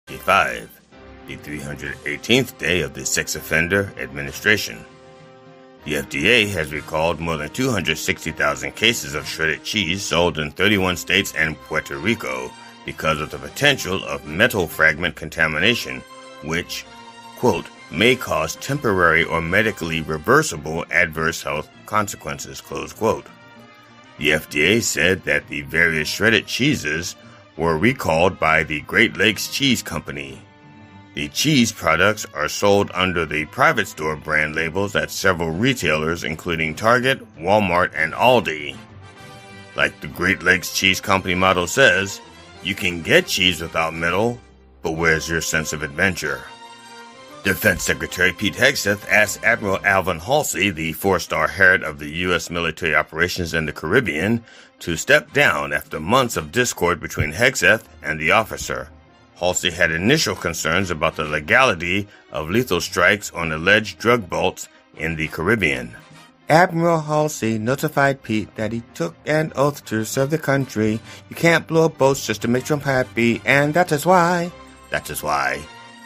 5, the 318th day of the Sex Offender Administration. The FDA has recalled more than 260,000 cases of shredded cheese sold in 31 states and Puerto Rico because of the potential of metal fragment contamination, which, quote, may cause temporary or medically reversible adverse health consequences, close quote. The FDA said that the various shredded cheeses were recalled by the Great Lakes Cheese Company. The cheese products are sold under the private store brand labels at several retailers including Target, Walmart, and Aldi. Like the Great Lakes Cheese Company motto says, you can get cheese without metal, but where's your sense of adventure? Defense Secretary Pete Hegseth asked Admiral Alvin Halsey, the four-star head of the U.S. military operations in the Caribbean, to step down after months of discord between Hegseth and the officer. Halsey had initial concerns about the legality of lethal strikes on alleged drug boats in the Caribbean. Admiral Halsey notified Pete that he took an oath to serve the country. You can't blow up boats just to make Trump happy, and that is why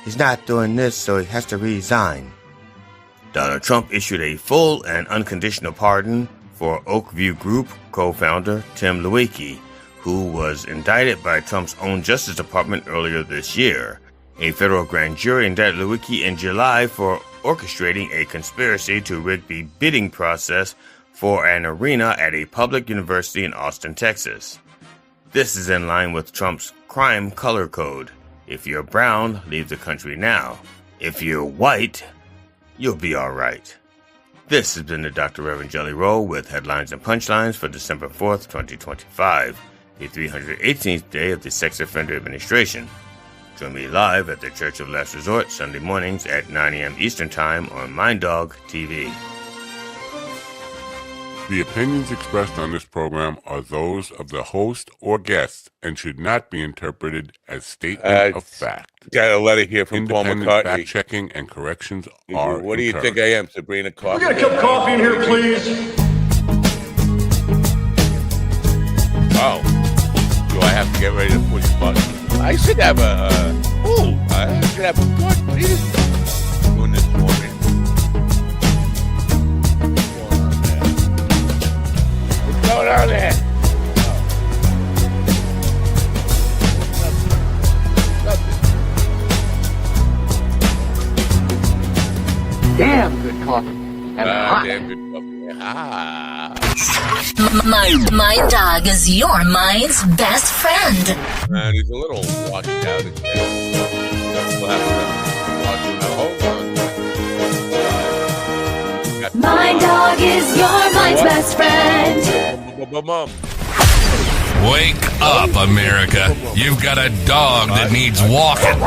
he's not doing this, so he has to resign. Donald Trump issued a full and unconditional pardon for Oakview Group co-founder Tim Lewicki, who was indicted by Trump's own Justice Department earlier this year. A federal grand jury indicted Lewicki in July for orchestrating a conspiracy to rig the bidding process for an arena at a public university in Austin, Texas. This is in line with Trump's crime color code. If you're brown, leave the country now. If you're white, you'll be all right. This has been the Dr. Reverend Jelly Roll with headlines and punchlines for December 4th, 2025, the 318th day of the Sex Offender Administration. Join me live at the Church of Last Resort Sunday mornings at 9 a.m. Eastern Time on MindDog TV. The opinions expressed on this program are those of the host or guest and should not be interpreted as statement of fact. Got a letter here from Paul McCartney. Fact-checking and corrections are What do you think I am, Sabrina Coffee? We got a cup of coffee in here, please. Oh. Do I have to get ready to push buttons? I should have I should have a good reason doing this morning. What's going on there? Damn good coffee. And hot. Damn good coffee. Mind Dog is your mind's best friend. And he's a little washed out again. We'll have to watch him. Hold on. Mind Dog is your mind's best friend. Wake up, America. You've got a dog that needs walking.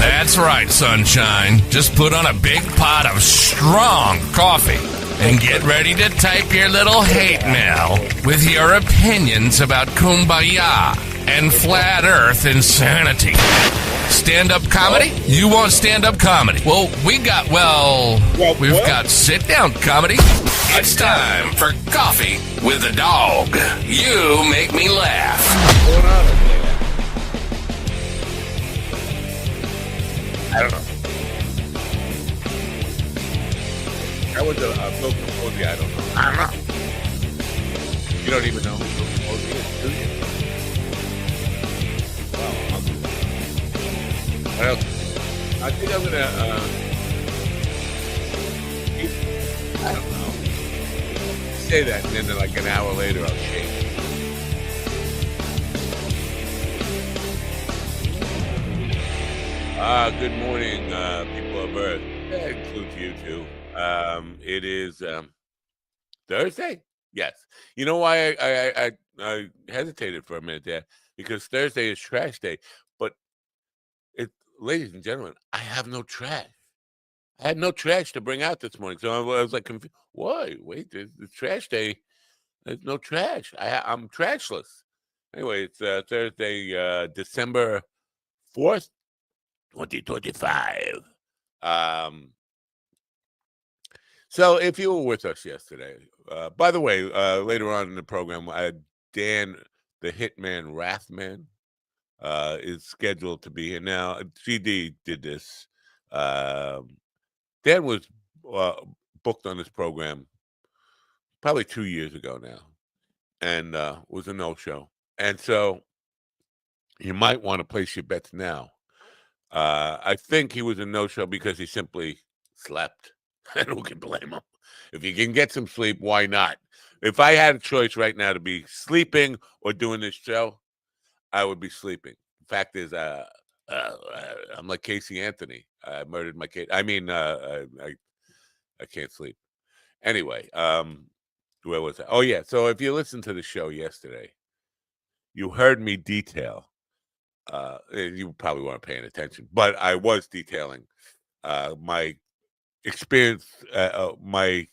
That's right, sunshine. Just put on a big pot of strong coffee and get ready to type your little hate mail with your opinions about kumbaya and flat earth insanity. Stand-up comedy? You want stand-up comedy? Well, we've got sit-down comedy. It's time for Coffee with a Dog. You make me laugh. What's going on over there? I don't know. That was a Bill Capozzi, I don't know. You don't even know who Bill Capozzi is, do you? Well, what else? I think I'm gonna, I don't know. Say that, and then like an hour later, I'll shake. Good morning, people of Earth. That includes you too. It is Thursday. Yes. You know why I hesitated for a minute there? Because Thursday is trash day. But ladies and gentlemen, I have no trash. I had no trash to bring out this morning, so I was like confused. Why? Wait, the trash day. There's no trash. I'm trashless. Anyway, it's Thursday, December 4th, 2025. So if you were with us yesterday, by the way, later on in the program, Dan, the Hitman Wrathman, is scheduled to be here. Now, GD did this. Dan was booked on this program probably 2 years ago now, and was a no-show. And so you might want to place your bets now. I think he was a no-show because he simply slept. And who can blame him? If you can get some sleep, why not? If I had a choice right now to be sleeping or doing this show, I would be sleeping. The fact is, I'm like Casey Anthony. I murdered my kid. I mean, I can't sleep. Anyway, where was I? Oh, yeah. So if you listened to the show yesterday, you heard me detail. You probably weren't paying attention, but I was detailing my experience, my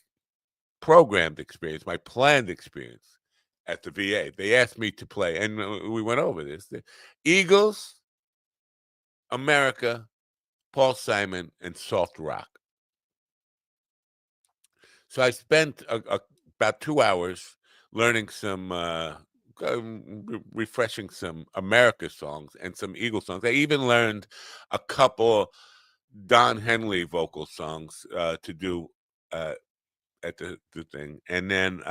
programmed experience, my planned experience at the VA. They asked me to play, and we went over this. The Eagles, America, Paul Simon, and Soft Rock. So I spent about 2 hours learning some, refreshing some America songs and some Eagle songs. I even learned a couple Don Henley vocal songs to do at the thing. And then,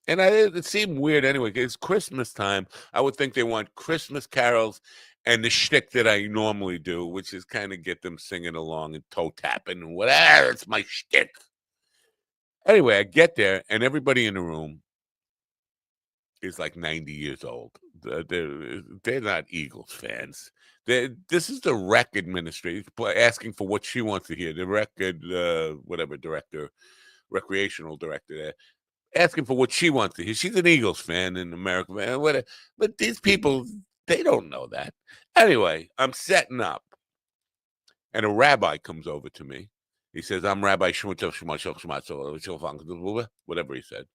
it seemed weird anyway. It's Christmas time. I would think they want Christmas carols and the shtick that I normally do, which is kind of get them singing along and toe tapping and whatever. It's my shtick. Anyway, I get there, and everybody in the room is like 90 years old. They're not Eagles fans. This is the rec administrator asking for what she wants to hear. The record, whatever director, recreational director there, asking for what she wants to hear. She's an Eagles fan in America, man. But these people, they don't know that. Anyway, I'm setting up, and a rabbi comes over to me. He says, I'm Rabbi Shmutel whatever he said.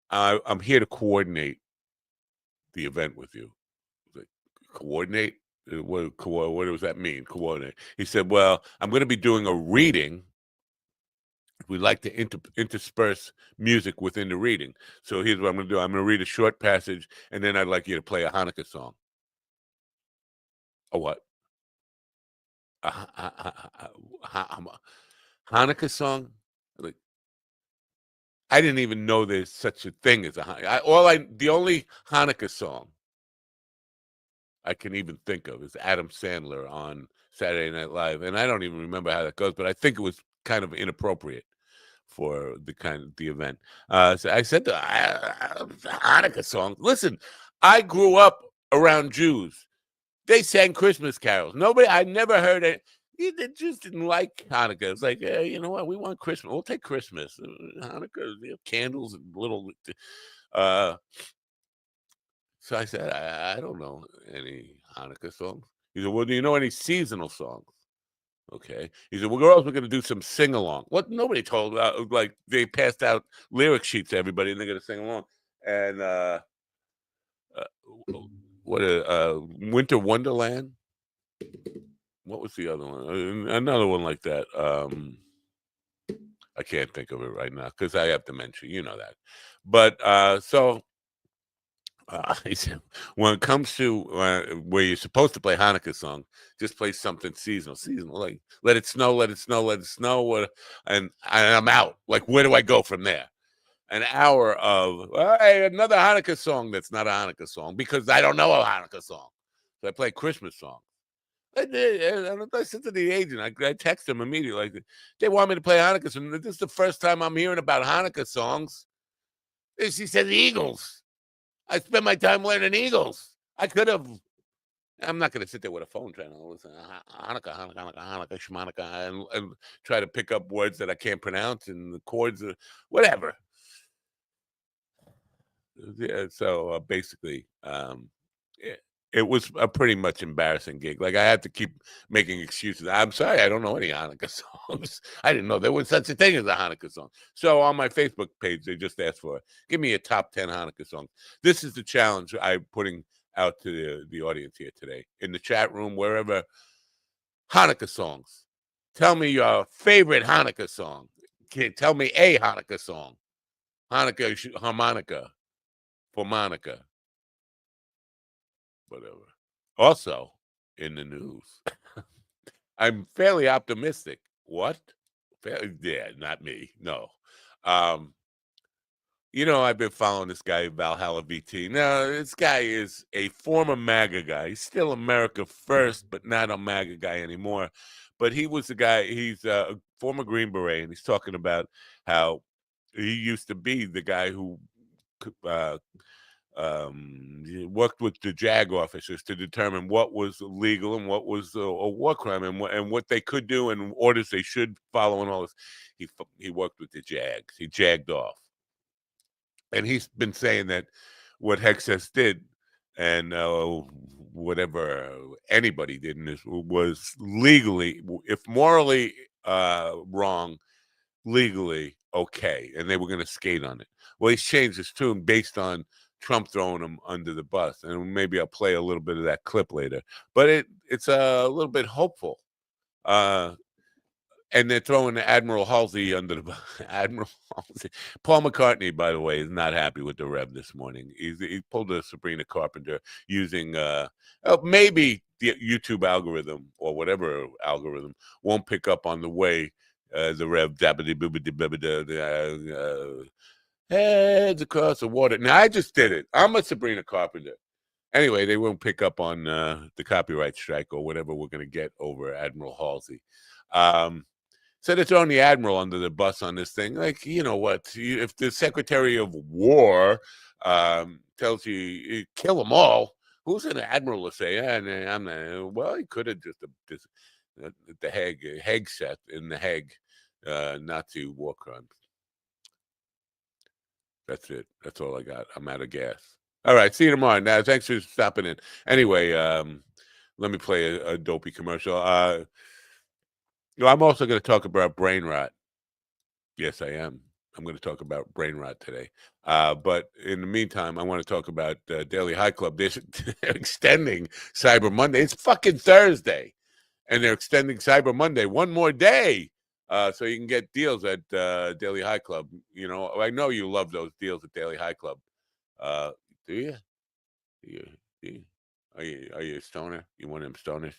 I'm here to coordinate the event with you. Like, coordinate? What does that mean, coordinate? He said, well, I'm going to be doing a reading. We'd like to intersperse music within the reading. So here's what I'm going to do. I'm going to read a short passage, and then I'd like you to play a Hanukkah song. A what? Hanukkah song? Like, I didn't even know there's such a thing as a Hanukkah. The only Hanukkah song I can even think of is Adam Sandler on Saturday Night Live, and I don't even remember how that goes, but I think it was kind of inappropriate for the event. So I said the Hanukkah song. Listen, I grew up around Jews. They sang Christmas carols. I never heard it. They just didn't like Hanukkah. It's like, you know what? We want Christmas. We'll take Christmas. Hanukkah, candles and little. So I said, I don't know any Hanukkah songs. He said, well, do you know any seasonal songs? Okay. He said, well, we're also going to do some sing-along. What nobody told, like they passed out lyric sheets to everybody and they're going to sing along. And Winter Wonderland? What was the other one? Another one like that. I can't think of it right now because I have dementia. You know that. But he said, when it comes to where you're supposed to play Hanukkah song, just play something seasonal, like let it snow, let it snow, let it snow, and I'm out. Like, where do I go from there? An hour of hey, another Hanukkah song that's not a Hanukkah song because I don't know a Hanukkah song. So I play Christmas songs. I said to the agent, I text him immediately, like, they want me to play Hanukkah songs. This is the first time I'm hearing about Hanukkah songs. She said the Eagles. I spent my time learning Eagles. I could have. I'm not going to sit there with a phone trying to listen Hanukkah, Shemanukkah, and try to pick up words that I can't pronounce and the chords, whatever. Yeah, so basically, it was a pretty much embarrassing gig. Like, I had to keep making excuses. I'm sorry, I don't know any Hanukkah songs. I didn't know there was such a thing as a Hanukkah song. So on my Facebook page, they just asked for, give me a top 10 Hanukkah songs. This is the challenge I'm putting out to the audience here today. In the chat room, wherever, Hanukkah songs. Tell me your favorite Hanukkah song. Tell me a Hanukkah song. Hanukkah, harmonica, for Monica. whatever. Also, in the news, I'm fairly optimistic. What? Yeah, not me. No. I've been following this guy, Valhalla VT. Now, this guy is a former MAGA guy. He's still America first, but not a MAGA guy anymore. But he was the guy, he's a former Green Beret, and he's talking about how he used to be the guy who worked with the JAG officers to determine what was legal and what was a war crime and what they could do and orders they should follow and all this. He worked with the JAGs. He jagged off. And he's been saying that what Hexas did and whatever anybody did in this was legally, if morally wrong, legally okay, and they were going to skate on it. Well, he's changed his tune based on Trump throwing him under the bus, and maybe I'll play a little bit of that clip later. But it's a little bit hopeful. And they're throwing Admiral Halsey under the bus. Admiral Halsey. Paul McCartney, by the way, is not happy with the Rev this morning. He pulled a Sabrina Carpenter using maybe the YouTube algorithm or whatever algorithm won't pick up on the way the Rev heads across the water. Now, I just did it. I'm a Sabrina Carpenter. Anyway, they won't pick up on the copyright strike or whatever we're going to get over Admiral Halsey. So they're throwing the admiral under the bus on this thing. Like, you know what? If the Secretary of War tells you kill them all, who's an admiral to say? I'm not. Well, he could have just the Hague set in the Hague Nazi war crimes. That's it. That's all I got. I'm out of gas. All right. See you tomorrow. Now, thanks for stopping in. Anyway, let me play a dopey commercial. I'm also going to talk about brain rot. Yes, I am. I'm going to talk about brain rot today. But in the meantime, I want to talk about Daily High Club. They're extending Cyber Monday. It's fucking Thursday. And they're extending Cyber Monday one more day. So you can get deals at Daily High Club. You know, I know you love those deals at Daily High Club. Do you? Are you a stoner? You one of them stoners?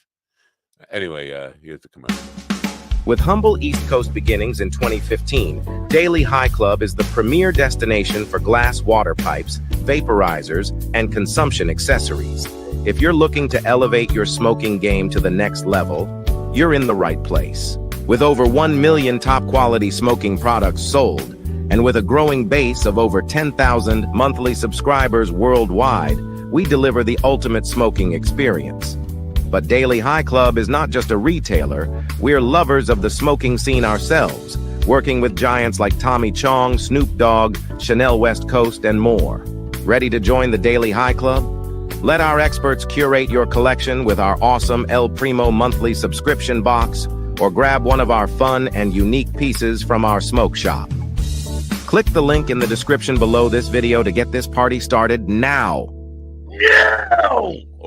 Anyway, here's the commercial. With humble East Coast beginnings in 2015, Daily High Club is the premier destination for glass water pipes, vaporizers, and consumption accessories. If you're looking to elevate your smoking game to the next level, you're in the right place. With over 1 million top-quality smoking products sold, and with a growing base of over 10,000 monthly subscribers worldwide, we deliver the ultimate smoking experience. But Daily High Club is not just a retailer, we're lovers of the smoking scene ourselves, working with giants like Tommy Chong, Snoop Dogg, Chanel West Coast, and more. Ready to join the Daily High Club? Let our experts curate your collection with our awesome El Primo monthly subscription box, or grab one of our fun and unique pieces from our smoke shop. Click the link in the description below this video to get this party started now.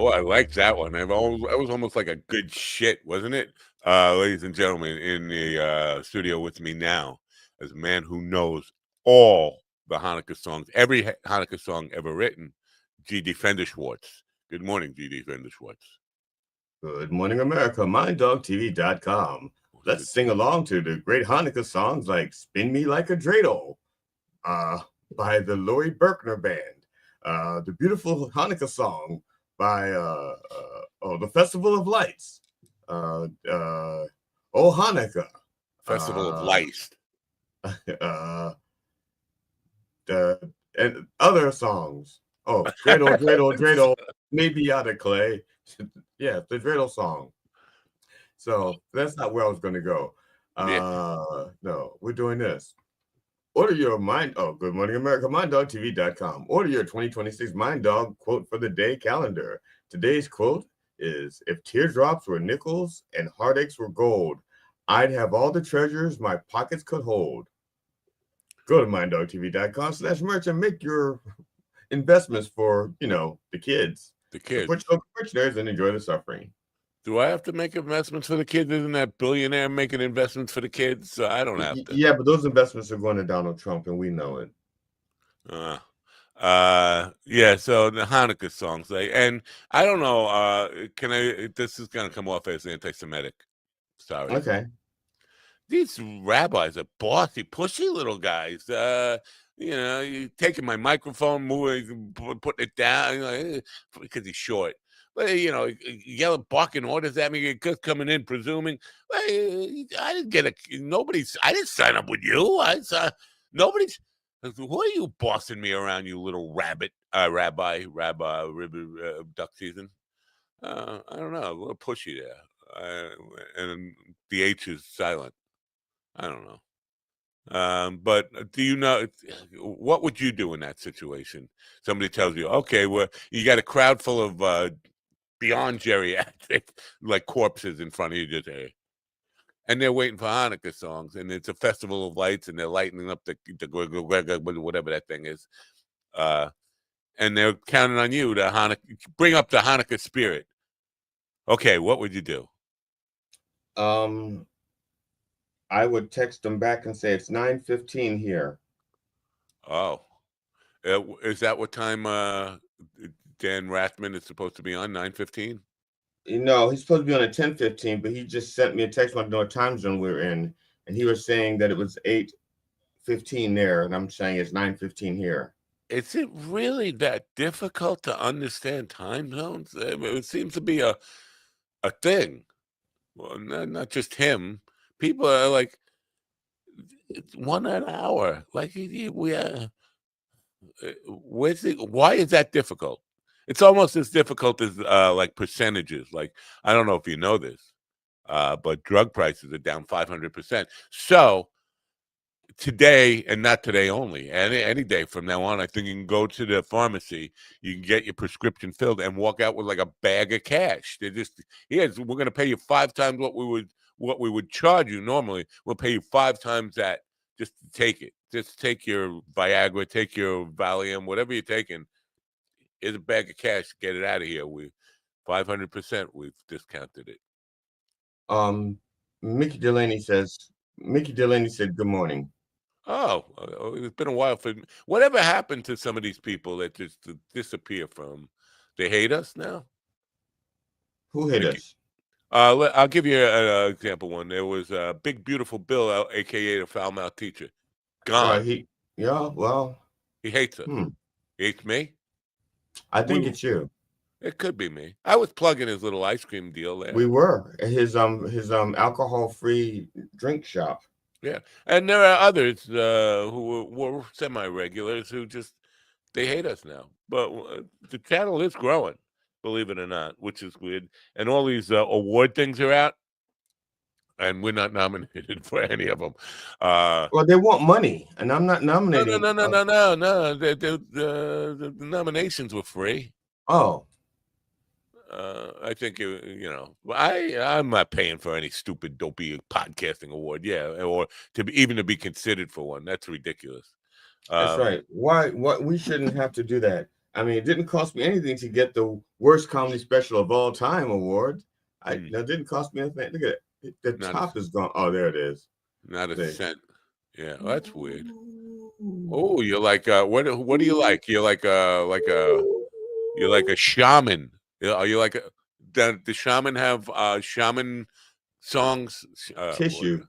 Oh, I like that one. That was almost like a good shit, wasn't it? Ladies and gentlemen, in the studio with me now is a man who knows all the Hanukkah songs, every Hanukkah song ever written, G.D. Fender-Schwartz. Good morning, G.D. Fender-Schwartz. Good morning, America. MindDogTV.com. Let's sing along to the great Hanukkah songs like Spin Me Like a Dreidel by the Laurie Berkner Band. The beautiful Hanukkah song by the Festival of Lights. Oh Hanukkah. Festival of Lights. And other songs. Oh, Dreidel, Dreidel, Dreidel, maybe out of clay. Yeah, the Dreidel song. So that's not where I was going to go. No, we're doing this. Order your Good Morning America, MindDogTV.com. Order your 2026 Mind Dog quote for the day calendar. Today's quote is, if teardrops were nickels and heartaches were gold, I'd have all the treasures my pockets could hold. Go to MindDogTV.com/merch and make your investments for, the kids. The kids. So put your pictures and enjoy the suffering. Do I have to make investments for the kids? Isn't that billionaire making investments for the kids? So I don't have to. Yeah, but those investments are going to Donald Trump, and we know it. Yeah, so the Hanukkah songs, and I don't know, this is gonna come off as anti-Semitic. Sorry. Okay. These rabbis are bossy, pushy little guys. You taking my microphone, moving, putting it down, because he's short. But yelling, barking orders at me, just coming in, presuming. I didn't get I didn't sign up with you. Nobody's. Who are you bossing me around, you little rabbi, duck season? I don't know, a little pushy there, and the H is silent. I don't know. But do you know what would you do in that situation? Somebody tells you, okay, well, you got a crowd full of beyond geriatric, like corpses in front of you, and they're waiting for Hanukkah songs, and it's a festival of lights, and they're lighting up the whatever that thing is, and they're counting on you to bring up the Hanukkah spirit. Okay, what would you do? I would text them back and say it's 9:15 here. Oh, is that what time Dan Rathman is supposed to be on? 9:15? No, he's supposed to be on at 10:15, but he just sent me a text wanting to know what time zone we're in, and he was saying that it was 8:15 there, and I'm saying it's 9:15 here. Is it really that difficult to understand time zones? It seems to be a thing. Well, not just him. People are like, it's 1 an hour. Like why is that difficult? It's almost as difficult as like percentages. Like, I don't know if you know this, but drug prices are down 500%. So today, and not today only, any day from now on, I think you can go to the pharmacy, you can get your prescription filled, and walk out with like a bag of cash. They're just, we're going to pay you 5 times what we would charge you normally. We'll pay you 5 times that just to take it. Just take your Viagra, take your Valium, whatever you're taking. Here's a bag of cash. Get it out of here. 500%. We've discounted it. Mickey Delaney said, good morning. Oh, it's been a while for whatever happened to some of these people that just disappear from. They hate us now. Who hate us? I'll give you an example. One, there was Big Beautiful Bill, aka the foul mouth teacher, gone. He hates us. He hates me. I think it's you. It could be me. I was plugging his little ice cream deal there. We were his alcohol-free drink shop. Yeah, and there are others who were semi-regulars who just, they hate us now. But the channel is growing, believe it or not, which is weird. And all these award things are out, and we're not nominated for any of them. Well, they want money, and I'm not nominating. No. The nominations were free. Oh. I think I'm not paying for any stupid dopey podcasting award, or even to be considered for one. That's ridiculous. That's right. Why? What? We shouldn't have to do that. I mean, it didn't cost me anything to get the worst comedy special of all time award. That didn't cost me anything. Look at it. The top is gone. Oh, there it is. Not a cent. Yeah, well, that's weird. Oh, you're like what do you like? You're like a shaman. Are you like the shaman have shaman songs? Tissue.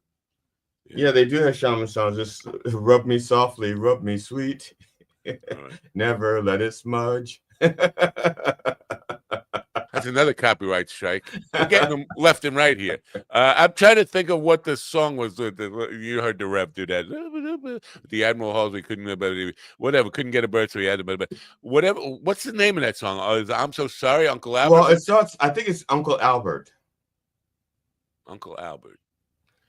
Yeah, they do have shaman songs. Just rub me softly, rub me sweet. Right. Never let it smudge. That's another copyright strike. We're getting them left and right here. I'm trying to think of what the song was. You heard the Rev do that. The Admiral Halsey couldn't get a bird, so he had to. Whatever. What's the name of that song? I'm so sorry, Uncle Albert. Well, it starts. I think it's Uncle Albert. Uncle Albert.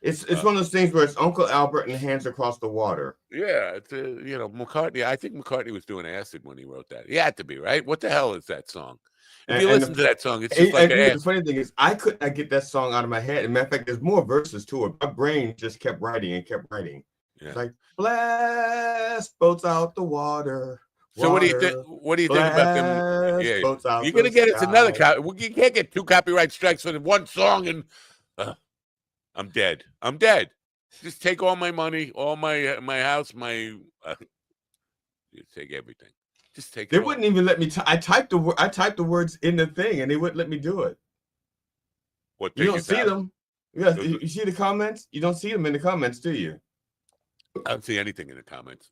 It's one of those things where it's Uncle Albert and Hands Across the Water. Yeah, it's McCartney. I think McCartney was doing acid when he wrote that. He had to be, right? What the hell is that song? If you listen to that song, it's just like the funny thing is, I could not get that song out of my head. As a matter of fact, there's more verses to it. My brain just kept writing and kept writing. Yeah. It's like, blast boats out the water. So what do you think? What do you think about them? Yeah, you're gonna get it's another. You can't get 2 copyright strikes for the one song, and I'm dead. I'm dead. Just take all my money, all my house, you take everything. Just take it. They wouldn't even let me. I typed the words in the thing, and they wouldn't let me do it. What? You don't see them. Yes, you see the comments. You don't see them in the comments, do you? I don't see anything in the comments.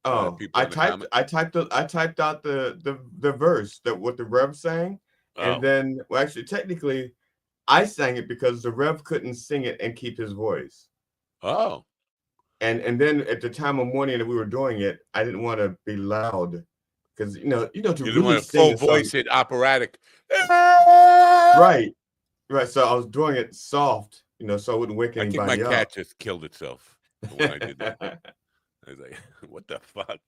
Oh, I typed out the verse that what the Rev sang, and then actually technically, I sang it because the Rev couldn't sing it and keep his voice. Oh. And then at the time of morning that we were doing it, I didn't want to be loud because to you really didn't want to sing full voice it operatic. Right. So I was doing it soft, so I wouldn't wake anybody up. I think my cat just killed itself when I did that. I was like, what the fuck?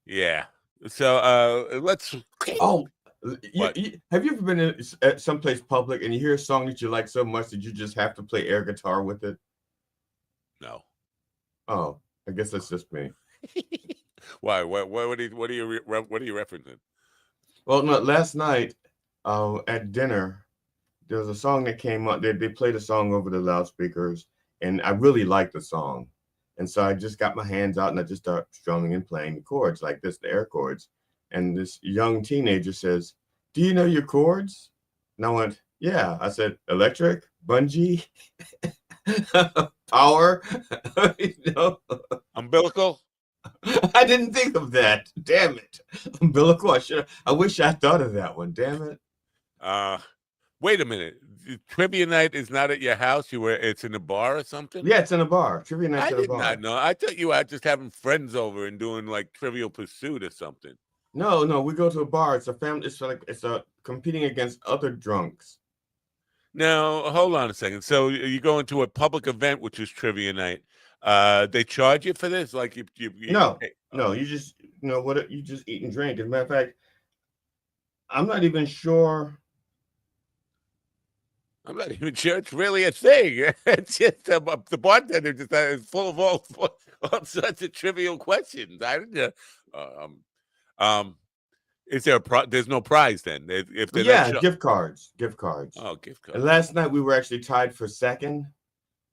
Yeah. So let's. Oh, have you ever been at someplace public and you hear a song that you like so much that you just have to play air guitar with it? No. Oh, I guess that's just me. Why? What are you referencing? Well, no, last night at dinner, there was a song that came up. They played a song over the loudspeakers, and I really liked the song. And so I just got my hands out and I just started strumming and playing the chords like this, the air chords. And this young teenager says, "Do you know your chords?" And I went, "Yeah." I said, "Electric, bungee, power, umbilical." I didn't think of that. Damn it. Umbilical. I wish I thought of that one. Damn it. Wait a minute. Trivia night is not at your house. It's in a bar or something? Yeah, it's in a bar. Trivia night's in a bar. I did not know. I thought you were just having friends over and doing like Trivial Pursuit or something. No, we go to a bar. It's a family. It's a competing against other drunks. Now, hold on a second. So you go into a public event, which is Trivia night. They charge you for this? Like you No, you just you just eat and drink. As a matter of fact, I'm not even sure. I'm not even sure it's really a thing. It's just the bartender just is full of all sorts of trivial questions. I didn't. Is there there's no prize then? If gift cards. Oh, gift cards. And last night we were actually tied for second,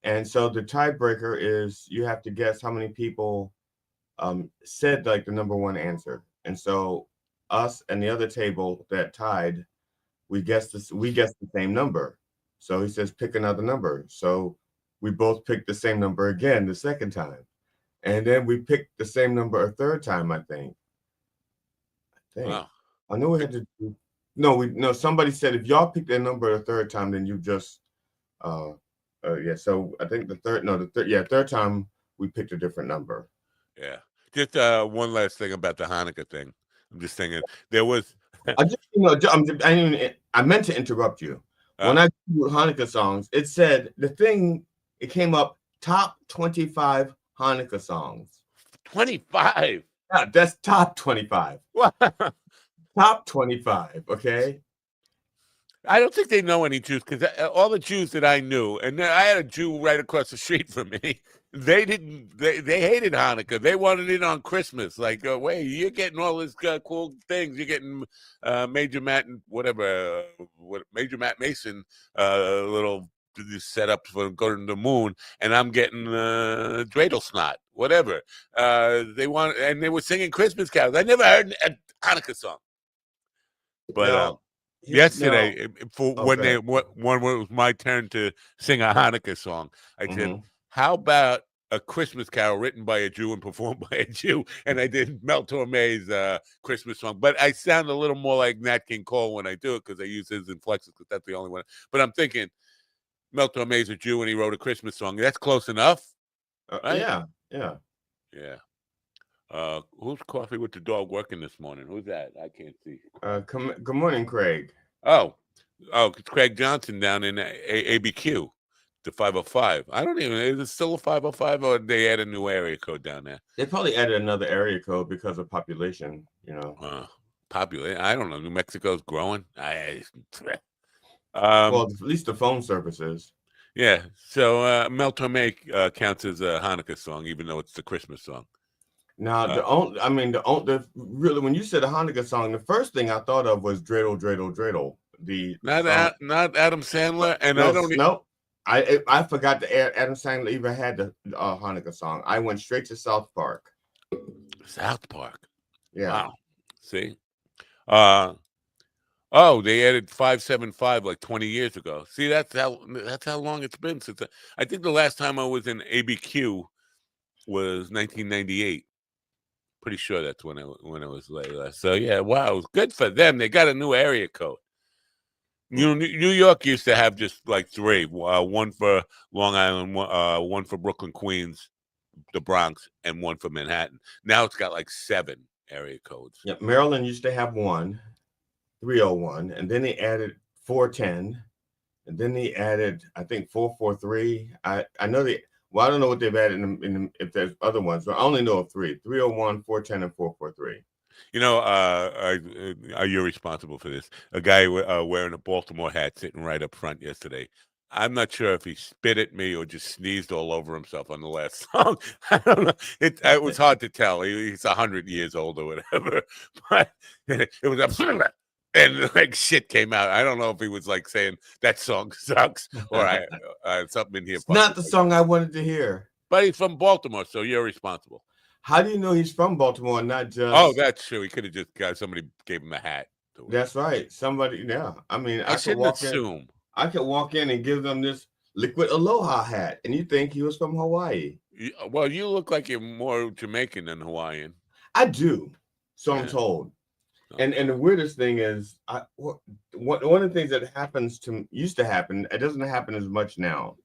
and so the tiebreaker is you have to guess how many people said like the number one answer, and so us and the other table that tied, we guessed the same number. So he says, pick another number. So we both picked the same number again the second time. And then we picked the same number a third time, I think. Wow. I know we had to do. No, somebody said if y'all pick their number a third time, then you just so I think third time we picked a different number. Yeah. Just one last thing about the Hanukkah thing. I'm just thinking there was I meant to interrupt you. When I Googled Hanukkah songs, it said it came up top 25 Hanukkah songs. 25? Yeah, that's top 25. Top 25, okay? I don't think they know any Jews because all the Jews that I knew, and I had a Jew right across the street from me, they hated Hanukkah. They wanted it on Christmas. Like, wait, you're getting all these cool things. You're getting Major Matt Mason little setups for going to the moon, and I'm getting dreidel snot, whatever. They were singing Christmas carols. I never heard a Hanukkah song. But yesterday, when it was my turn to sing a Hanukkah song, I said, "How about a Christmas carol written by a Jew and performed by a Jew?" And I did Mel Torme's Christmas song, but I sound a little more like Nat King Cole when I do it because I use his inflections because that's the only one. But I'm thinking Mel Torme's a Jew and he wrote a Christmas song. That's close enough, right? Yeah. Who's Coffee with the Dog working this morning? Who's that? I can't see. Good morning, Craig. Oh, it's Craig Johnson down in ABQ, the 505. I don't even. Is it still a 505, or did they add a new area code down there? They probably added another area code because of population. Population. I don't know. New Mexico's growing. Well, at least the phone services. Yeah. So Mel Torme counts as a Hanukkah song, even though it's the Christmas song. Now, really, when you said a Hanukkah song, the first thing I thought of was dreidel, dreidel, dreidel. Not Adam Sandler, and I forgot that Adam Sandler even had the Hanukkah song. I went straight to South Park. South Park. Yeah. Wow. See? They added 575 like 20 years ago. See, that's how long it's been since I think the last time I was in ABQ was 1998. Pretty sure that's when it was last. So yeah, wow, good for them. They got a new area code. You know, New York used to have just like three, one for Long Island, one for Brooklyn, Queens, the Bronx, and one for Manhattan. Now it's got like 7 area codes. Yeah, Maryland used to have 301, and then they added 410, and then they added, I think, 443. I know they. Well, I don't know what they've added if there's other ones, but I only know of 3: 301, 410, and 443. You know, are you responsible for this? A guy wearing a Baltimore hat sitting right up front yesterday. I'm not sure if he spit at me or just sneezed all over himself on the last song. I don't know. It was hard to tell. He's 100 years old or whatever. But it was a and like shit came out. I don't know if he was like saying that song sucks or something in here. It's not the song I wanted to hear. But he's from Baltimore, so you're responsible. How do you know he's from Baltimore and not just? Oh, that's true. He could have just got somebody gave him a hat. That's right. Somebody. Yeah. I mean, I shouldn't assume. I could walk in and give them this liquid aloha hat, and you think he was from Hawaii. Well, you look like you're more Jamaican than Hawaiian. I do. So I'm told. And the weirdest thing is, one of the things that used to happen, it doesn't happen as much now.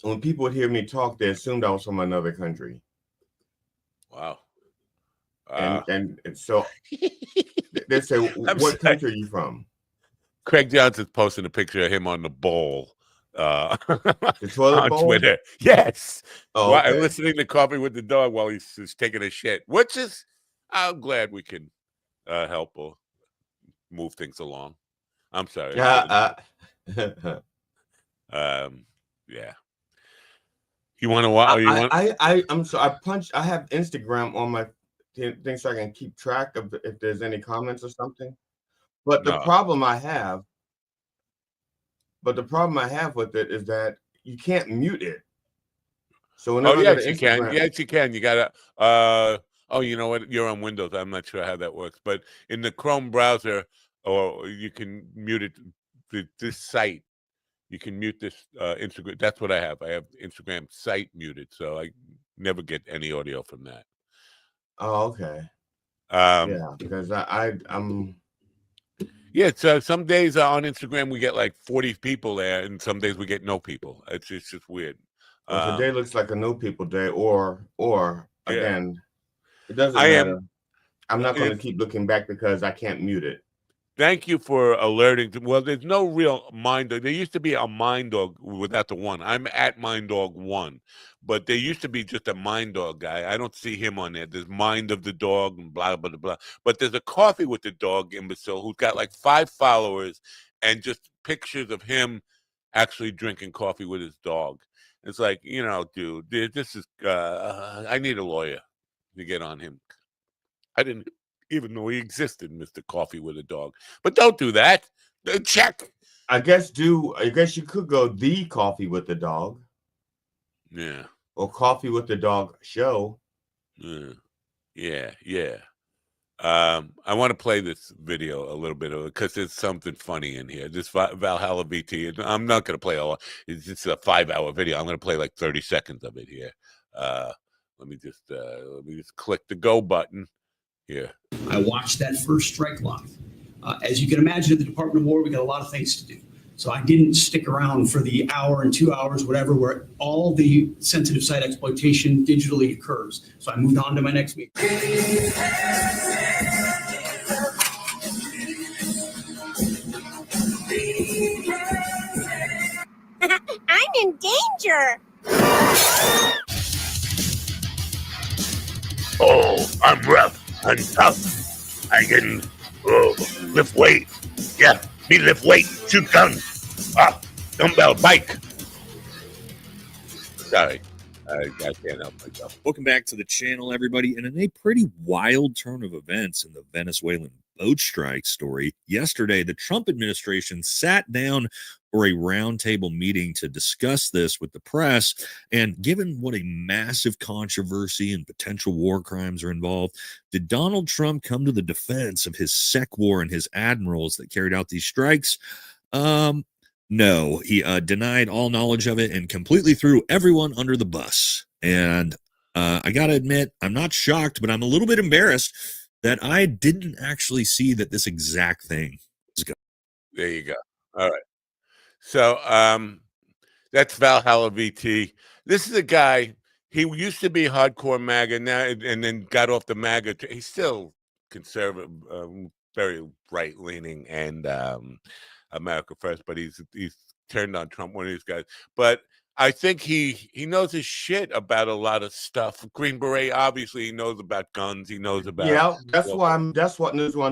When people would hear me talk, they assumed I was from another country. Wow. And so they say, "What country are you from?" Craig Johnson's posting a picture of him on the bowl. The toilet on bowl? Twitter. Yes. Oh, okay. Listening to Coffee with the Dog while he's taking a shit, which is, I'm glad we can help or move things along. I'm sorry. Yeah. You want to watch? I have Instagram on my thing so I can keep track of if there's any comments or something. But the problem I have with it is that you can't mute it. So whenever yes, you can. Yes, you can. You gotta. You know what? You're on Windows. I'm not sure how that works, but in the Chrome browser, or you can mute it. This site, you can mute this Instagram. That's what I have. I have Instagram site muted, so I never get any audio from that. Oh, okay. Yeah, because I'm. Yeah, so some days on Instagram we get like 40 people there, and some days we get no people. It's just weird. Well, today looks like a no people day, or again, it doesn't matter. I'm not going to keep looking back because I can't mute it. Thank you for alerting. Well, there's no real Mind Dog. There used to be a Mind Dog without the one. I'm at Mind Dog 1, but there used to be just a Mind Dog guy. I don't see him on there. There's Mind of the Dog and blah, blah, blah, blah. But there's a Coffee with the Dog imbecile who's got like 5 followers and just pictures of him actually drinking coffee with his dog. It's like, dude, this is, I need a lawyer to get on him. I didn't even know he existed, Mr. Coffee with a Dog. But don't do that. Check. I guess you could go The Coffee with the Dog. Yeah. Or Coffee with the Dog Show. Yeah. I want to play this video a little bit of it because there's something funny in here. This Valhalla VT. I'm not going to play all. It's just a 5-hour video. I'm going to play like 30 seconds of it here. Let me just click the go button here. I watched that first strike live. As you can imagine, at the Department of War, we got a lot of things to do. So I didn't stick around for the hour and 2 hours, whatever, where all the sensitive site exploitation digitally occurs. So I moved on to my next meeting. I'm in danger. Oh, I'm rough. I'm tough. I can lift weight. Yeah, me lift weight, shoot guns. Dumbbell bike. Sorry, I can't help myself. Welcome back to the channel, everybody. And in a pretty wild turn of events in the Venezuelan boat strike story. Yesterday, the Trump administration sat down for a roundtable meeting to discuss this with the press. And given what a massive controversy and potential war crimes are involved, did Donald Trump come to the defense of his sec war and his admirals that carried out these strikes? No, he denied all knowledge of it and completely threw everyone under the bus. And I got to admit, I'm not shocked, but I'm a little bit embarrassed that I didn't actually see that this exact thing was going. There you go. All right. So that's Valhalla VT. This is a guy, he used to be hardcore MAGA now, and then got off the MAGA. He's still conservative, very right-leaning and America first, but he's turned on Trump, one of these guys. But I think he knows his shit about a lot of stuff. Green Beret, obviously, he knows about guns. He knows about that's why I'm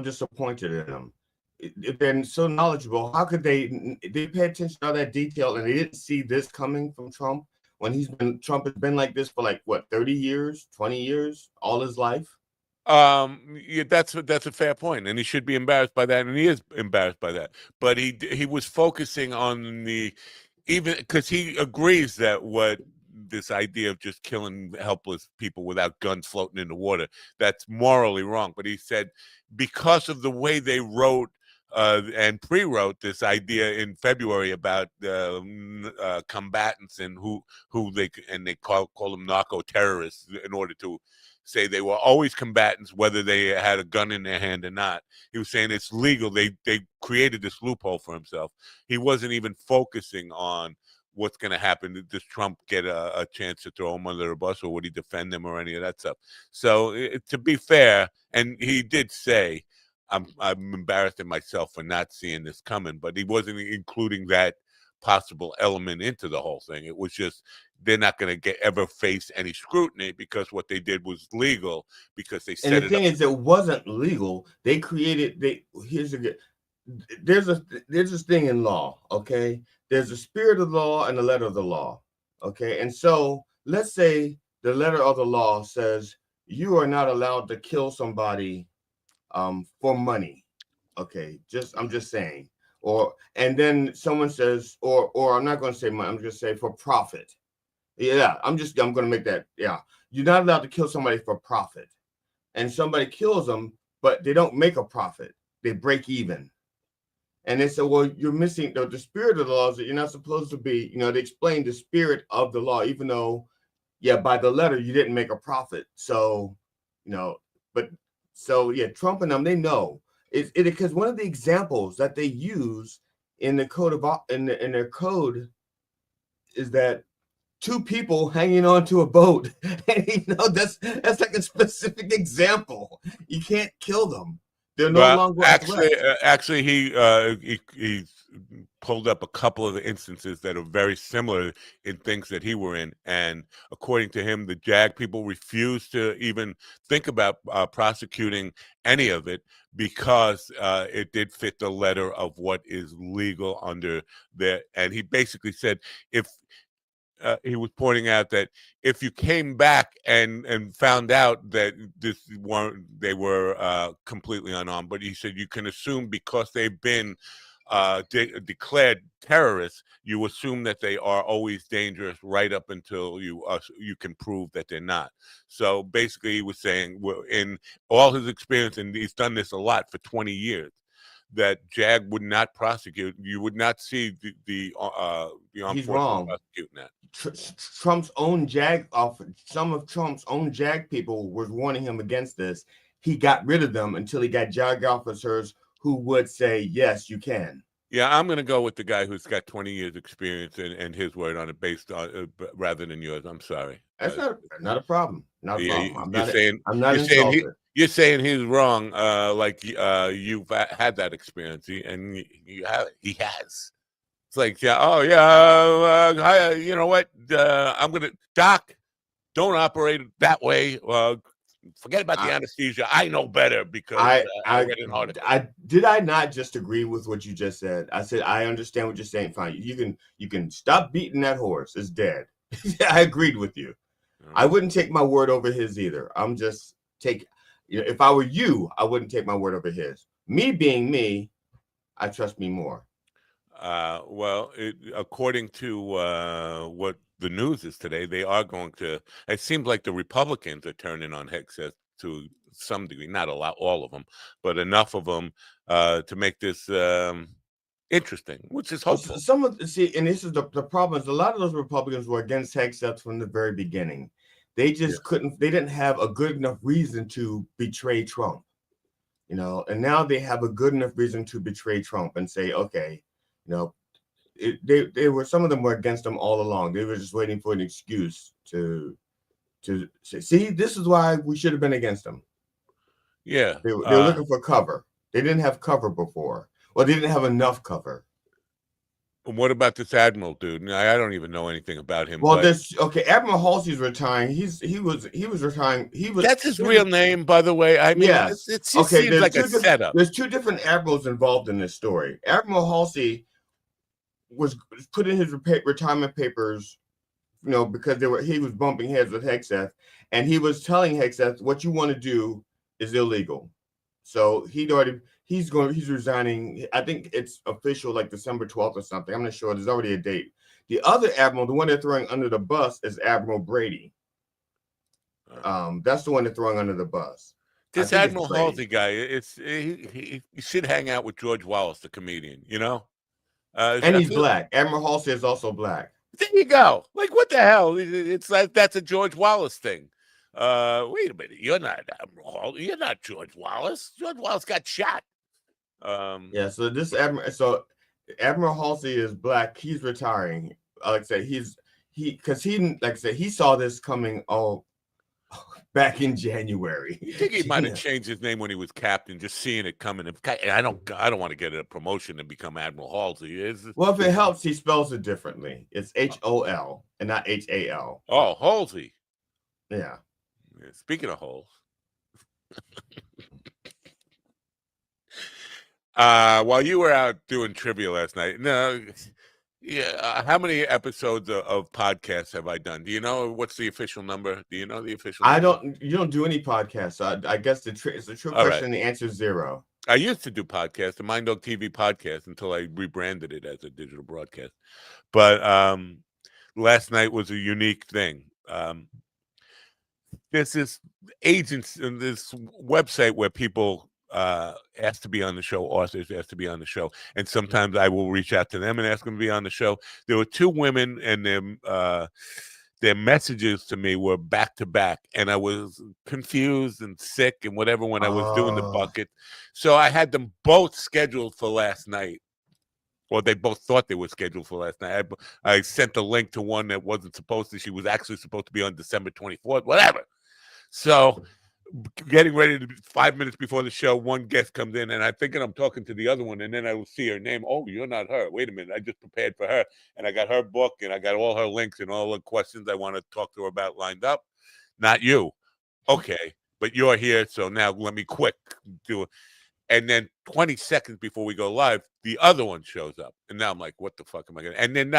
disappointed in him. If they're so knowledgeable, how could they pay attention to all that detail and they didn't see this coming from Trump when Trump has been like this for like what, 30 years, 20 years, all his life? Yeah, that's a fair point, and he should be embarrassed by that, and he is embarrassed by that. But he was focusing on even because he agrees that what this idea of just killing helpless people without guns floating in the water, that's morally wrong. But he said because of the way they wrote and pre-wrote this idea in February about combatants and who they call them narco terrorists in order to say they were always combatants, whether they had a gun in their hand or not. He was saying it's legal. They created this loophole for himself. He wasn't even focusing on what's going to happen. Does Trump get a chance to throw him under the bus, or would he defend them, or any of that stuff? So to be fair, and he did say, I'm embarrassed at myself for not seeing this coming, but he wasn't including that possible element into the whole thing. It was just they're not going to ever face any scrutiny because what they did was legal, because they set it up. And the thing is, it wasn't legal. They created. There's this thing in law. Okay, there's the spirit of the law and the letter of the law. Okay, and so let's say the letter of the law says you are not allowed to kill somebody for money. Okay, I'm just saying. And then someone says, or I'm not going to say money, I'm just saying for profit. Yeah, I'm going to make that. Yeah, you're not allowed to kill somebody for profit, and somebody kills them, but they don't make a profit. They break even. And they say, well, you're missing the spirit of the law is that you're not supposed to be. They explain the spirit of the law, even though, yeah, by the letter you didn't make a profit. So, Trump and them, they know. Because one of the examples that they use in the code in their code is that two people hanging onto a boat, and that's like a specific example. You can't kill them; they're no longer actually he pulled up a couple of the instances that are very similar in things that he were in, and according to him, the JAG people refused to even think about prosecuting any of it because it did fit the letter of what is legal under there. And he basically said if he was pointing out that if you came back and found out that they were completely unarmed, but he said you can assume because they've been declared terrorists, you assume that they are always dangerous right up until you can prove that they're not. So basically, he was saying, in all his experience, and he's done this a lot for 20 years, that JAG would not prosecute. You would not see the armed forces prosecuting that. Trump's own JAG some of Trump's own JAG people was warning him against this. He got rid of them until he got JAG officers who would say, yes, you can. Yeah, I'm going to go with the guy who's got 20 years experience and his word on it based on rather than yours. I'm sorry. That's not a problem. Not a problem. I'm not insulted. You're saying he's wrong, like you've had that experience, and you have it. He has. It's like, you know what? I'm going to, Doc, don't operate that way. Forget about the anesthesia. I know better because I read an article. Did I not just agree with what you just said? I said, I understand what you're saying. Fine. You can stop beating that horse. It's dead. I agreed with you. I wouldn't take my word over his either. If I were you, I wouldn't take my word over his. Me being me, I trust me more. Well, according to what the news is today, they are going to. It seems like the Republicans are turning on Hegseth to some degree, not a lot, all of them, but enough of them to make this interesting, which is hopeful. Some of and this is the problem is a lot of those Republicans were against Hegseth from the very beginning. They just couldn't. They didn't have a good enough reason to betray Trump, and now they have a good enough reason to betray Trump and say, okay, they were, some of them were against him all along. They were just waiting for an excuse to say, see, this is why we should have been against him. Yeah, they were looking for cover. They didn't have cover before. Well, they didn't have enough cover. What about this Admiral dude? I don't even know anything about him. Well, Admiral Halsey's retiring. He was retiring. That's his real name, by the way. I mean, yes. It just seems like a setup. There's two different admirals involved in this story. Admiral Halsey was put in his retirement papers, because he was bumping heads with Hegseth, and he was telling Hegseth, what you want to do is illegal. So he's resigning. I think it's official, like December 12th or something. I'm not sure. There's already a date. The other admiral, the one they're throwing under the bus, is Admiral Brady. That's the one they're throwing under the bus. This Admiral Halsey guy, he should hang out with George Wallace, the comedian, and he's black. Admiral Halsey is also black. There you go. Like, what the hell? It's like that's a George Wallace thing. Wait a minute. You're not Admiral. You're not George Wallace. George Wallace got shot. Yeah. So this Admiral Halsey is black. He's retiring. Like I said, he saw this coming back in January. You think he might have changed his name when he was captain, just seeing it coming? I don't want to get a promotion and become Admiral Halsey. Well, if it helps, he spells it differently. It's Hol and not Hal. Oh, Halsey. Yeah. Speaking of holes, while you were out doing trivia last night, how many episodes of podcasts have I done? Do you know what's the official number? Do you know the official number? You don't do any podcasts. So I guess it's a true question. Right. And the answer is 0. I used to do podcasts, the Mind Dog TV podcast, until I rebranded it as a digital broadcast. But last night was a unique thing. There's this agents and this website where people ask to be on the show, authors ask to be on the show, and sometimes I will reach out to them and ask them to be on the show. There were 2 women, and their messages to me were back to back, and I was confused and sick and whatever when I was doing the bucket. So I had them both scheduled for last night. Well, they both thought they were scheduled for last night. I sent the link to one that wasn't supposed to. She was actually supposed to be on December 24th, whatever. So getting ready to 5 minutes before the show, one guest comes in, and I'm thinking I'm talking to the other one, and then I will see her name. Oh, you're not her. Wait a minute. I just prepared for her, and I got her book, and I got all her links and all the questions I want to talk to her about lined up. Not you. Okay, but you're here, so now let me quick do it. And then 20 seconds before we go live, the other one shows up. And now I'm like, what the fuck am I going to? And then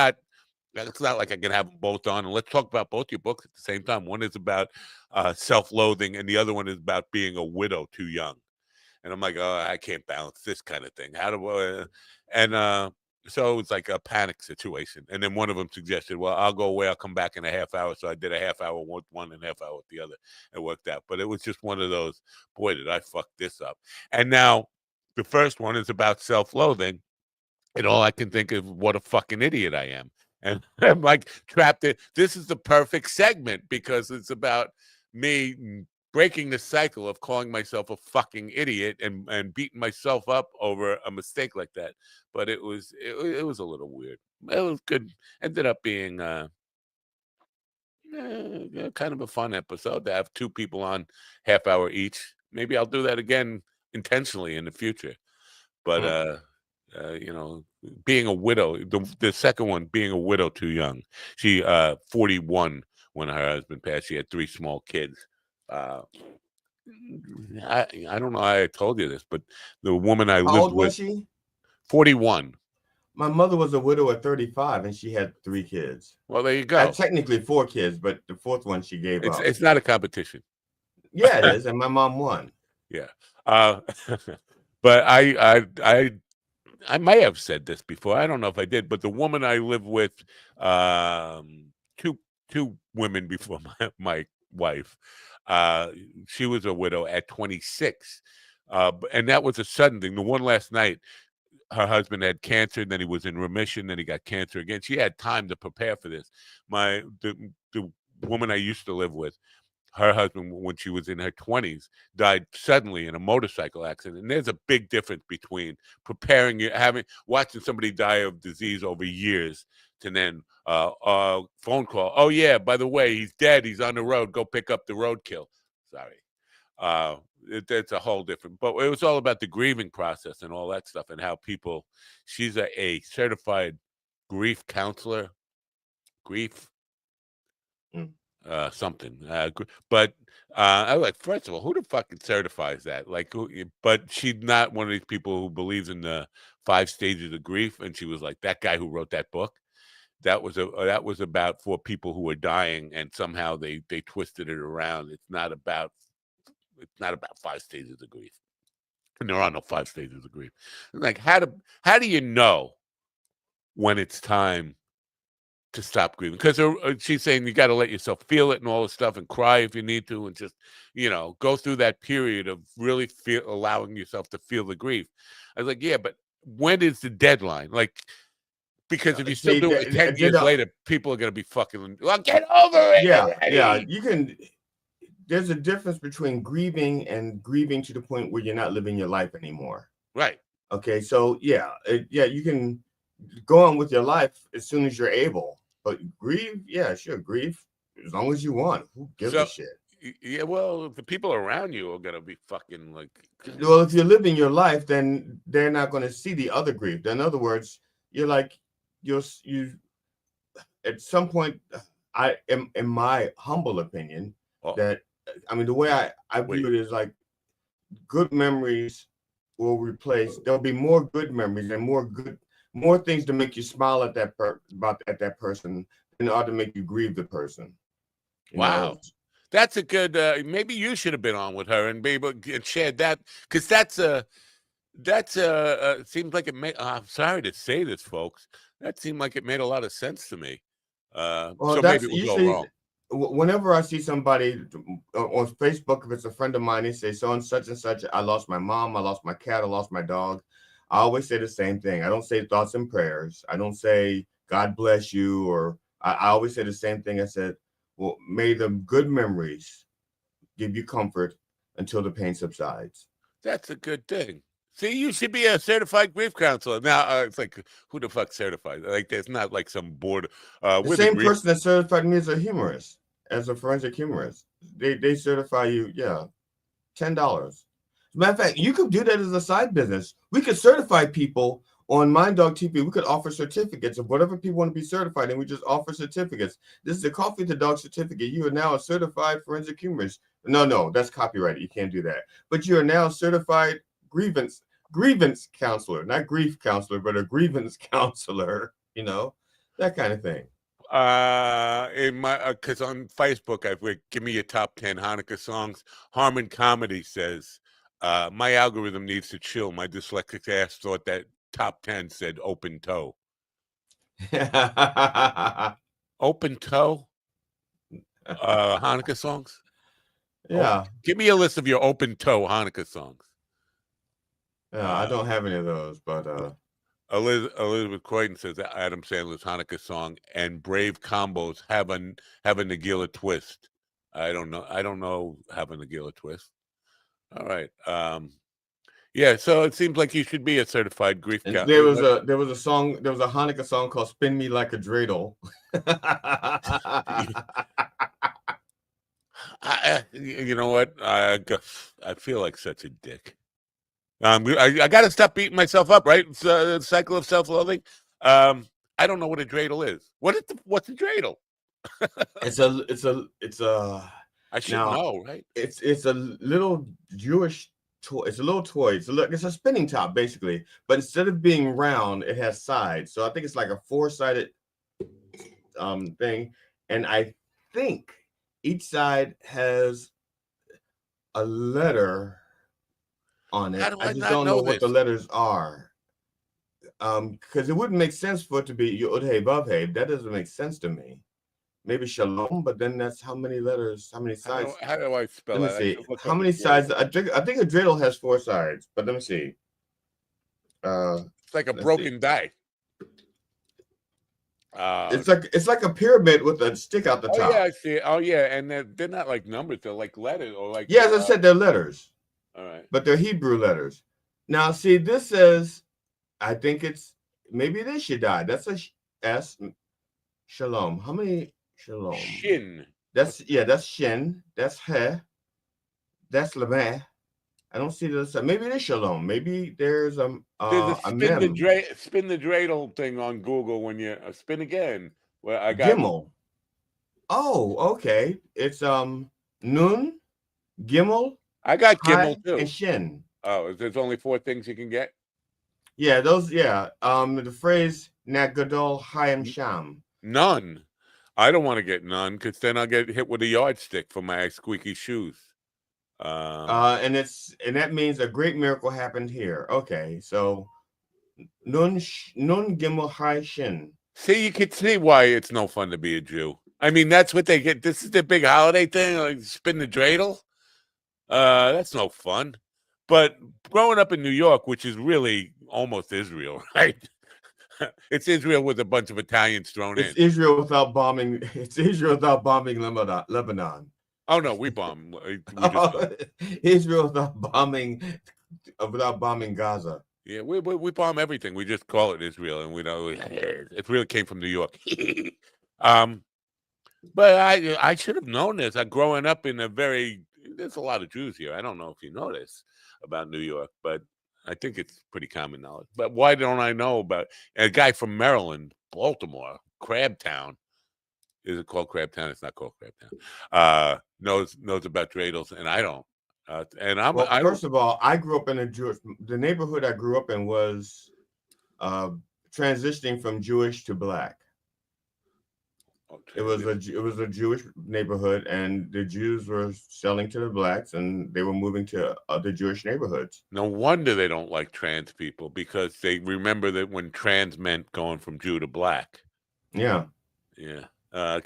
it's not like I can have them both on. And let's talk about both your books at the same time. One is about self-loathing, and the other one is about being a widow too young. And I'm like, oh, I can't balance this kind of thing. How do I? And so it was like a panic situation. And then one of them suggested, well, I'll go away. I'll come back in a half hour. So I did a half hour with one and a half hour with the other. It worked out. But it was just one of those, boy, did I fuck this up. And now the first one is about self-loathing. And all I can think of, what a fucking idiot I am. And I'm like trapped in. This is the perfect segment because it's about me breaking the cycle of calling myself a fucking idiot and beating myself up over a mistake like that. But it was a little weird. It was good. Ended up being kind of a fun episode to have 2 people on half hour each. Maybe I'll do that again intentionally in the future. But being a widow, the second one, being a widow too young. She 41 when her husband passed. She had 3 small kids. I don't know how I told you this, but the woman I lived with. How old was she? 41. My mother was a widow at 35, and she had 3 kids. Well, there you go. Technically 4 kids, but the 4th one she gave up. It's not a competition. Yeah, it is, and my mom won. Yeah. But I may have said this before. I don't know if I did, but the woman I live with, two women before my wife, she was a widow at 26. And that was a sudden thing. The one last night, her husband had cancer, and then he was in remission, then he got cancer again. She had time to prepare for this. The woman I used to live with, her husband, when she was in her 20s, died suddenly in a motorcycle accident. And there's a big difference between preparing, watching somebody die of disease over years to then phone call. Oh yeah, by the way, he's dead. He's on the road. Go pick up the roadkill. Sorry. It's a whole different, but it was all about the grieving process and all that stuff and how people, she's a certified grief counselor, grief something. But I was like, first of all, who the fucking certifies that? Like, but she's not one of these people who believes in the 5 stages of grief. And she was like, that guy who wrote that book, that was about for people who were dying, and somehow they twisted it around. It's not about 5 stages of grief. And there are no 5 stages of grief. Like, how do you know when it's time to stop grieving? Because she's saying you got to let yourself feel it and all this stuff, and cry if you need to, and just go through that period of really allowing yourself to feel the grief. I was like, yeah, but when is the deadline? Like, because if you still do it 10 years later, people are going to be fucking, well, get over it. Yeah. You can. There's a difference between grieving and grieving to the point where you're not living your life anymore. Right. Okay. So yeah, you can go on with your life as soon as you're able, but grieve, sure, grieve as long as you want. Who gives a shit? Yeah, well, the people around you are gonna be fucking like. Well, if you're living your life, then they're not going to see the other grief. In other words, you're like, you at some point, I am, in my humble opinion, that, I mean, the way I view it is like, good memories will replace. There'll be more good memories and more things to make you smile at that person in order to make you grieve the person. Wow, that's a good. Maybe you should have been on with her and be able to shared that, because that's seems like it made. I'm sorry to say this, folks. That seemed like it made a lot of sense to me. Well, so maybe it was all wrong. Whenever I see somebody on Facebook, if it's a friend of mine, they say, so and such, I lost my mom, I lost my cat, I lost my dog. I always say the same thing. I don't say thoughts and prayers. I don't say God bless you, or I always say the same thing. I said, well, may the good memories give you comfort until the pain subsides. That's a good thing. See, you should be a certified grief counselor. Now, it's like, who the fuck certified? Like, there's not like some board. The same person that certified me as a humorist, as a forensic humorist. They certify you, $10. As a matter of fact, you could do that as a side business. We could certify people on Mind Dog TV. We could offer certificates of whatever people want to be certified, and we just offer certificates. This is a Coffee with the Dog certificate. You are now a certified forensic humorist. No, that's copyrighted. You can't do that. But you are now certified grievance counselor, not grief counselor, but a grievance counselor, that kind of thing. In my, because on Facebook, I've like, give me your top 10 Hanukkah songs. Harmon Comedy says, my algorithm needs to chill. My dyslexic ass thought that top 10 said open toe. Open toe? Hanukkah songs? Yeah. Give me a list of your open toe Hanukkah songs. I don't have any of those, but Elizabeth Croydon says that Adam Sandler's Hanukkah song and Brave combos have a Nagila twist. I don't know have a Nagila twist. All right. Yeah, so it seems like you should be a certified grief counselor. There was a Hanukkah song called "Spin Me Like a Dreidel." You know what? I feel like such a dick. I got to stop beating myself up, right? It's a cycle of self-loathing. I don't know what a dreidel is. What's a dreidel? It's a. I should know, right? It's a little Jewish toy. It's a little toy. It's a spinning top, basically. But instead of being round, it has sides. So I think it's like a 4-sided thing. And I think each side has a letter on it. How do I I just not don't know know what the this? letters are. Because it wouldn't make sense for it to be Yod-Hey, Vav-Hey. That doesn't make sense to me. Maybe Shalom, but then that's how many letters, how many sides? How do I spell Let me it? I see. should look How up many a dreidel. sides? I think a dreidel has 4 sides, but let me see. It's like a Let's broken die. It's like a pyramid with a stick out the Oh top. yeah, I see it. Oh yeah, and they're not like numbers; they're like letters or like. Yeah, as I said, they're letters. All right, but they're Hebrew letters. Now, see, this says, I think it's maybe it is Shaddai. That's a S. Shalom. How many Shalom? Shin. That's Shin. That's He. That's Lameh. I don't see this. Maybe it is Shalom. Maybe there's a spin Mem. the dreidel thing on Google when you spin again. Well, I got Gimel. Oh, okay. It's Nun, Gimel. I got Hai, Gimel too. and Shin. Oh, there's only 4 things you can get. Yeah, those. Yeah. The phrase Nat Gadol Hayim Sham. None. I don't want to get none because then I'll get hit with a yardstick for my squeaky shoes. And that means a great miracle happened here. Okay, so Nun Gimel Hai Shin. See, you can see why it's no fun to be a Jew. I mean, that's what they get. This is their big holiday thing, like spin the dreidel. That's no fun. But growing up in New York, which is really almost Israel, right? It's Israel with a bunch of Italians thrown in. It's Israel without bombing. It's Israel without bombing Lebanon. Oh no, we bomb. Israel without bombing Gaza. Yeah, we bomb everything. We just call it Israel, and we know it really came from New York. But I should have known this. Growing up in there's a lot of Jews here. I don't know if you know this about New York, but I think it's pretty common knowledge. But why don't I know about a guy from Maryland, Baltimore, Crabtown? Is it called Crabtown? It's not called Crabtown. Knows about dreidels, and I don't. First of all, I grew up in the neighborhood I grew up in was transitioning from Jewish to Black. It was a Jewish neighborhood, and the Jews were selling to the Blacks, and they were moving to other Jewish neighborhoods. No wonder they don't like trans people, because they remember that when trans meant going from Jew to Black. Yeah. Yeah. I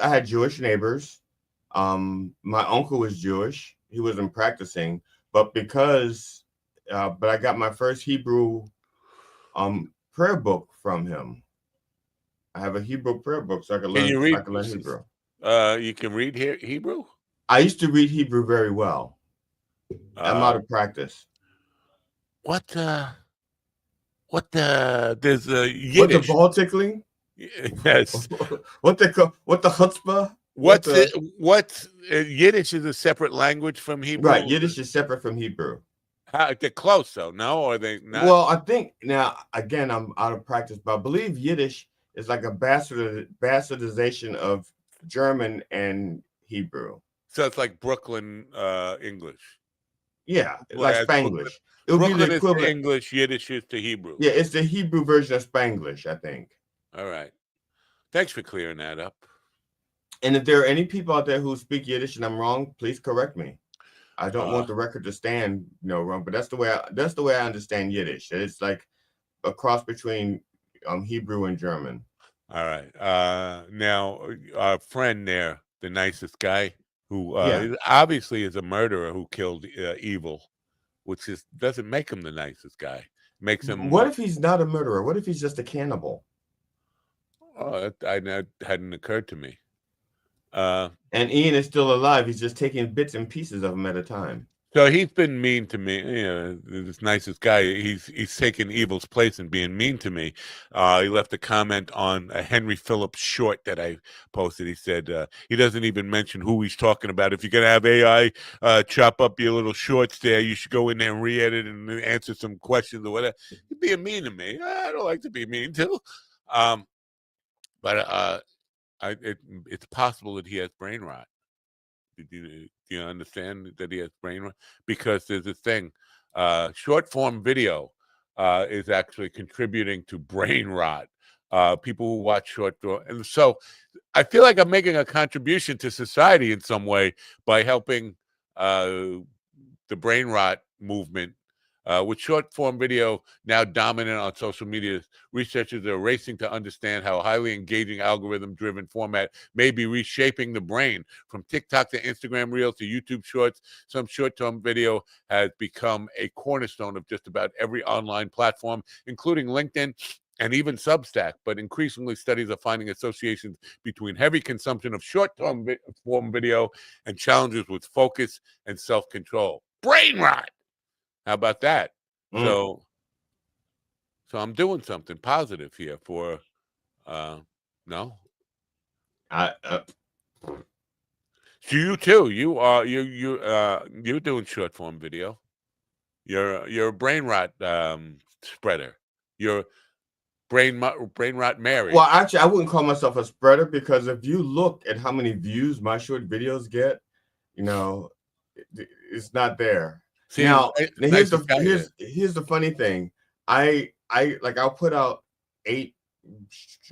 had Jewish neighbors. My uncle was Jewish. He wasn't practicing, but but I got my first Hebrew prayer book from him. I have a Hebrew prayer book, so I can learn Hebrew. You can read Hebrew? I used to read Hebrew very well. I'm out of practice. There's Yiddish. What the ball tickling? Yes. What the chutzpah? What's Yiddish is a separate language from Hebrew? Right, Yiddish is separate from Hebrew. They're close though, no? Or are they not? Well, I think now again I'm out of practice, but I believe Yiddish is like a bastardization of German and Hebrew. So it's like Brooklyn English. Yeah, like Spanglish. It would be the equivalent. Is to English, Yiddish is to Hebrew. Yeah, it's the Hebrew version of Spanglish, I think. All right. Thanks for clearing that up. And if there are any people out there who speak Yiddish and I'm wrong, please correct me. I don't want the record to stand wrong, but that's the way I understand Yiddish. It's like a cross between Hebrew and German. All right. Now our friend there, the nicest guy, who obviously is a murderer who killed Evil, which doesn't make him the nicest guy. Makes him. What if he's not a murderer? What if he's just a cannibal? Oh, that hadn't occurred to me. And Ian is still alive. He's just taking bits and pieces of him at a time. So he's been mean to me. This nicest guy. He's taken Evil's place and being mean to me. He left a comment on a Henry Phillips short that I posted. He said he doesn't even mention who he's talking about. If you're gonna have AI chop up your little shorts there, you should go in there and re-edit and answer some questions or whatever. He's being mean to me. I don't like to be mean too. But it's possible that he has brain rot. Do you understand that he has brain rot? Because there's this thing, short form video is actually contributing to brain rot. People who watch short form, and so I feel like I'm making a contribution to society in some way by helping the brain rot movement. With short-form video now dominant on social media, researchers are racing to understand how highly engaging algorithm-driven format may be reshaping the brain. From TikTok to Instagram Reels to YouTube Shorts, some short-term video has become a cornerstone of just about every online platform, including LinkedIn and even Substack. But increasingly, studies are finding associations between heavy consumption of short-term form video and challenges with focus and self-control. Brain rot! How about that? So I'm doing something positive here for no. So you too. You're doing short form video. You're a brain rot spreader. You're brain rot Mary. Well, actually, I wouldn't call myself a spreader, because if you look at how many views my short videos get, it's not there. See, now here's nice the funny thing. I'll put out 8,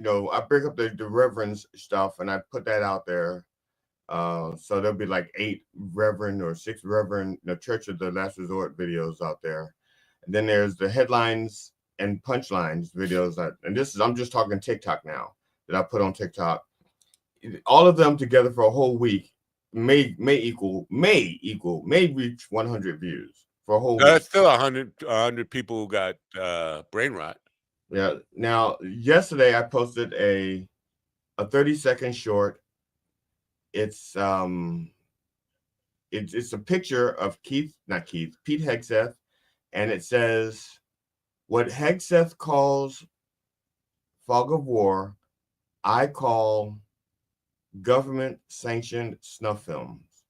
I break up the reverend stuff and I put that out there. So there'll be like 8 reverend or 6 reverend, Church of the Last Resort videos out there. And then there's the headlines and punchlines videos and I'm just talking TikTok now, that I put on TikTok. All of them together for a whole week may reach 100 views for a whole week. That's still 100 people who got brain rot. Yeah. Now, yesterday I posted a 30-second short. It's a picture of Pete Hegseth, and it says, "What Hegseth calls fog of war, I call government-sanctioned snuff films."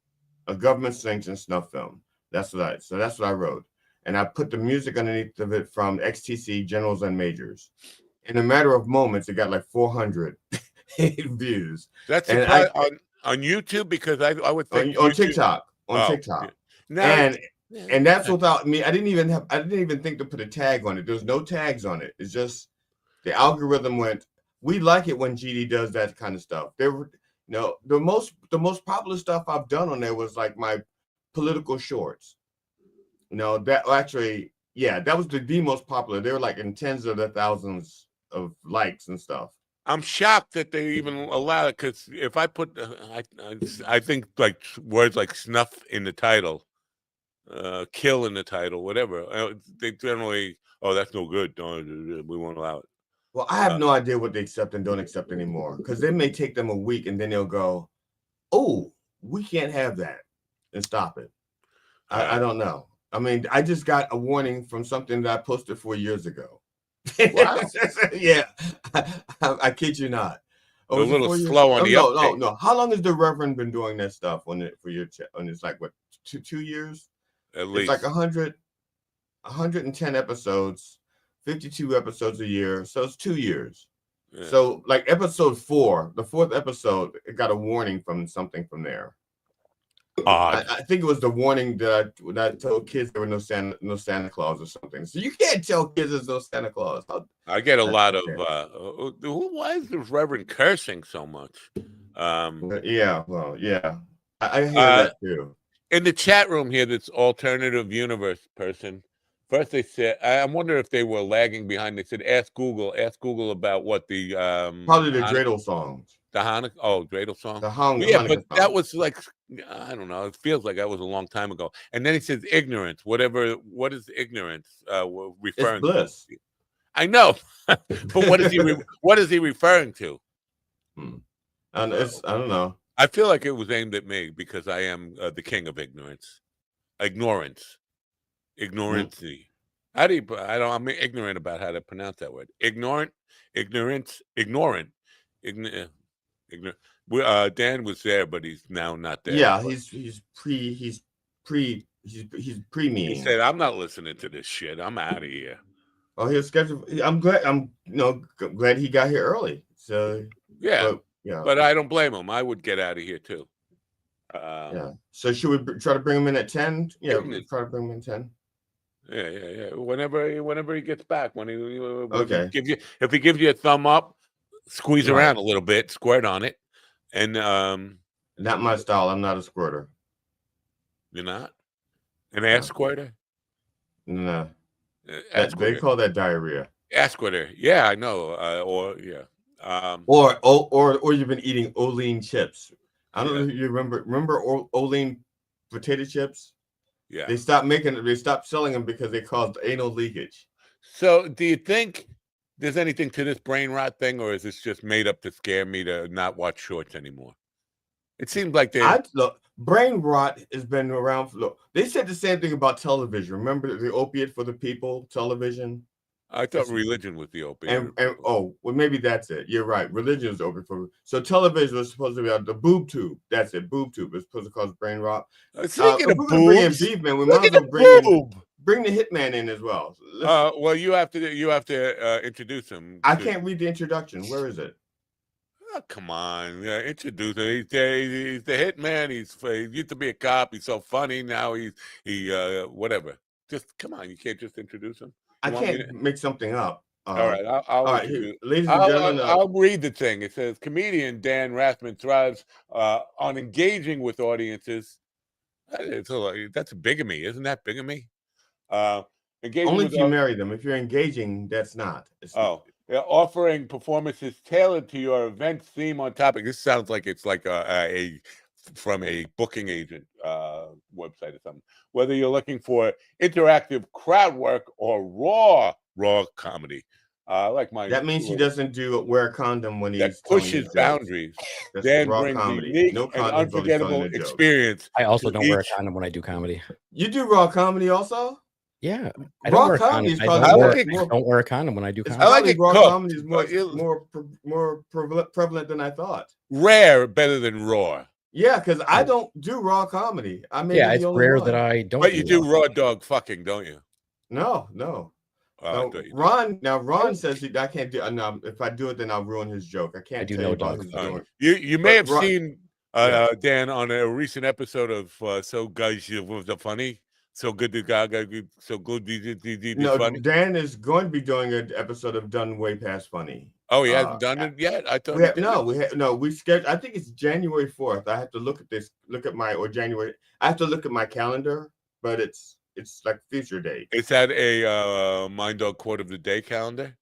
A government-sanctioned snuff film. That's what I wrote. And I put the music underneath of it from XTC, Generals and Majors. In a matter of moments, it got like 400 views. That's on YouTube, because I would think on TikTok. TikTok. Yeah. And that's without me. I didn't even think to put a tag on it. There's no tags on it. It's just the algorithm went, we like it when GD does that kind of stuff. The most popular stuff I've done on there was like my political shorts. That actually, that was the most popular. They were like in tens of the thousands of likes and stuff. I'm shocked that they even allow it, because if I put, I think like words like snuff in the title, kill in the title, whatever, they generally, that's no good. We won't allow it. Well, I have no idea what they accept and don't accept anymore, because they may take them a week and then they'll go, "Oh, we can't have that," and stop it. I don't know. I mean, I just got a warning from something that I posted 4 years ago. Wow. Yeah, I kid you not. A little slow on the uptake. No. How long has the Reverend been doing that stuff on it for your on? It's like what, two years? At least. It's like 110 episodes, 52 episodes a year. So it's 2 years. Yeah. So like episode 4, the 4th episode, it got a warning from something from there. I think it was the warning that I told kids there were no Santa Claus or something. So you can't tell kids there's no Santa Claus. I get a lot of why is this Reverend cursing so much? I hear that too. In the chat room here, this alternative universe person. First they said, I wonder if they were lagging behind. They said, ask Google about what the probably the dreidel songs. The Hanukkah, dreidel song. The Hanukkah. Yeah, but that was like, I don't know. It feels like that was a long time ago. And then he says ignorance. What is ignorance referring to? I know, but what is he referring to? I don't know. I feel like it was aimed at me because I am the king of ignorance. Ignorancy. How do you? I'm ignorant about how to pronounce that word. Ignorant. Dan was there, but he's now not there. Yeah, he's pre-mean. He said, "I'm not listening to this shit. I'm out of here." Oh, he's scheduled. I'm glad he got here early. So but I don't blame him. I would get out of here too. So should we try to bring him in at 10? Yeah, try to bring him in at 10. Yeah. Whenever he gets back, if he gives you a thumb up, squeeze around a little bit, squirt on it, and not my style. I'm not a squirter. You're not an ass squirter. No. Asquith. They call that diarrhea. Asquith. Yeah, I know. Or you've been eating Olean chips. I don't know if you remember Olean potato chips? Yeah. They stopped selling them because they caused anal leakage. So do you think there's anything to this brain rot thing, or is this just made up to scare me to not watch shorts anymore? It seems like brain rot has been around. Look, they said the same thing about television. Remember the opiate for the people television? I thought religion was the opiate. And well, maybe that's it. You're right. Religion is opiate for. So television was supposed to be the boob tube. That's it. Boob tube is supposed to cause brain rot. Speaking of boobs, bring in Beefman. We might as well bring the hitman in as well. Well, you have to introduce him. I can't read the introduction. Where is it? Oh, come on, introduce him. He's the hitman. He used to be a cop. He's so funny now. He whatever. Just come on. You can't just introduce him. I can't make something up. All right, ladies and gentlemen, I'll read the thing. It says comedian Dan Rathman thrives on engaging with audiences. That's bigamy, isn't that bigamy? Only if you marry them. If you're engaging, that's not. Offering performances tailored to your event theme on topic. This sounds like it's like from a booking agent website or something. Whether you're looking for interactive crowd work or raw comedy. That means he doesn't wear a condom when he's pushes boundaries. Dan brings unique and unforgettable experience. I also don't wear a condom when I do comedy. You do raw comedy also? Yeah, I don't wear a condom. I don't wear a condom when I do comedy. I like it. Raw comedy is more prevalent than I thought. Rare, better than raw. Yeah, because I don't do raw comedy. It's rare that I don't. But you do raw dog fucking, don't you? No. Ron says I can't do. No, if I do it, then I'll ruin his joke. I can't. I do no dog. You may have seen Dan on a recent episode of So Guys Was the Funny. So good to Gaga. So good. No, funny. Dan is going to be doing an episode of Done Way Past Funny. Oh, he hasn't done it yet. I thought we scheduled. I think it's January 4th. I have to look at this. January. I have to look at my calendar, but it's like future date. Is that a Mind Dog Quote of the Day calendar?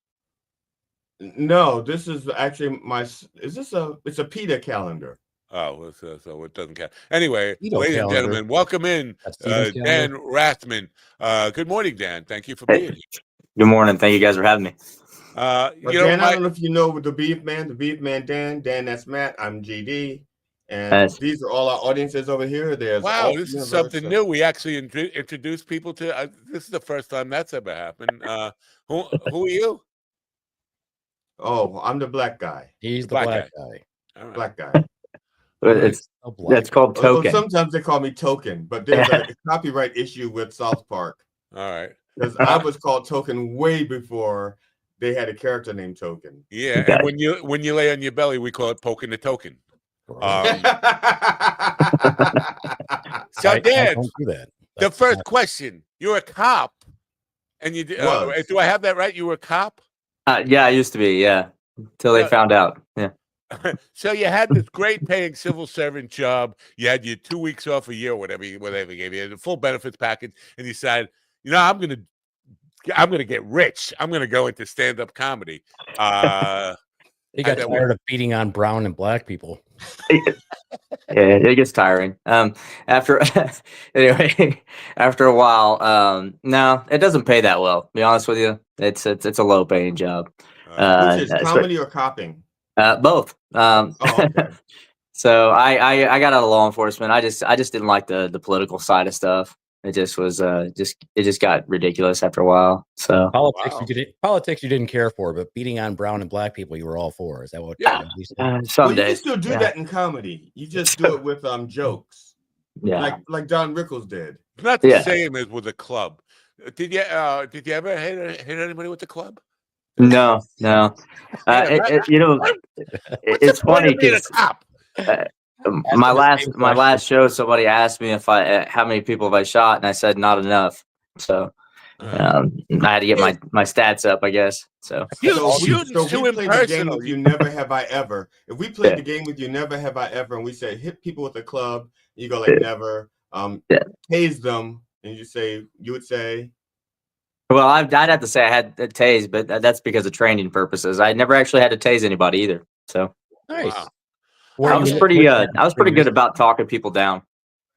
No, this is actually it's a PETA calendar. Oh, so it doesn't count. Anyway, ladies and gentlemen, welcome in Dan Rathman. Good morning, Dan. Thank you for being here. Good morning. Thank you guys for having me. Dan, I don't know if you know the Beef Man, Dan, that's Matt, I'm GD. And these are all our audiences over here. Wow, this is something new. We actually introduce people to. This is the first time that's ever happened. Who are you? Oh, I'm the black guy. He's the black guy. All right. Black guy. That's called Token. Sometimes they call me Token, but there's a copyright issue with South Park. All right. Because I was called Token way before they had a character named Token. Yeah, and when you lay on your belly, we call it poking the token. So, Dan, the first question: you're a cop, and you do I have that right? You were a cop? Yeah, I used to be. Yeah, until they found out. Yeah. So you had this great paying civil servant job. You had your 2 weeks off a year, whatever gave you, the full benefits package, and you decided, I'm gonna get rich. I'm gonna go into stand-up comedy. He got tired of beating on brown and black people. Yeah, it gets tiring. After a while, no, it doesn't pay that well. To be honest with you, it's a low paying job. Which is comedy or copping? Both. Okay. So I got out of law enforcement. I just didn't like the political side of stuff. It just was it just got ridiculous after a while. So politics you didn't care for, but beating on brown and black people you were all for. Is that what? Some days you still do that in comedy. You just do it with jokes. Yeah, like Don Rickles did. It's not the same as with a club. Did you ever hit anybody with the club? No. It's funny because my last show, somebody asked me how many people have I shot, and I said not enough. So I had to get my stats up, I guess. So we played the game with you, Never Have I Ever. If we played the game with you, Never Have I Ever, and we said hit people with a club, you go like never. Tase them, and you would say. Well, I'd have to say I had a tase, but that's because of training purposes. I never actually had to tase anybody either. So Nice. Wow. I was pretty good about talking people down.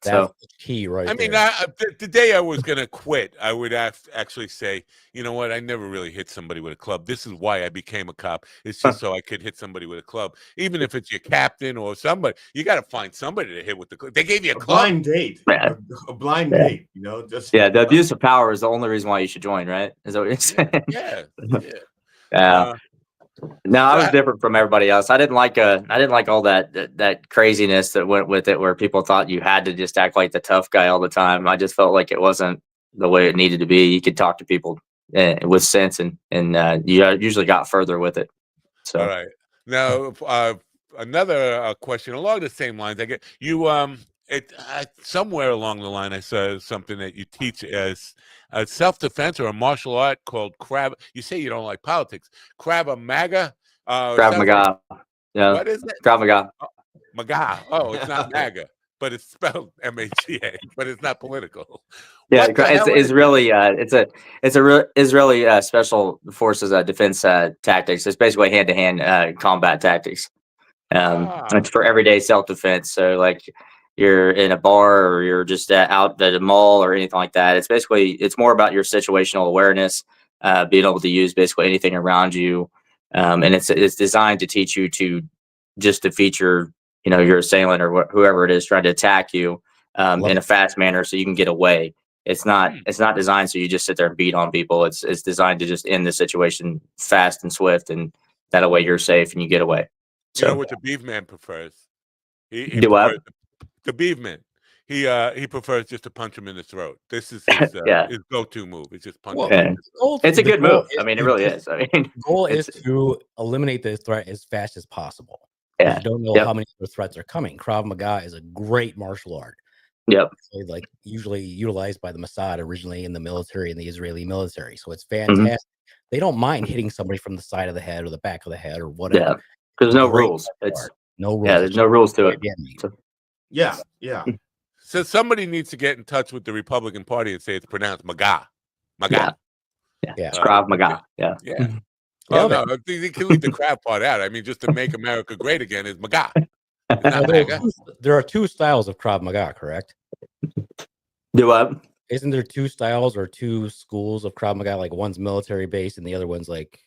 That's So the key right I mean, there. the day I was going to quit, I would actually say, you know what? I never really hit somebody with a club. This is why I became a cop. It's just so I could hit somebody with a club. Even if it's your captain or somebody, you got to find somebody to hit with the club. They gave you a club. Blind date. A blind date, you know? Just the abuse of power is the only reason why you should join, right? Is that what you're saying? Yeah. No, I was different from everybody else. I didn't like all that craziness that went with it, where people thought you had to just act like the tough guy all the time. I just felt like it wasn't the way it needed to be. You could talk to people with sense, and you usually got further with it. So, all right. Now, another question along the same lines. I get you. Somewhere along the line, I saw something that you teach as a self-defense or a martial art called Krav. You say you don't like politics. Krav Maga. Krav Maga. Yeah. What is it? Krav Maga. Maga. Oh, it's not MAGA, but it's spelled MAGA. But it's not political. Yeah, it's Israeli. It's a Israeli special forces defense tactics. It's basically hand-to-hand combat tactics. It's for everyday self-defense. So, like, you're in a bar or you're just out at a mall or anything like that. It's more about your situational awareness, being able to use basically anything around you, and it's designed to teach you to just defeat your assailant or whoever it is trying to attack you in a fast manner, so you can get away. It's not designed so you just sit there and beat on people. It's designed to just end the situation fast and swift, and that way you're safe and you get away. You know what the beef man prefers? He Do prefers what? The beef man. He prefers just to punch him in the throat. This is his, his go-to move. It's just punch. It's a good move. I mean, it really is. I mean, the goal is to eliminate the threat as fast as possible. Yeah. You don't know how many other threats are coming. Krav Maga is a great martial art. Yep. Like usually utilized by the Mossad originally in the military and the Israeli military. So it's fantastic. They don't mind hitting somebody from the side of the head or the back of the head or whatever. Yeah. There's no rules. It's no rules. Yeah, there's no rules to it. Yeah. So somebody needs to get in touch with the Republican Party and say it's pronounced Maga. Maga. Yeah. It's Krav Maga. Yeah. Yeah. Oh no, they can leave the crab part out. I mean, just to make America great again is Maga. It's not Maga. There are two styles of Krav Maga, correct? Do what? Isn't there two styles or two schools of Krav Maga? Like one's military based and the other one's like.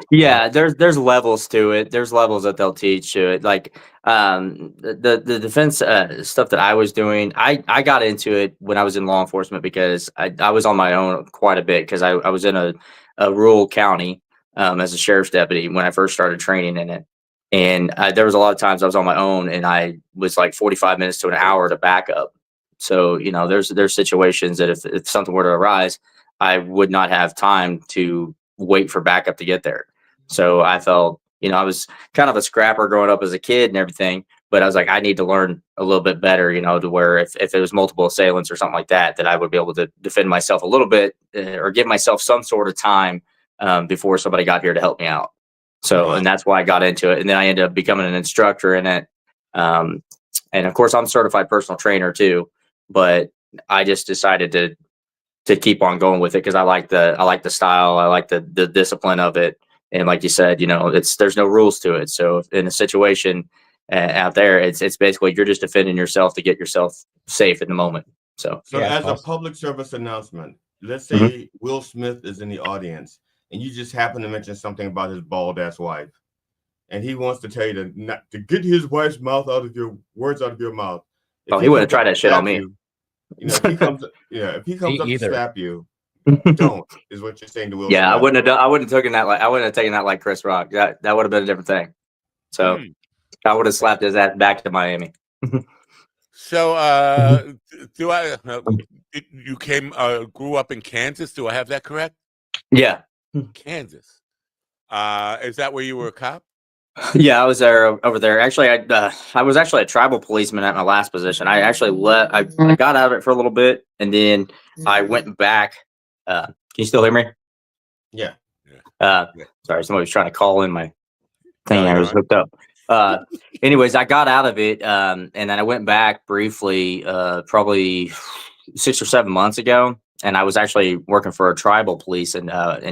Yeah, there's levels to it. There's levels that they'll teach to it. Like the defense stuff that I was doing, I got into it when I was in law enforcement because I was on my own quite a bit because I was in a rural county as a sheriff's deputy when I first started training in it. And there was a lot of times I was on my own and I was like 45 minutes to an hour to back up. So, there's situations that if something were to arise, I would not have time to wait for backup to get there. So I felt, I was kind of a scrapper growing up as a kid and everything, but I was like, I need to learn a little bit better, to where if it was multiple assailants or something like that I would be able to defend myself a little bit or give myself some sort of time before somebody got here to help me out. So, and that's why I got into it. And then I ended up becoming an instructor in it. And of course I'm a certified personal trainer too, but I just decided to keep on going with it because I like the style, I like the discipline of it, and like you said, there's no rules to it. So in a situation out there, it's basically you're just defending yourself to get yourself safe in the moment. So as a public service announcement, let's say Will Smith is in the audience and you just happen to mention something about his bald ass wife, and he wants to tell you to get his wife's words out of your mouth. He wouldn't try that shit on me. If he comes up to slap you, don't is what you're saying to Will. Yeah, Smith. I wouldn't have taken that like Chris Rock. That would have been a different thing. So I would have slapped his ass back to Miami. So you grew up in Kansas? Do I have that correct? Yeah. Kansas. Is that where you were a cop? Yeah, I was over there. Actually, I was actually a tribal policeman at my last position. I actually I got out of it for a little bit, and then I went back. Can you still hear me? Yeah. Sorry, somebody was trying to call in my thing. I was hooked up. Anyways, I got out of it, and then I went back briefly, probably 6 or 7 months ago, I was actually working for a tribal police in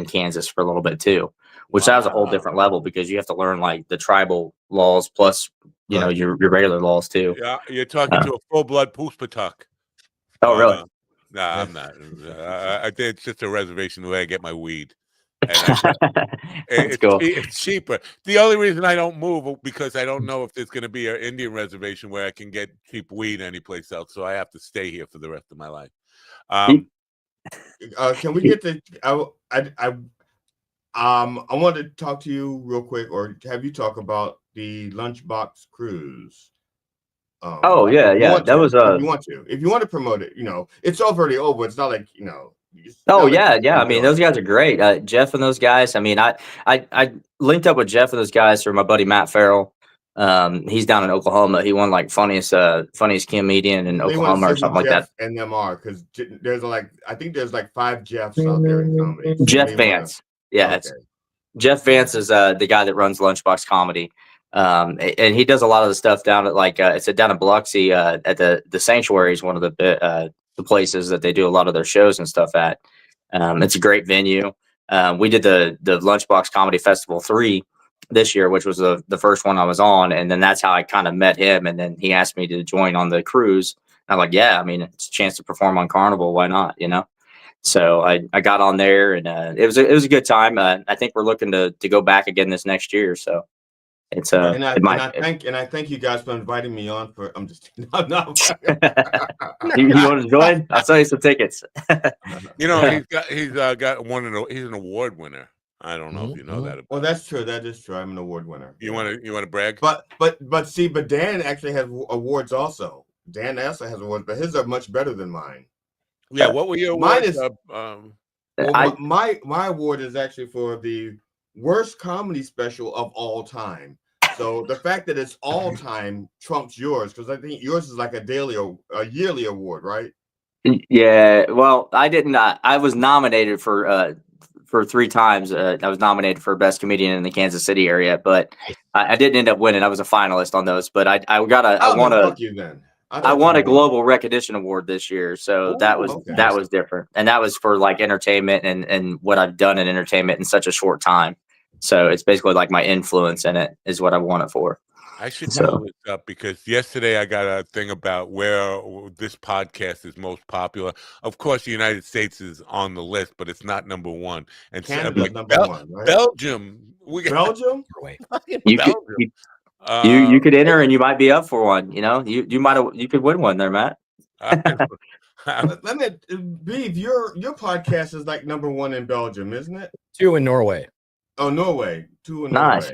Kansas for a little bit too, which that was a whole different level because you have to learn like the tribal laws plus your regular laws too. Yeah, you're talking to a full-blood Puspatuk. Oh, really? Nah, I'm not. I think it's just a reservation the way I get my weed. And it's cheaper. The only reason I don't move because I don't know if there's going to be an Indian reservation where I can get cheap weed anyplace else. So I have to stay here for the rest of my life. Can we get the? I want to talk to you real quick, or have you talk about the Lunchbox cruise? Yeah. That was if you want to promote it, it's already over. It's not like Yeah. I mean, those guys are great. Jeff and those guys. I mean, I linked up with Jeff and those guys through my buddy Matt Farrell. He's down in Oklahoma. He won like funniest comedian in Oklahoma or something like that. And them are because there's I think there's 5 Jeffs out there in comedy. Jeff Vance. It's Jeff Vance is the guy that runs Lunchbox Comedy. And he does a lot of the stuff down at it's down in Biloxi at the Sanctuary is one of the places that they do a lot of their shows and stuff at. It's a great venue. We did the Lunchbox Comedy Festival 3 this year, which was the first one I was on, and then that's how I kind of met him. And then he asked me to join on the cruise. And I'm like, yeah, I mean, it's a chance to perform on Carnival. Why not? So I got on there, and it was a good time. I think we're looking to go back again this next year. So. It's I thank you guys for inviting me on. I'm just no. You want to join? I'll sell you some tickets. He's an award winner. I don't know if you know that. Well, that's true. That is true. I'm an award winner. You want to brag? But Dan actually has awards also. Dan also has awards, but his are much better than mine. Yeah. What were your awards? My award is actually for the worst comedy special of all time. So the fact that it's all time trumps yours, because I think yours is like a yearly award, right? Yeah. Well, I didn't. I was nominated for 3 times. I was nominated for best comedian in the Kansas City area, but I didn't end up winning. I was a finalist on those, but I won a global recognition award this year, so that was different, and that was for like entertainment and what I've done in entertainment in such a short time. So it's basically like my influence in it is what I want it for. I should pull this up because yesterday I got a thing about where this podcast is most popular. Of course, the United States is on the list, but it's not number 1. And Canada's number 1, right? Belgium. Belgium? You could enter and you might be up for one. You could win one there, Matt. Let me Beav, your podcast is like number 1 in Belgium, isn't it? 2 in Norway. Oh, Norway. 2 in nice.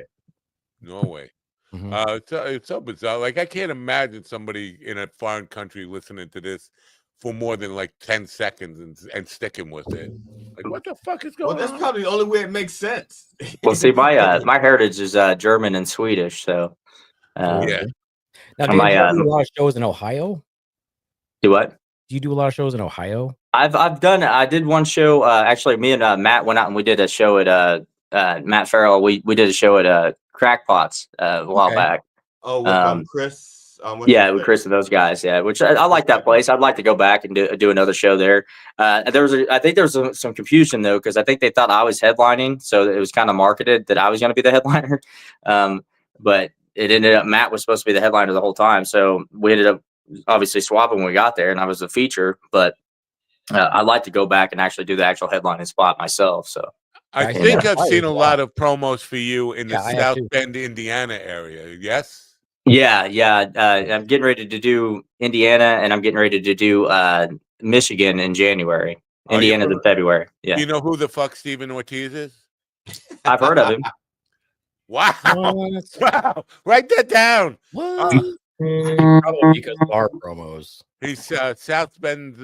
Norway. It's so bizarre. Like, I can't imagine somebody in a foreign country listening to this for more than like 10 seconds and sticking with it. Like, what the fuck is going on? Well, that's probably the only way it makes sense. Well, see, my heritage is German and Swedish, so yeah. Now, do you do a lot of shows in Ohio? Do what? Do you do a lot of shows in Ohio? I did one show. Actually, me and Matt went out and we did a show at Matt Farrell. We did a show at Crackpots a while back. Oh, with Chris. With Chris and those guys. Yeah, which I like that place. I'd like to go back and do another show there. I think there was some confusion though, because I think they thought I was headlining, so it was kind of marketed that I was going to be the headliner. But it ended up Matt was supposed to be the headliner the whole time, so we ended up obviously swapping when we got there, and I was the feature. But I'd like to go back and actually do the actual headlining spot myself. So. I think I've seen a lot of promos for you in the South Bend, Indiana area. Yes? Yeah. I'm getting ready to do Indiana, and I'm getting ready to do Michigan in January. Indiana's in February. Yeah. You know who the fuck Stephen Ortiz is? I've heard of him. Wow. Wow. Write that down. What? Probably because of our promos. He's South Bend.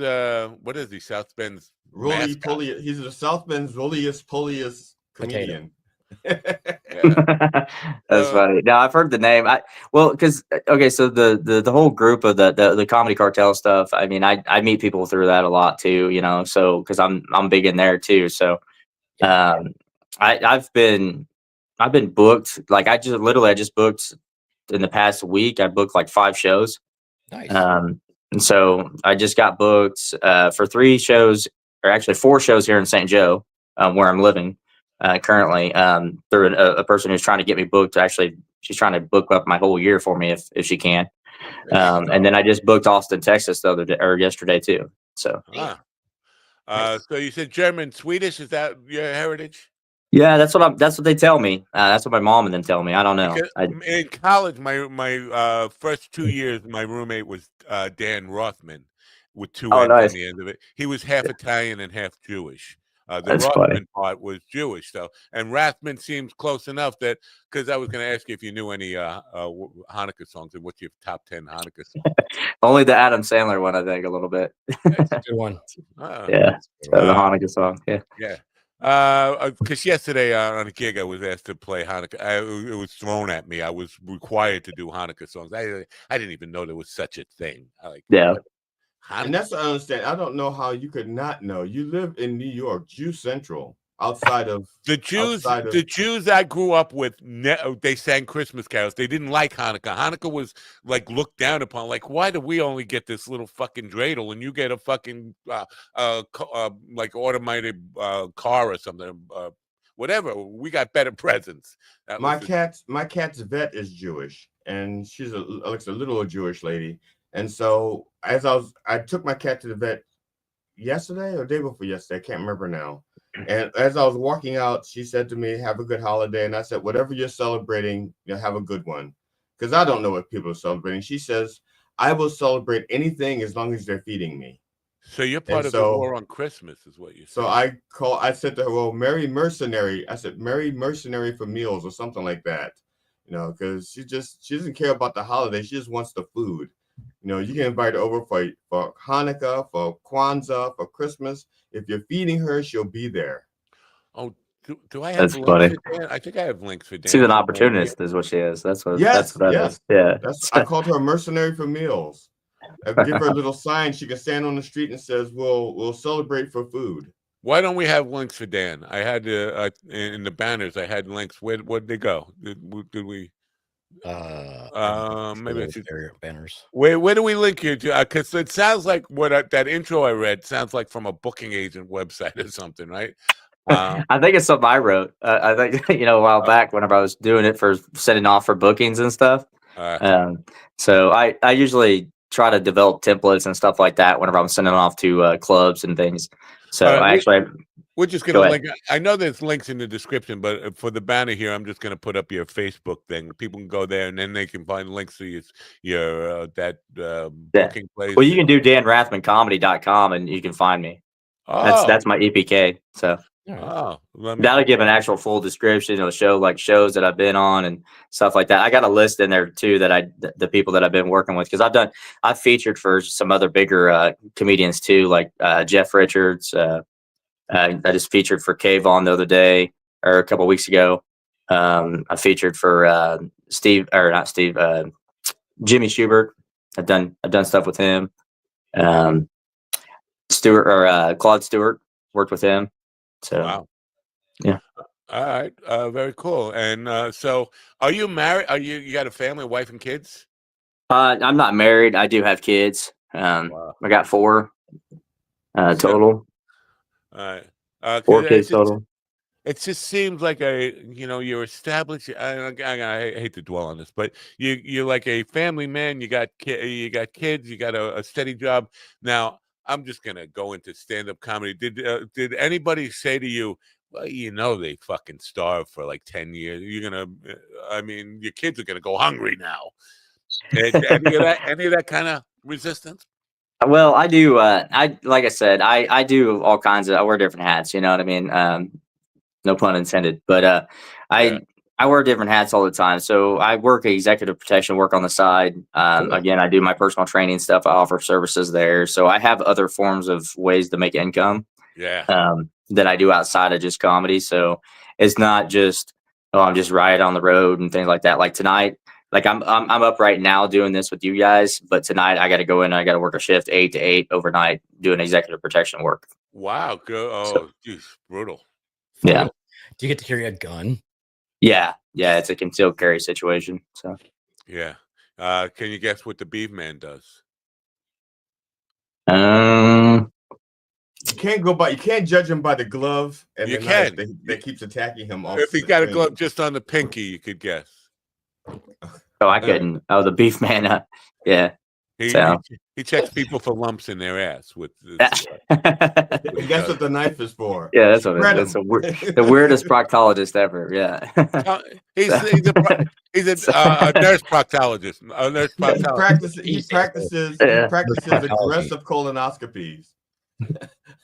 What is he? South Bend's he's the South Bend's roly-poliest comedian. That's funny. Now I've heard the name. So the whole group of the comedy cartel stuff. I mean, I meet people through that a lot too. So because I'm big in there too. So I've been booked. Like I just booked in the past week. I booked like 5 shows. Nice. And so I just got booked for 3 shows or actually 4 shows here in St. Joe, where I'm living currently, through a person who's trying to get me booked. Actually, she's trying to book up my whole year for me if she can. And then I just booked Austin, Texas the other day or yesterday too. So. So you said German, Swedish. Is that your heritage? Yeah, that's what they tell me. That's what my mom and them tell me. I don't know. In college, my first 2 years, my roommate was Dan Rothman, with 2 N's nice. on the end of it. He was half Italian and half Jewish. The That's Rothman funny. part was Jewish, though, and Rathman seems close enough that because I was going to ask you if you knew any Hanukkah songs and what's your top 10 Hanukkah songs. Only the Adam Sandler one, I think, a little bit. That's a good one. Yeah, the Hanukkah song. Yeah. Yeah. Because yesterday on a gig, I was asked to play Hanukkah. It was thrown at me. I was required to do Hanukkah songs. I didn't even know there was such a thing. And that's what I understand. I don't know how you could not know. You live in New York, Jew Central, outside of the Jews. The Jews I grew up with, they sang Christmas carols. They didn't like Hanukkah. Hanukkah was like looked down upon. Like, why do we only get this little fucking dreidel and you get a fucking like automated car or something? Whatever. We got better presents. My cat's vet is Jewish, and she's a little Jewish lady. And so I took my cat to the vet yesterday or day before yesterday. I can't remember now. And as I was walking out, she said to me, "Have a good holiday." And I said, "Whatever you're celebrating, have a good one." Because I don't know what people are celebrating. She says, "I will celebrate anything as long as they're feeding me." So you're part of the war on Christmas, is what you said. So I said to her, "Well, Merry Mercenary." I said, "Merry Mercenary for meals," or something like that. Because she doesn't care about the holiday. She just wants the food. You can invite her over for Hanukkah, for Kwanzaa, for Christmas. If you're feeding her, she'll be there. Oh, do I have links funny. for Dan? I think I have links for Dan. She's an opportunist, is what she is. That's what. Yes, that's what that is. Yeah. I called her a mercenary for meals. I give her a little sign. She can stand on the street and says, "We'll celebrate for food." Why don't we have links for Dan? I had in the banners. I had links. Where'd they go? Did we? Maybe it's banners. Where do we link you to? Because it sounds like that intro I read sounds like from a booking agent website or something, right? I think it's something I wrote. I think a while back whenever I was doing it for sending off for bookings and stuff. So I usually try to develop templates and stuff like that whenever I'm sending off to clubs and things. So we're just going to link. I know there's links in the description, but for the banner here, I'm just going to put up your Facebook thing. People can go there and then they can find links to your booking place. Well, you can do danrathmancomedy.com and you can find me. That's my EPK. So that'll give an actual full description of the show, like shows that I've been on and stuff like that. I got a list in there too the people that I've been working with, because I've featured for some other bigger comedians too, like Jeff Richards. I just featured for Kayvon the other day or a couple of weeks ago. I featured for Jimmy Schubert. I've done stuff with him. Claude Stewart, worked with him. So wow. Yeah. All right. Very cool. And so are you married? You got a family, a wife and kids? I'm not married. I do have kids. I got 4 total. All right. 4 kids total. It just seems like you're established. I hate to dwell on this, but you're like a family man. You got kids. You got a steady job. Now I'm just gonna go into stand-up comedy. Did anybody say to you, "Well, they fucking starved for like 10 years. You're gonna, your kids are gonna go hungry now." Any of that kind of resistance? Well, I do. Like I said, I do all kinds of. I wear different hats. You know what I mean? No pun intended. But I wear different hats all the time. So I work executive protection work on the side. Again, I do my personal training stuff. I offer services there. So I have other forms of ways to make income. Yeah. That I do outside of just comedy. So it's not just I'm just riding on the road and things like that. Like tonight. Like I'm up right now doing this with you guys, but tonight I got to go in. I got to work a shift 8 to 8 overnight doing executive protection work. Wow, good. Oh, geez, brutal. Yeah. Do you get to carry a gun? Yeah, it's a concealed carry situation. So yeah. Can you guess what the beef man does? You can't go by. You can't judge him by the glove and You the knife can. that keeps attacking him. Off If he the got a screen. glove just on the pinky, you could guess. Oh, I couldn't. Oh, the beef man. Yeah. He checks people for lumps in their ass with this. That's what the knife is for. Yeah, that's what it is. It's the weirdest proctologist ever. Yeah. He's a nurse proctologist. A nurse proctologist. He practices aggressive colonoscopies.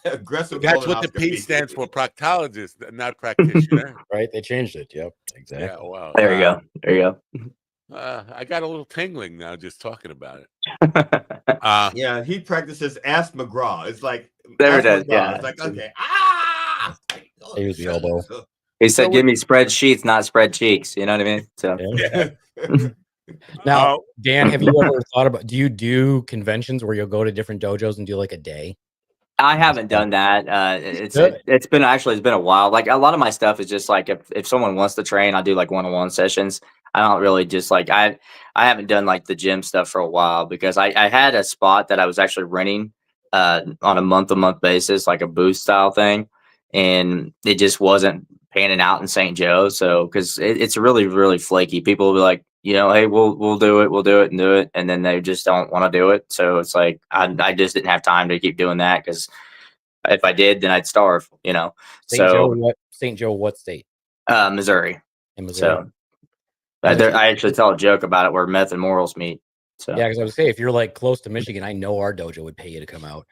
Aggressive. That's what the P stands for, proctologist, not practitioner. Right? They changed it. Yep. Exactly. Yeah. Wow. There you go. There you go. I got a little tingling now just talking about it. Yeah, he practices Ask McGraw. It's like there it is. Yeah. It's like okay. Here's the elbow. He said, "Give me spreadsheets, not spread cheeks." You know what I mean? So. Yeah. Now, Dan, have you ever thought about? Do you do conventions where you'll go to different dojos and do like a day? I haven't done that. It's been a while. Like a lot of my stuff is just like if someone wants to train, I do like one-on-one sessions. I don't really just like I haven't done like the gym stuff for a while because I had a spot that I was actually renting on a month-to-month basis, like a booth style thing, and it just wasn't panning out in St. Joe. So because it's really, really flaky. People will be like, hey, we'll do it, and then they just don't want to do it. So it's like I just didn't have time to keep doing that because if I did, then I'd starve. St. Joe, what state? Missouri. In Missouri. So I actually tell a joke about it where meth and morals meet. So yeah, because I would say if you're like close to Michigan, I know our dojo would pay you to come out.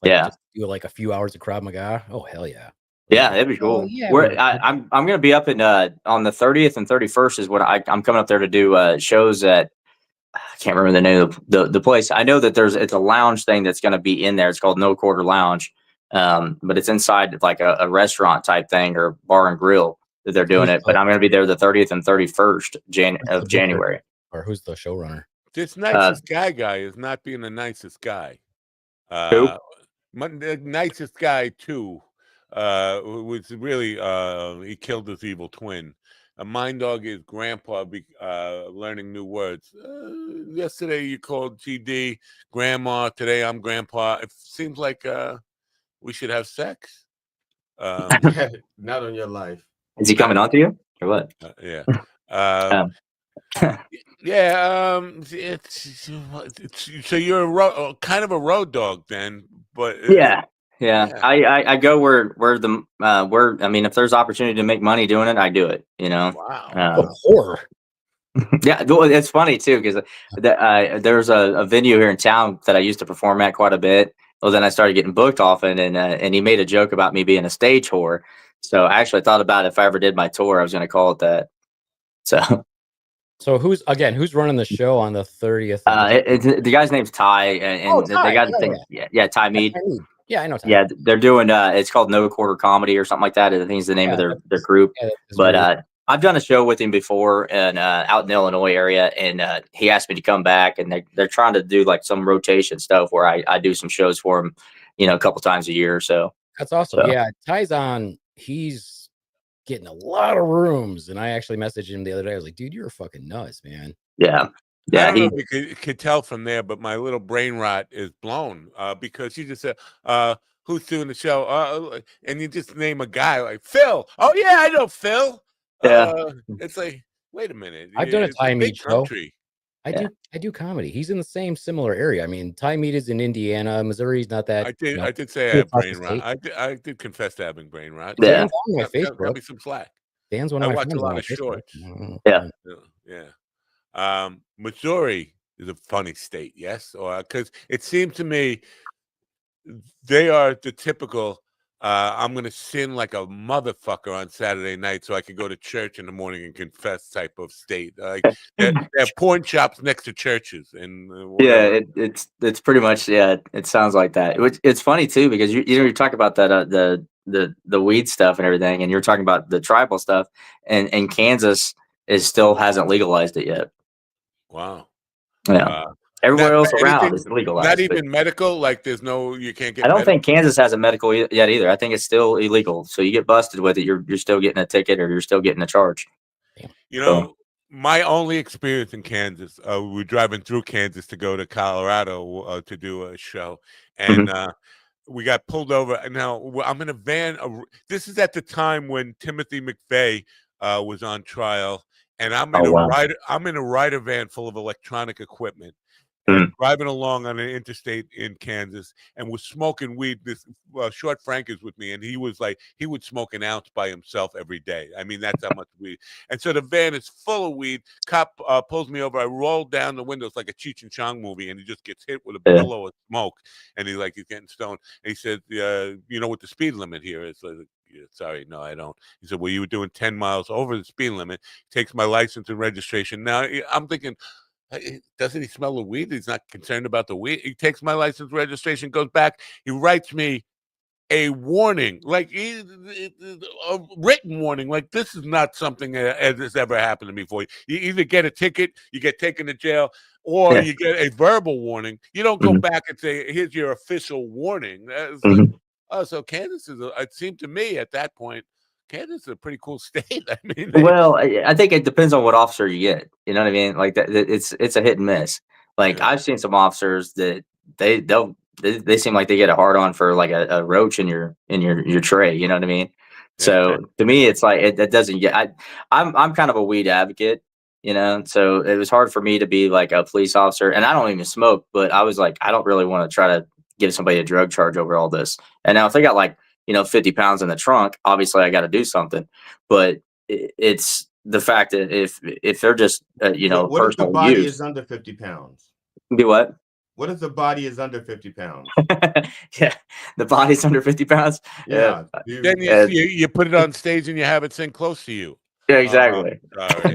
Just do like a few hours of Krav Maga. Oh hell yeah. Yeah, that'd be cool. I'm gonna be up in on the 30th and 31st is what I'm coming up there to do shows at. I can't remember the name of the place. I know that it's a lounge thing that's gonna be in there. It's called No Quarter Lounge, but it's inside like a restaurant type thing or bar and grill that they're doing it. But I'm gonna be there the 30th and 31st of January. Or who's the showrunner? This nicest guy is not being the nicest guy. Who? The nicest guy too. Was really he killed his evil twin. A mind dog is grandpa learning new words. Yesterday you called GD grandma. Today I'm grandpa. It seems like we should have sex. Not on your life. Is he coming on to you or what? Yeah. So you're kind of a road dog then, but yeah. I go where I mean, if there's opportunity to make money doing it, I do it. Wow. Horror. Yeah, it's funny too because there's a venue here in town that I used to perform at quite a bit. Well, then I started getting booked often, and he made a joke about me being a stage whore. So I actually thought about if I ever did my tour, I was going to call it that. So who's running the show on the 30th? The guy's name's Ty, and Ty. they got the thing. Yeah, Ty Mead. Yeah, I know. Ty. Yeah, they're doing it's called No Quarter Comedy or something like that. I think it's the name of their group. Yeah, but I've done a show with him before and out in the Illinois area, and he asked me to come back, and they're trying to do like some rotation stuff where I do some shows for him, a couple times a year or so. That's awesome. So. Yeah, Ty's on. He's getting a lot of rooms, and I actually messaged him the other day. I was like, "Dude, you're fucking nuts, man." Yeah. I don't know if you could tell from there, but my little brain rot is blown because you just said, "Who's doing the show?" And you just name a guy like Phil. Oh yeah, I know Phil. Yeah. It's like, wait a minute. I've done a Ty Mead show. I do comedy. He's in the same similar area. I mean, Ty Mead is in Indiana. Missouri's not that. I did say I have brain rot. I did confess to having brain rot. Yeah. Dan's on my Facebook. Got me some slack. Dan's one of I my watch friends a lot on of shorts. Yeah. Missouri is a funny state, yes, or because it seems to me they are the typical. I'm going to sin like a motherfucker on Saturday night so I can go to church in the morning and confess type of state. Like they have porn shops next to churches, and it's pretty much it sounds like that. It's funny too because you talk about that the weed stuff and everything, and you're talking about the tribal stuff, and Kansas still hasn't legalized it yet. Wow. Yeah. Everywhere else around is legalized. Not even medical. Like you can't get. I don't think Kansas has a medical yet either. I think it's still illegal. So you get busted with it, you're still getting a ticket or you're still getting a charge. My only experience in Kansas, we were driving through Kansas to go to Colorado to do a show, and we got pulled over. Now I'm in a van. This is at the time when Timothy McVeigh was on trial, and I'm in a rider van full of electronic equipment. And driving along on an interstate in Kansas, and was smoking weed. This Short Frank is with me, and he would smoke an ounce by himself every day. I mean, that's how much weed. And so the van is full of weed. Cop pulls me over. I roll down the window. It's like a Cheech and Chong movie, and he just gets hit with a billow of smoke, and he's getting stoned. And he said, "You know what the speed limit here is?" Sorry, no, I don't. He said, "Well, you were doing 10 miles over the speed limit." Takes my license and registration. Now I'm thinking, doesn't he smell the weed? He's not concerned about the weed. He takes my license, registration, goes back. He writes me a warning, a written warning. Like, this is not something that has ever happened to me before. You either get a ticket, you get taken to jail, or you get a verbal warning. You don't go back and say, "Here's your official warning." So Kansas it seemed to me at that point, Kansas is a pretty cool state. I mean, well, I think it depends on what officer you get. You know what I mean? Like that, it's a hit and miss. Like I've seen some officers that they seem like they get a hard on for like a roach in your tray. You know what I mean? So to me, it's like it doesn't get. I'm kind of a weed advocate. You know, so it was hard for me to be like a police officer, and I don't even smoke, but I was like, I don't really want to try to give somebody a drug charge over all this. And now if they got 50 pounds in the trunk, obviously I got to do something. But it's the fact that if they're just, what if the body is under 50 pounds? Be what? What if the body is under 50 pounds? Yeah, the body's under 50 pounds. Yeah. Then you put it on stage and you have it sing close to you. Yeah, exactly.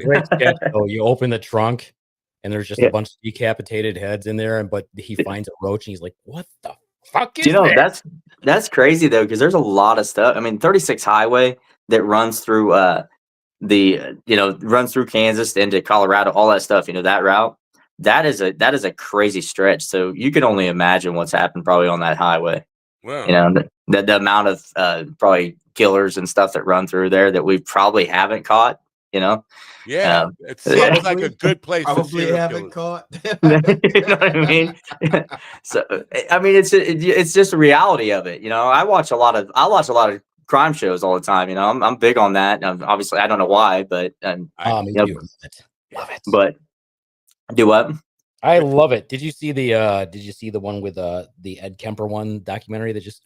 Great sketch. So you open the trunk and there's just a bunch of decapitated heads in there, but he finds a roach and he's like, "What the fuck is this?" That's crazy though, because there's a lot of stuff. I mean, 36 highway that runs through runs through Kansas into Colorado, all that stuff. That route. That is a crazy stretch. So you can only imagine what's happened probably on that highway. Wow. The amount of probably killers and stuff that run through there that we probably haven't caught. Yeah, it seems like a good place. Probably haven't caught. You know what I mean? So I mean, it's just a reality of it. I watch a lot of crime shows all the time. I'm big on that. Obviously, I don't know why, but love it. But do what? I love it. Did you see the one with the Ed Kemper documentary that it's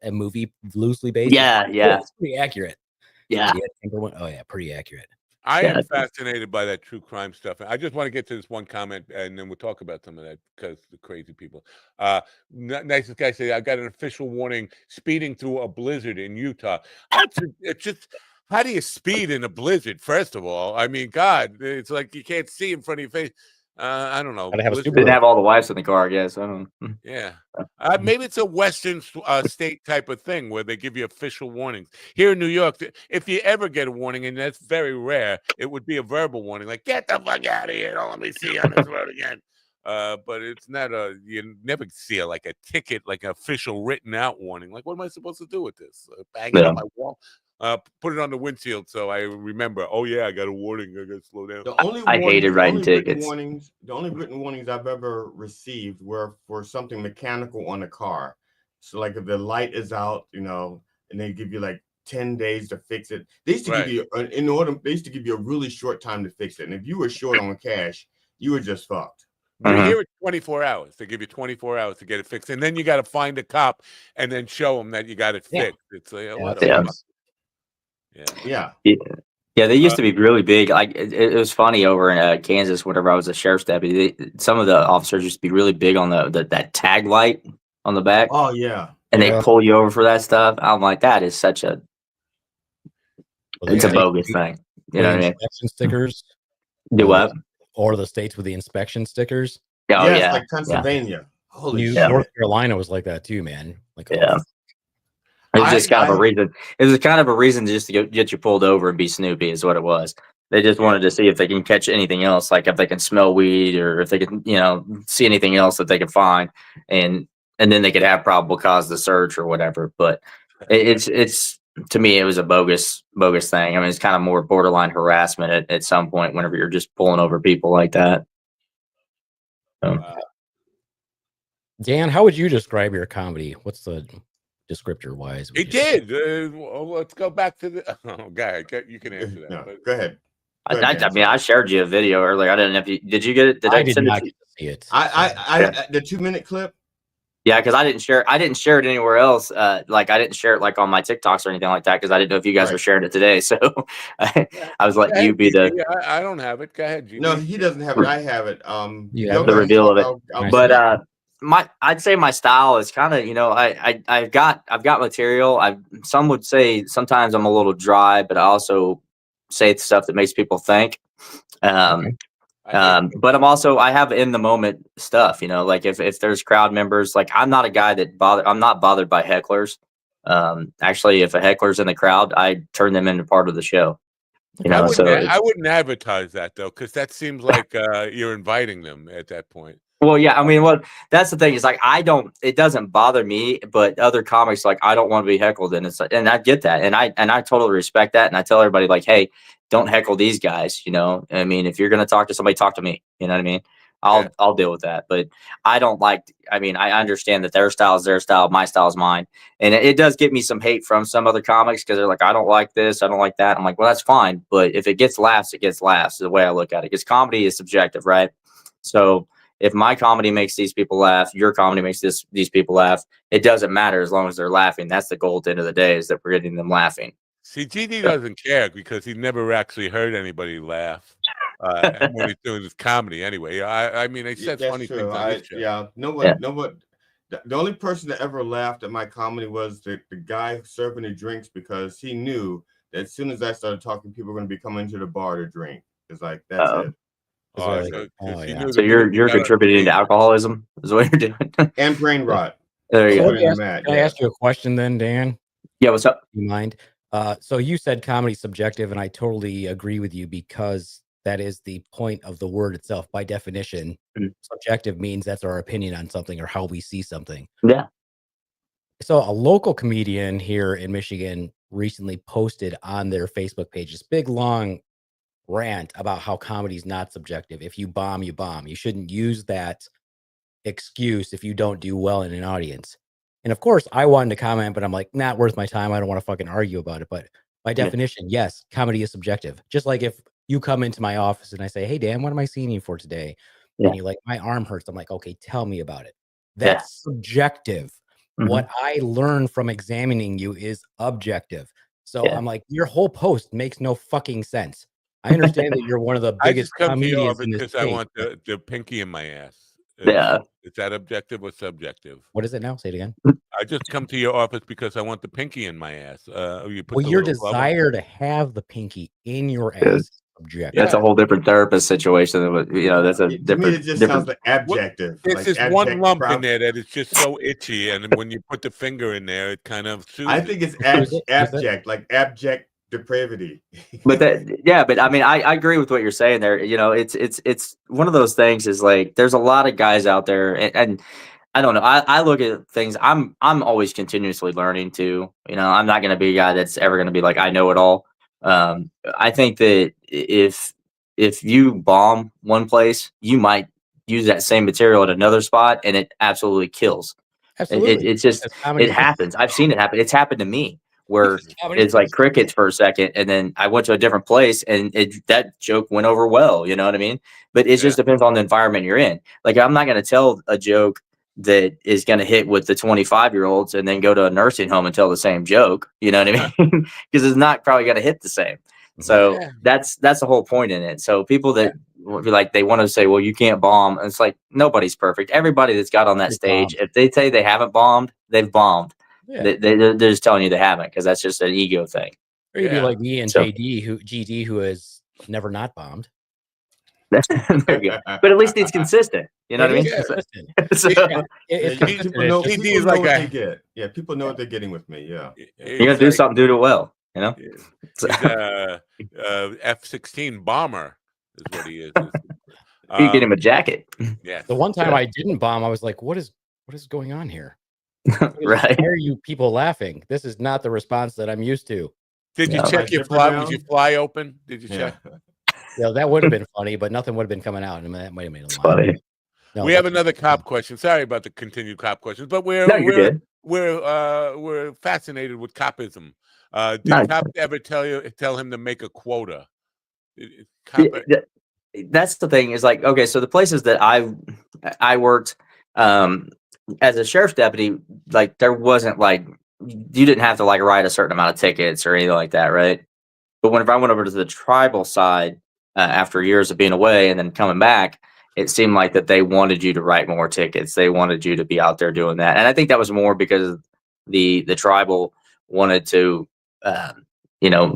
a movie loosely based? Yeah. It's pretty accurate. Yeah. The Ed Kemper one. Oh yeah, pretty accurate. I am fascinated by that true crime stuff. I just want to get to this one comment, and then we'll talk about some of that because the crazy people. Nicest guy said, "I got an official warning: speeding through a blizzard in Utah." It's just, how do you speed in a blizzard? First of all, I mean, God, it's like you can't see in front of your face. I don't know. Didn't have all the wives in the car, I guess. I don't know. Yeah. Maybe it's a Western state type of thing where they give you official warnings. Here in New York, if you ever get a warning, and that's very rare, it would be a verbal warning, like, "Get the fuck out of here. Don't let me see you on this road again." But it's not you never see like a ticket, like an official written out warning. Like, what am I supposed to do with this? Bang it on my wall? Put it on the windshield so I remember. Oh yeah, I got a warning. I got to slow down. I hated writing tickets. The only written warnings I've ever received were for something mechanical on the car. So like if the light is out, and they give you like 10 days to fix it. They used to give you they used to give you a really short time to fix it. And if you were short on cash, you were just fucked. Here it's 24 hours. They give you 24 hours to get it fixed, and then you got to find a cop and then show them that you got it fixed. It's like, Yeah, they used to be really big. Like it was funny over in Kansas. Whenever I was a sheriff's deputy, some of the officers used to be really big on that tag light on the back. Oh yeah, and they pull you over for that stuff. I'm like, that is such a it's a bogus thing. You know what I mean? Inspection stickers. Do what? Or the states with the inspection stickers. Oh yeah, like Pennsylvania. Holy shit. North Carolina was like that too, man. Like It was just kind of a reason. It was kind of a reason just to get you pulled over and be Snoopy is what it was. They just wanted to see if they can catch anything else, like if they can smell weed or if they can, see anything else that they can find, and then they could have probable cause to search or whatever. But it's to me, it was a bogus thing. I mean, it's kind of more borderline harassment at some point whenever you're just pulling over people like that. Dan, how would you describe your comedy? What's the descriptor wise? It did. Well, let's go back to the. Oh, guy, you can answer that. No, but... go ahead. I mean, I shared you a video earlier. I didn't know if you did. You get it? I did not get to see it. The 2-minute clip. Yeah, because I didn't share it anywhere else. Like I didn't share it like on my TikToks or anything like that because I didn't know if you guys were sharing it today. So I was letting you be the. I don't have it. Go ahead. No, he doesn't have it. I have it. The reveal of it. But I'd say my style is kind of, I've got material. Some would say sometimes I'm a little dry, but I also say stuff that makes people think. But I have in the moment stuff, like if there's crowd members, like I'm not a guy I'm not bothered by hecklers. Actually, if a heckler's in the crowd, I turn them into part of the show. I wouldn't advertise that though, because that seems like you're inviting them at that point. Well, yeah, I mean, that's the thing is like it doesn't bother me, but other comics like I don't want to be heckled, and it's like, and I get that, and I totally respect that, and I tell everybody like, hey, don't heckle these guys, I mean, if you're gonna talk to somebody, talk to me, you know what I mean? I'll deal with that, but I don't like. I mean, I understand that their style is their style, my style is mine, and it does get me some hate from some other comics because they're like, I don't like this, I don't like that. I'm like, well, that's fine, but if it gets laughs, it gets laughs. Is the way I look at it, because comedy is subjective, right? So if my comedy makes these people laugh, your comedy makes these people laugh, it doesn't matter as long as they're laughing. That's the goal at the end of the day, is that we're getting them laughing. See, GD doesn't care because he never actually heard anybody laugh when he's doing his comedy anyway. I mean, they said funny things on this show. Yeah, the only person that ever laughed at my comedy was the guy serving the drinks, because he knew that as soon as I started talking, people were going to be coming to the bar to drink. It's like, that's it. So you're contributing to alcoholism is what you're doing. And brain rot. There you go. Can I ask you a question then, Dan? Yeah, what's up? Do you mind? So you said comedy subjective, and I totally agree with you, because that is the point of the word itself. By definition, subjective means that's our opinion on something or how we see something. Yeah. So a local comedian here in Michigan recently posted on their Facebook page this big, long rant about how comedy is not subjective. If you bomb, you bomb. You shouldn't use that excuse if you don't do well in an audience. And of course, I wanted to comment, but I'm like, not worth my time. I don't want to fucking argue about it. But by definition, yes, comedy is subjective. Just like if you come into my office and I say, hey, Dan, what am I seeing you for today? And you're like, my arm hurts. I'm like, okay, tell me about it. That's subjective. What I learned from examining you is objective. So I'm like, your whole post makes no fucking sense. I understand that you're one of the biggest comedians in this because I want the pinky in my ass. Is that objective or subjective? What is it now? Say it again. I just come to your office because I want the pinky in my ass. Your desire to have the pinky in your ass is subjective. That's a whole different therapist situation. That's a different. It just sounds like abjective. There's this one lump in there that is just so itchy, and when you put the finger in there, it kind of soothes. I think it's abject, like abject depravity. But I mean, I agree with what you're saying there. It's one of those things, is like there's a lot of guys out there, and I don't know. I look at things. I'm always continuously learning too. I'm not going to be a guy that's ever going to be like, I know it all. I think that if you bomb one place, you might use that same material at another spot, and it absolutely kills. Absolutely. It happens. I've seen it happen. It's happened to me, where it's like crickets for a second, and then I went to a different place, and that joke went over well. You know what I mean? But it just depends on the environment you're in. Like, I'm not going to tell a joke that is going to hit with the 25-year-olds and then go to a nursing home and tell the same joke. You know what I mean? Because it's not probably going to hit the same. So that's the whole point in it. So people that like, they want to say, well, you can't bomb. It's like, nobody's perfect. Everybody that's got on that stage, if they say they haven't bombed, they've bombed. Yeah. They're just telling you they haven't, because that's just an ego thing. Or you'd be like me and GD, who has never not bombed. There you go. But at least it's consistent. You know what I mean? Consistent. People know what they get. Yeah, people know what they're getting with me. Yeah. You got to do something, do it well. You know? F-16 bomber is what he is. You get him a jacket. Yeah. The one time I didn't bomb, I was like, what is going on here? Right. Why are you people laughing? This is not the response that I'm used to. Did you check your fly? Was your fly open? Did you check? Yeah, that would have been funny, but nothing would have been coming out. I mean, that might have made it funny. No, we have that's- another cop question. Sorry about the continued cop questions, but No, you're good. we're fascinated with copism. Did No, cops ever tell him to make a quota? That's the thing is like, okay, so the places that I worked as a sheriff's deputy, like there wasn't like, you didn't have to like write a certain amount of tickets or anything like that, right? But whenever I went over to the tribal side after years of being away and then coming back, it seemed like that they wanted you to write more tickets. They wanted you to be out there doing that, and I think that was more because the tribal wanted to,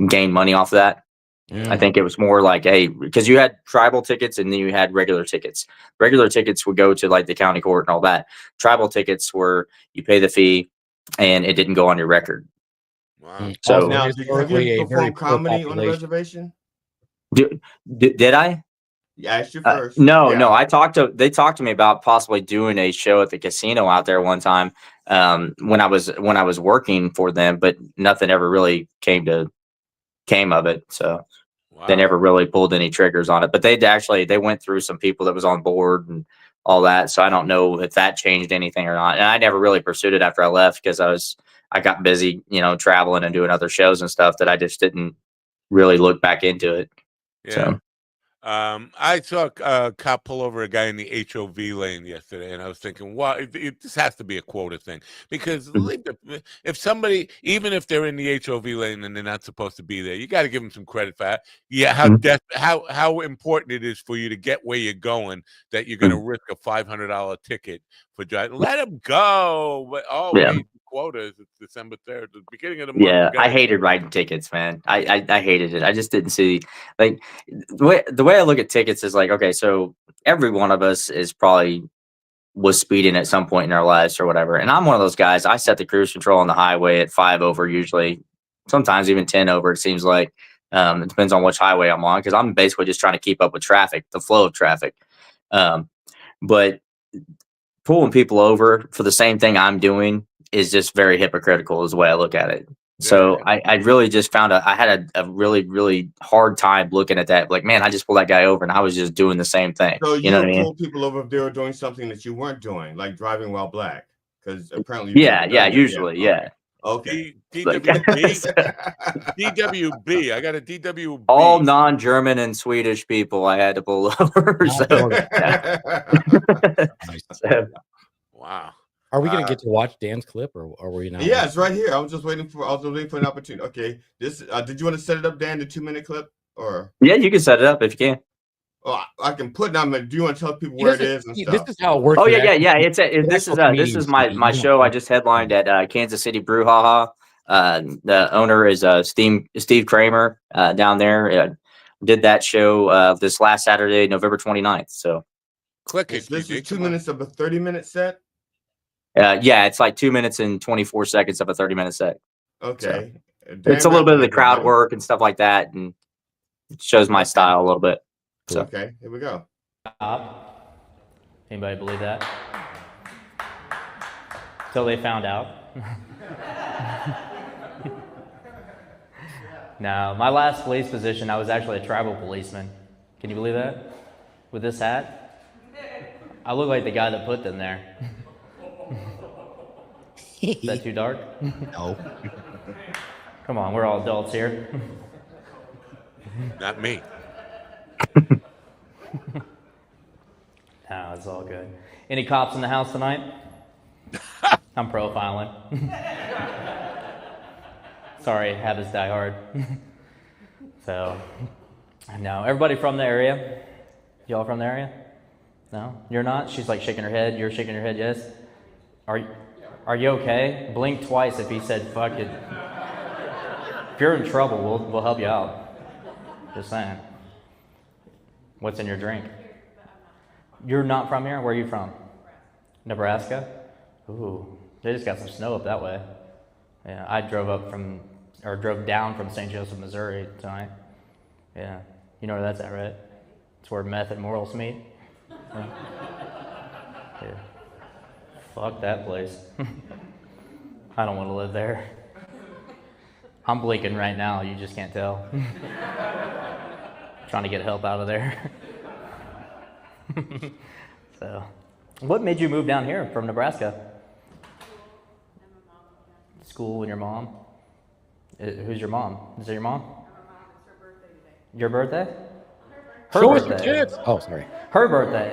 gain money off of that. I think it was more like, hey, because you had tribal tickets and then you had regular tickets. Regular tickets would go to like the county court and all that. Tribal tickets were you pay the fee and it didn't go on your record. Wow. So now, have you ever performed comedy on the reservation? Did I? Yeah, I asked you first. No. They talked to me about possibly doing a show at the casino out there one time when I was working for them, but nothing ever really came of it. So they never really pulled any triggers on it. But they went through some people that was on board and all that. So I don't know if that changed anything or not. And I never really pursued it after I left because I got busy, traveling and doing other shows and stuff that I just didn't really look back into it. Yeah. So. I saw a cop pull over a guy in the HOV lane yesterday, and I was thinking, well, this has to be a quota thing because if somebody, even if they're in the HOV lane and they're not supposed to be there, you got to give them some credit for that. Yeah, how important it is for you to get where you're going that you're going to risk a $500 ticket for driving. Let them go. But wait, quotas. It's December 3rd, the beginning of the month. Yeah, I hated writing tickets, man. I hated it. I just didn't see like the way I look at tickets is like, okay, so every one of us was speeding at some point in our lives or whatever. And I'm one of those guys. I set the cruise control on the highway at 5 over, usually, sometimes even 10 over. It seems like it depends on which highway I'm on because I'm basically just trying to keep up with traffic, the flow of traffic. But pulling people over for the same thing I'm doing is just very hypocritical is the way I look at it. So I really just found I had a really, really hard time looking at that. Like, man, I just pulled that guy over and I was just doing the same thing. So you know what I mean? Pull people over if they were doing something that you weren't doing, like driving while black, because apparently. Usually. Okay. DWB. I got a DWB. All non-German and Swedish people I had to pull over. Wow. Are we going to get to watch Dan's clip or are we not? Yeah, it's right here. I was waiting for an opportunity. Okay. This did you want to set it up, Dan, the 2-minute clip? Or yeah, you can set it up if you can. Oh, I can put down. Do you want to tell people where it is and stuff? This is how it works. Oh yeah. This is my show. I just headlined at Kansas City Brouhaha. The owner is Steve Kramer down there. Did that show this last Saturday, November 29th. So click it. This is 2 minutes of a 30-minute set. Yeah, it's like 2 minutes and 24 seconds of a 30-minute set. Okay. So, it's a little bit of the crowd work and stuff like that, and it shows my style a little bit. So. Okay, here we go. Anybody believe that? Till they found out. No, my last police position, I was actually a tribal policeman. Can you believe that? With this hat? I look like the guy that put them there. Is that too dark? No. Come on, we're all adults here. Not me. No, it's all good. Any cops in the house tonight? I'm profiling. Sorry, habits die hard. So, no, everybody from the area? Y'all from the area? No? You're not? She's like shaking her head. You're shaking your head, yes? Are you okay? Blink twice if he said, fuck it. If you're in trouble, we'll help you out. Just saying. What's in your drink? You're not from here? Where are you from? Nebraska? Ooh, they just got some snow up that way. Yeah, I drove down from St. Joseph, Missouri tonight. Yeah, you know where that's at, right? It's where meth and morals meet. Yeah. Yeah. Fuck that place. I don't want to live there. I'm blinking right now, you just can't tell. Trying to get help out of there. So, What made you move down here from Nebraska? School and your mom? Who's your mom? Is it your mom? Your birthday? Her birthday. Oh, sorry. Her birthday.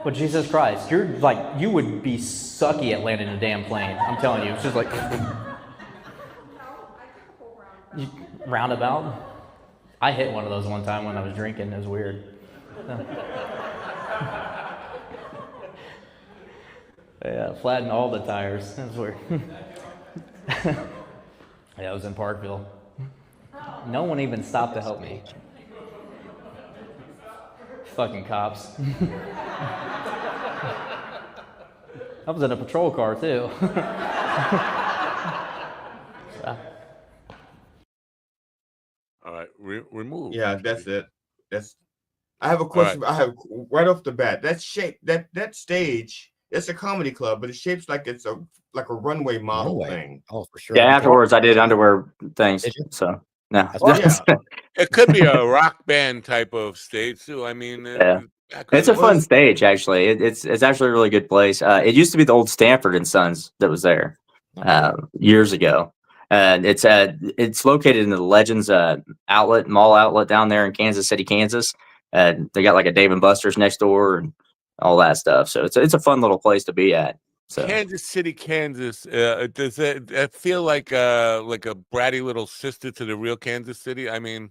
Well, Jesus Christ, you're like, you would be sucky at landing a damn plane. I'm telling you, it's just like roundabout. I hit one of those one time when I was drinking. It was weird. Yeah, flattened all the tires. That was weird. Yeah, it was in Parkville. No one even stopped to help me. Fucking cops. I was in a patrol car too. All right, remove. Yeah, that's it. I have a question. Right. I have right off the bat. That shape, that stage, it's a comedy club, but it shapes like it's a runway model thing. Oh, for sure. Yeah, afterwards I did underwear things. So no. Well, yeah. It could be a rock band type of stage too. I mean, yeah. It's a fun stage actually. It's actually a really good place. It used to be the old Stanford and Sons that was there years ago. And it's located in the Legends mall outlet down there in Kansas City, Kansas. They got like a Dave and Buster's next door and all that stuff. So it's a fun little place to be at. So Kansas City, Kansas. Does it feel like a bratty little sister to the real Kansas City? I mean,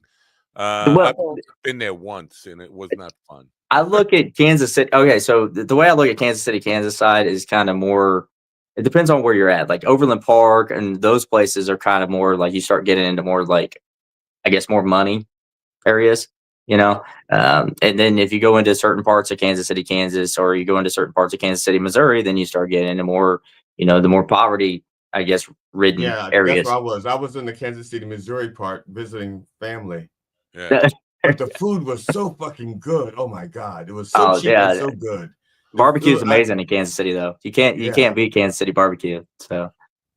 I've been there once and it was not fun. I look at Kansas City. Okay, so the way I look at Kansas City, Kansas side is kind of more. It depends on where you're at. Like Overland Park and those places are kind of more like you start getting into more like, I guess, more money areas, you know. And then if you go into certain parts of Kansas City, Kansas, or you go into certain parts of Kansas City, Missouri, then you start getting into more, you know, the more poverty, I guess, ridden areas. That's where I was. I was in the Kansas City, Missouri part visiting family. Yeah. But the food was so fucking good. Oh my God. It was so cheap and so good. Barbecue is amazing in Kansas City, though. You can't beat Kansas City barbecue. So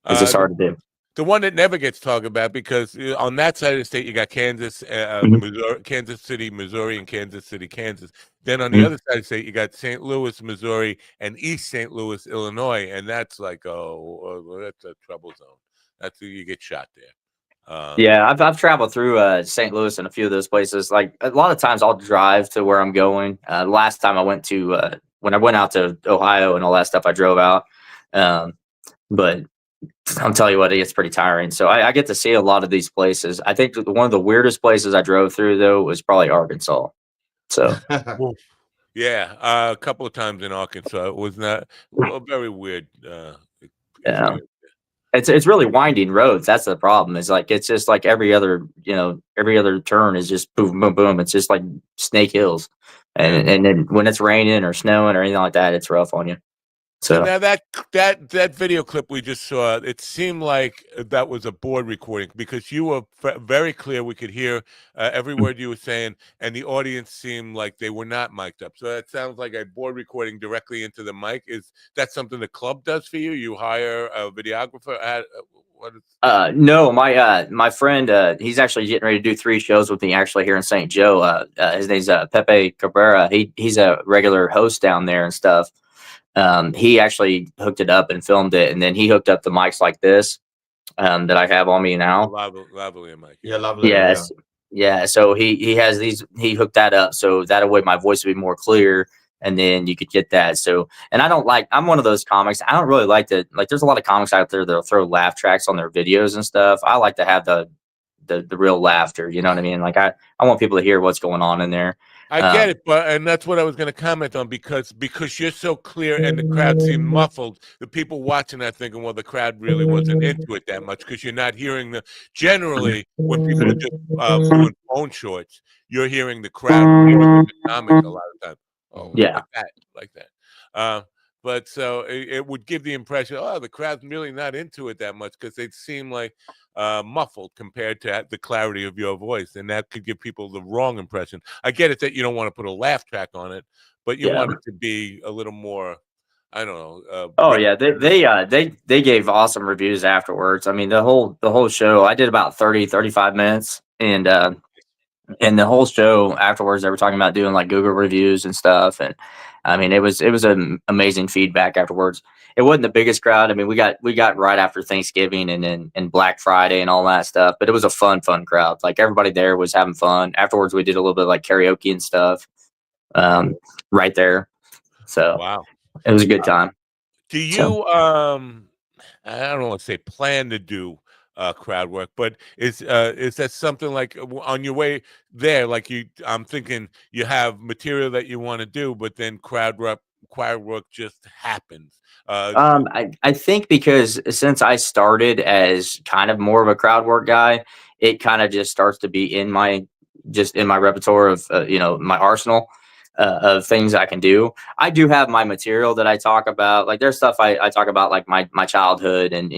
it's just hard to do. The one that never gets talked about because on that side of the state you got Kansas, Missouri, Kansas City, Missouri, and Kansas City, Kansas. Then on the other side of the state you got St. Louis, Missouri, and East St. Louis, Illinois, and that's like that's a trouble zone. That's where you get shot there. Yeah, I've traveled through St. Louis and a few of those places. Like a lot of times I'll drive to where I'm going. Last time I went to when I went out to Ohio and all that stuff, I drove out. But I'll tell you what, it gets pretty tiring. So I get to see a lot of these places. I think one of the weirdest places I drove through though was probably Arkansas. So yeah, a couple of times in Arkansas. It was not very weird. Yeah. It's really winding roads. That's the problem. It's like it's just like every other turn is just boom, boom, boom. It's just like Snake Hills, and then when it's raining or snowing or anything like that, it's rough on you. So now that video clip we just saw, it seemed like that was a board recording because you were very clear. We could hear every word you were saying, and the audience seemed like they were not mic'd up. So that sounds like a board recording directly into the mic. Is that something the club does for you? You hire a videographer? No, my friend, he's actually getting ready to do 3 shows with me actually here in St. Joe. His name's Pepe Cabrera. He's a regular host down there and stuff. He actually hooked it up and filmed it, and then he hooked up the mics like this that I have on me now. Lavalier mic. Yeah, lavalier. Yes. Yeah. So he has these. He hooked that up so that way my voice would be more clear, and then you could get that. So, and I'm one of those comics. I don't really like to there's a lot of comics out there that'll throw laugh tracks on their videos and stuff. I like to have the real laughter. You know what I mean? Like I want people to hear what's going on in there. I get it, and that's what I was going to comment on because you're so clear and the crowd seemed muffled. The people watching that thinking, well, the crowd really wasn't into it that much because you're not hearing generally when people are just doing phone shorts, you're hearing the crowd more than the comic a lot of times. Oh, yeah, like that. But so it would give the impression, the crowd's really not into it that much because they seem like muffled compared to the clarity of your voice, and that could give people the wrong impression. I get it that you don't want to put a laugh track on it, but you want it to be a little more. I don't know. They gave awesome reviews afterwards. I mean, the whole show. I did about 30-35 minutes, and And the whole show afterwards, they were talking about doing like Google reviews and stuff. And I mean, it was an amazing feedback afterwards. It wasn't the biggest crowd. I mean, we got right after Thanksgiving and Black Friday and all that stuff, but it was a fun crowd. Like everybody there was having fun. Afterwards, we did a little bit of like karaoke and stuff, right there. So wow, it was a good time. Do you I don't want to say plan to do crowd work, but is that something like on your way there, like I'm thinking you have material that you want to do, but then crowd work just happens. I think because since I started as kind of more of a crowd work guy, it kind of just starts to be in my repertoire of my arsenal of things I can do. I do have my material that I talk about. Like there's stuff I talk about like my childhood and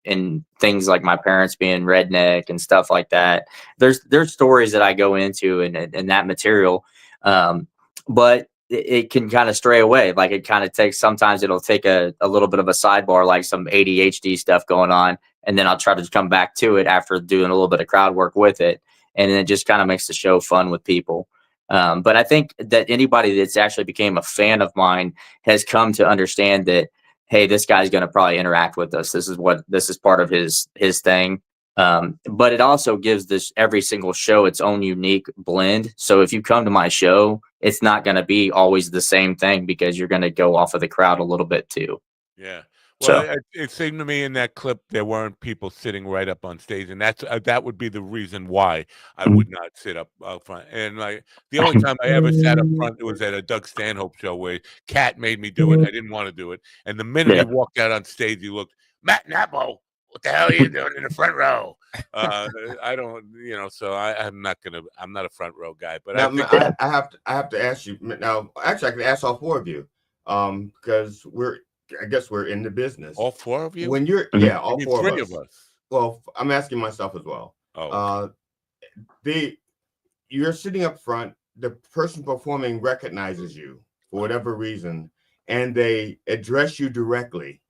and things like my parents being redneck and stuff like that. There's stories that I go into in that material. But it can kind of stray away. Like it kind of takes, sometimes it'll take a little bit of a sidebar, like some ADHD stuff going on. And then I'll try to come back to it after doing a little bit of crowd work with it. And then it just kind of makes the show fun with people. But I think that anybody that's actually became a fan of mine has come to understand that, hey, this guy's going to probably interact with us. This is part of his thing. But it also gives this every single show its own unique blend. So if you come to my show, it's not going to be always the same thing because you're going to go off of the crowd a little bit too. Yeah. Well, it seemed to me in that clip there weren't people sitting right up on stage, and that would be the reason why I would not sit up front. And like the only time I ever sat up front, it was at a Doug Stanhope show where Cat made me do it. I didn't want to do it, and the minute he walked out on stage, he looked, Matt Nappo, what the hell are you doing in the front row? I don't, so I'm not a front row guy. But now, I have to ask you now. Actually, I can ask all four of you, because I guess we're in the business. All four of you? When you're all four of us. Well, I'm asking myself as well. Oh. You're sitting up front. The person performing recognizes you for whatever reason, and they address you directly.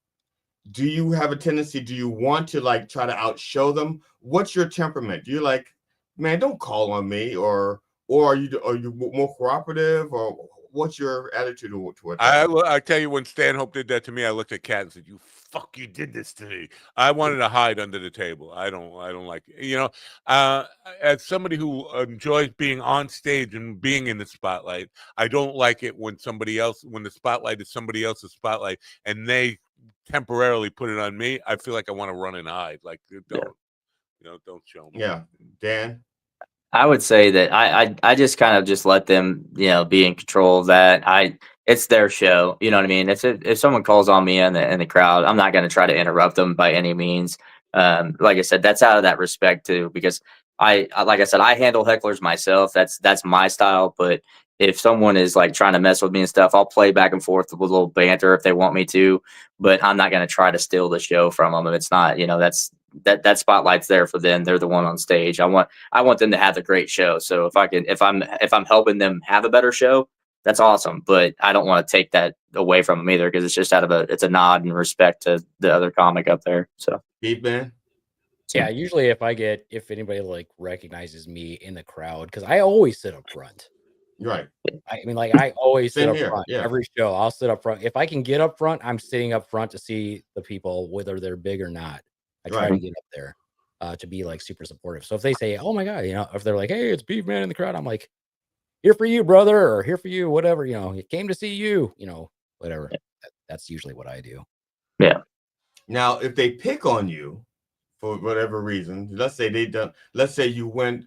Do you have a tendency? Do you want to like try to outshow them? What's your temperament? Do you like, man, don't call on me, or are you more cooperative, or what's your attitude toward that? I tell you, when Stanhope did that to me, I looked at Cat and said, "You fuck, you did this to me." I wanted to hide under the table. I don't like it. As somebody who enjoys being on stage and being in the spotlight, I don't like it when the spotlight is somebody else's spotlight and they temporarily put it on me. I feel like I want to run and hide. Like don't show me. Yeah, Dan. I would say that I just kind of just let them, be in control of that. It's their show. You know what I mean? If someone calls on me in the crowd, I'm not going to try to interrupt them by any means. Like I said, that's out of that respect too, because like I said, I handle hecklers myself. That's my style. But if someone is like trying to mess with me and stuff, I'll play back and forth with a little banter if they want me to, but I'm not going to try to steal the show from them. If it's not, that spotlight's there for them. They're the one on stage. I want them to have a great show. So if I'm helping them have a better show, that's awesome. But I don't want to take that away from them either, because it's just it's a nod and respect to the other comic up there. So Pete, man. Yeah, usually if anybody like recognizes me in the crowd, because I always sit up front. Right. I mean, like I always sit up front. Yeah. Every show, I'll sit up front. If I can get up front, I'm sitting up front to see the people, whether they're big or not. I try to get up there to be like super supportive. So if they say, "Oh my god," if they're like, "Hey, it's Beef Man in the crowd," I'm like, "Here for you, brother," or "Here for you," whatever. He came to see you. Whatever. That's usually what I do. Yeah. Now, if they pick on you for whatever reason, let's say you're in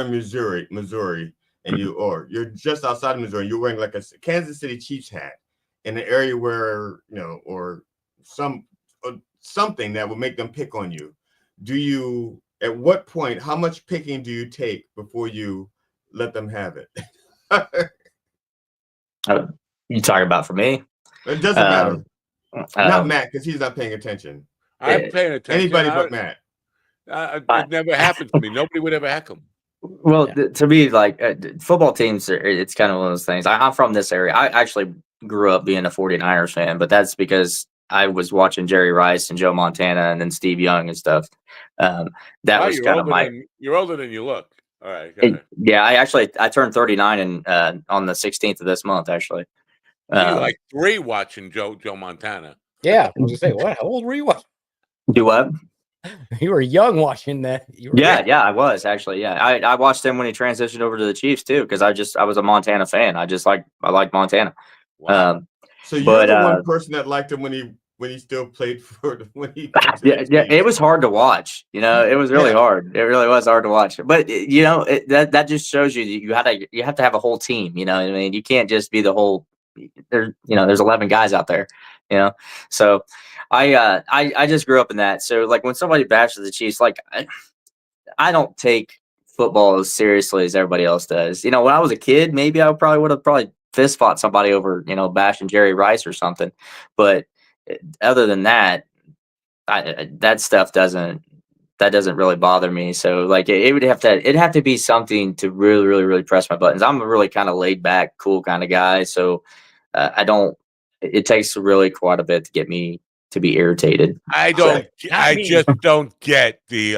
Missouri, and you're just outside of Missouri, you're wearing like a Kansas City Chiefs hat in an area where, or something that would make them pick on you. At what point, how much picking do you take before you let them have it? You talking about for me? It doesn't matter. Not Matt, because he's not paying attention. I'm paying attention. Anybody but Matt. It never happened to me. Nobody would ever heckle him. Well, to me, like football teams, it's kind of one of those things. I'm from this area. I actually grew up being a 49ers fan, but that's because I was watching Jerry Rice and Joe Montana and then Steve Young and stuff. That was kind of You're older than you look. All right. Go ahead. Yeah, I turned 39 on the 16th of this month, actually. So you like 3 watching Joe Montana? Yeah, I was gonna say, what? How old were you watching? Do what? You were young watching that. Yeah, I was actually. Yeah, I watched him when he transitioned over to the Chiefs too, because I was a Montana fan. I like Montana. Wow. So you're the one person that liked him when he still played for when he yeah, it was hard to watch. You know, it was really hard. It really was hard to watch. But you know, that just shows you that you have to have a whole team. You know what I mean? You can't just be the whole. There's 11 guys out there. You know, so I just grew up in that. So like when somebody bashes the Chiefs, like I don't take football as seriously as everybody else does. You know, when I was a kid, maybe I probably would have fist fought somebody over, bashing Jerry Rice or something. But other than that, that stuff doesn't really bother me. So like it'd have to be something to really, really, really press my buttons. I'm a really kind of laid back, cool kind of guy. So it takes really quite a bit to get me to be irritated. I just don't get the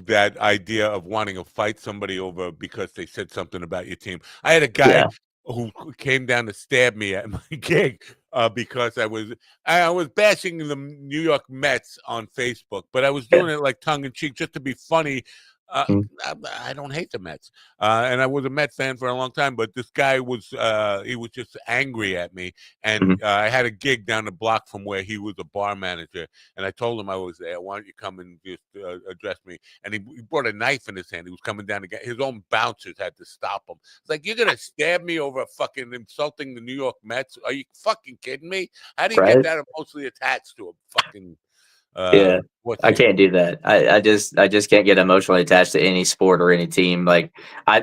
that idea of wanting to fight somebody over because they said something about your team. I had a guy who came down to stab me at my gig because I was bashing the New York Mets on Facebook, but I was doing it like tongue in cheek just to be funny. I don't hate the Mets, and I was a Met fan for a long time. But this guy was he was just angry at me, and I had a gig down the block from where he was a bar manager, and I told him I was there. Why don't you come and just address me? And he brought a knife in his hand. He was coming down to get his own bouncers had to stop him. It's like, you're gonna stab me over fucking insulting the New York Mets? Are you fucking kidding me? How do you get that emotionally attached to a fucking? I can't do that. I just can't get emotionally attached to any sport or any team. Like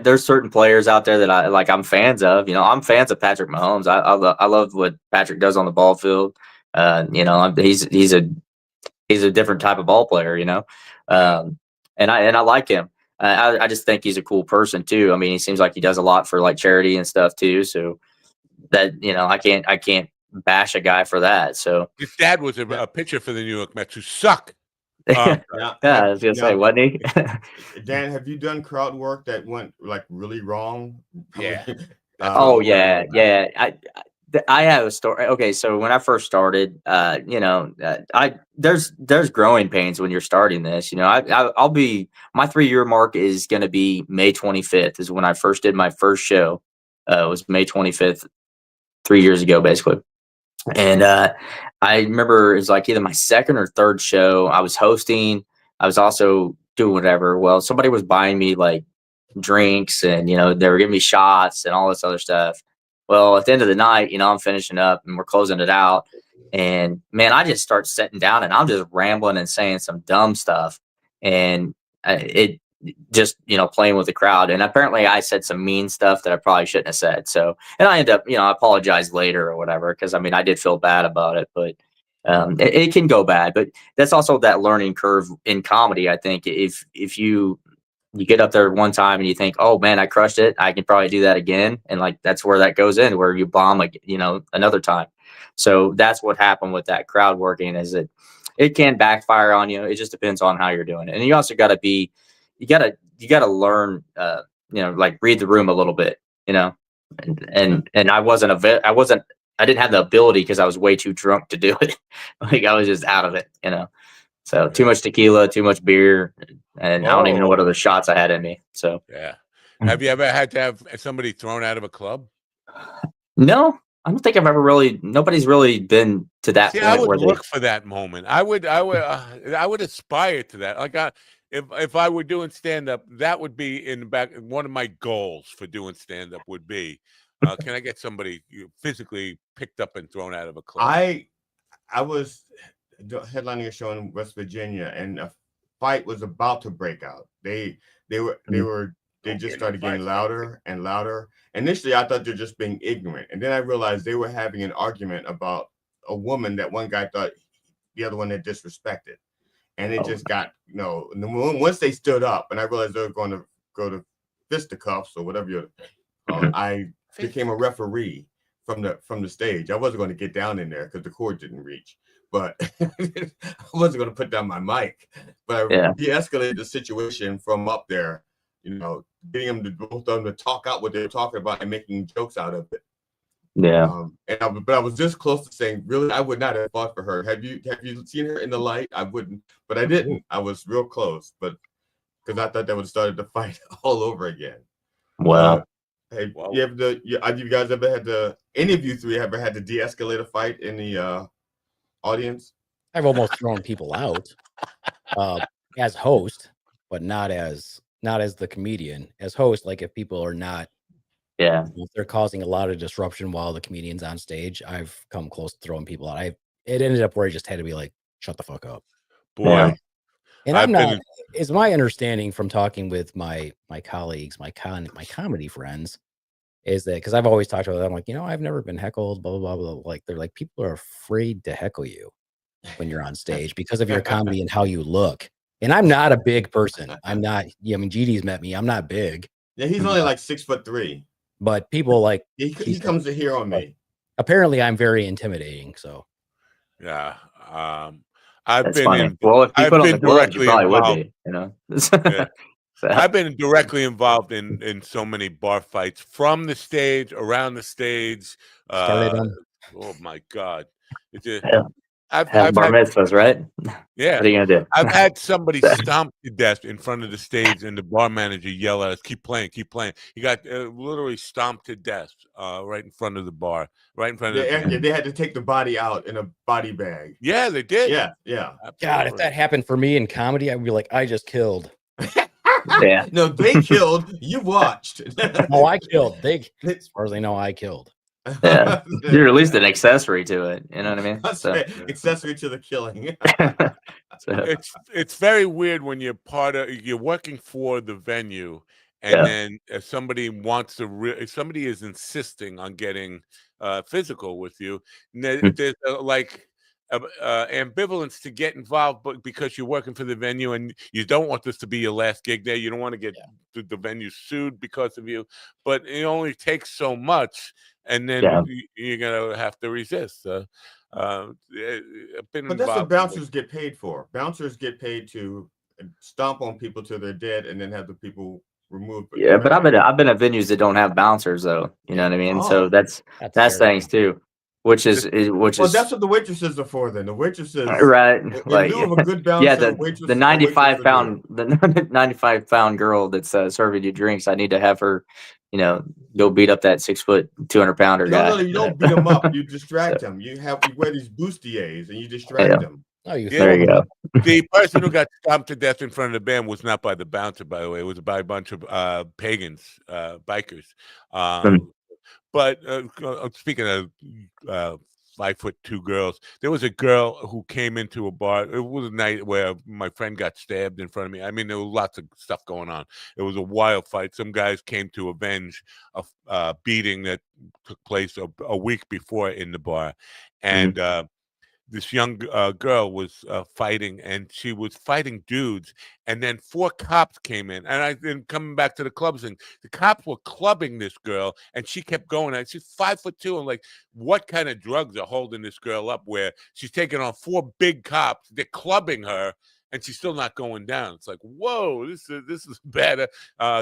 there's certain players out there that I'm fans of. I'm fans of Patrick Mahomes. I love what Patrick does on the ball field. He's a different type of ball player. And I like him. I just think he's a cool person too. I mean, he seems like he does a lot for like charity and stuff too. So that I can't bash a guy for that. So his dad was a pitcher for the New York Mets who suck. I was gonna say, wasn't he? Dan, have you done crowd work that went like really wrong? Yeah. Yeah. I have a story. Okay, so when I first started, there's growing pains when you're starting this. I'll be my 3-year mark is gonna be May 25th is when I first did my first show. It was May 25th, 3 years ago, basically. And I remember it was like either my second or third show. I was hosting. I was also doing whatever. Well, somebody was buying me like drinks and, they were giving me shots and all this other stuff. Well, at the end of the night, I'm finishing up and we're closing it out. And man, I just start sitting down and I'm just rambling and saying some dumb stuff. And it just, playing with the crowd. And apparently I said some mean stuff that I probably shouldn't have said. So, and I end up, I apologized later or whatever, because I mean, I did feel bad about it, but it can go bad. But that's also that learning curve in comedy. I think if you get up there one time and you think, oh man, I crushed it, I can probably do that again. And like, that's where that goes in, where you bomb, like, another time. So that's what happened with that crowd working, is it can backfire on you. It just depends on how you're doing it. And you also got to be, you gotta learn, like read the room a little bit, and I didn't have the ability because I was way too drunk to do it. Like I was just out of it, So too much tequila, too much beer, and I don't even know what other shots I had in me. So yeah. Have you ever had to have somebody thrown out of a club? No, I don't think I've ever nobody's really been to that point. I would look for that moment. I would aspire to that. Like if I were doing stand-up, that would be in the back. One of my goals for doing stand-up would be, can I get somebody physically picked up and thrown out of a club? I was headlining a show in West Virginia, and a fight was about to break out. They just started getting louder and louder. Initially, I thought they're just being ignorant, and then I realized they were having an argument about a woman that one guy thought the other one had disrespected. And it just got, once they stood up and I realized they were going to go to fisticuffs or whatever I became a referee from the stage. I wasn't going to get down in there because the cord didn't reach, but I wasn't going to put down my mic. But I de-escalated the situation from up there getting them to both of them to talk out what they were talking about and making jokes out of it. Yeah. But I was just close to saying, really, I would not have fought for her. Have you seen her in the light? I wouldn't, but I didn't. I was real close, but because I thought that would have started the fight all over again. Wow. Hey, you guys ever had to? Any of you three ever had to de-escalate a fight in the audience? I've almost thrown people out as host, but not as the comedian. As host, like if people are not, if they're causing a lot of disruption while the comedian's on stage, I've come close to throwing people out. It ended up where I just had to be like, shut the fuck up. Boy. And I'm not, is my understanding from talking with my colleagues, my comedy friends, is that because I've always talked about them, like, I've never been heckled, blah, blah, blah, blah. Like, they're like, people are afraid to heckle you when you're on stage because of your comedy and how you look. And I'm not a big person. I'm not, GD's met me. I'm not big. Yeah, he's only like 6'3". But people like, he comes to hear on me. Apparently I'm very intimidating. So, yeah. I've been funny. Well, if you put on the gloves, you probably would be, I've been directly involved in so many bar fights from the stage, around the stage. Oh my God. I've bar mitzvahs, right? Yeah. What are you gonna do? I've had somebody stomp to death in front of the stage and the bar manager yell at us, keep playing. He got literally stomped to death right in front of the bar, right in front of the band. They had to take the body out in a body bag. Yeah, they did. Yeah. Absolutely. God, if that happened for me in comedy, I'd be like, I just killed. Yeah. No, they killed. You watched. No, I killed. As far as I know, I killed. Yeah. You're at least an accessory to it. You know what I mean? Accessory to the killing. It's very weird when you're working for the venue, and then if somebody somebody is insisting on getting physical with you, there's ambivalence to get involved, but because you're working for the venue and you don't want this to be your last gig there, you don't want to get the venue sued because of you, but it only takes so much, and then you're gonna have to resist. But that's what bouncers get paid for. Bouncers get paid to stomp on people till they're dead, and then have the people removed. Yeah, but I've been at venues that don't have bouncers though. You know what I mean? So that's things too. Which is that's what the waitresses are for. Then the waitresses, right? In lieu of a good bouncer, the 95 pound girl that's serving you drinks. I need to have her, go beat up that 6 foot 200 pounder guy. No, you don't beat them up. You distract them. You wear these bustiers and you distract them. Oh, there you go. The person who got stomped to death in front of the band was not by the bouncer, by the way. It was by a bunch of pagans, bikers. But speaking of 5'2" girls, there was a girl who came into a bar. It was a night where my friend got stabbed in front of me. I mean, there was lots of stuff going on. It was a wild fight. Some guys came to avenge a beating that took place a week before in the bar, and this young girl was fighting, and she was fighting dudes, and then 4 cops came in, and I've been coming back to the clubs, and the cops were clubbing this girl, and she kept going. And she's 5'2". I'm like, what kind of drugs are holding this girl up where she's taking on 4 big cops? They're clubbing her, and she's still not going down. It's like, whoa, this is bad.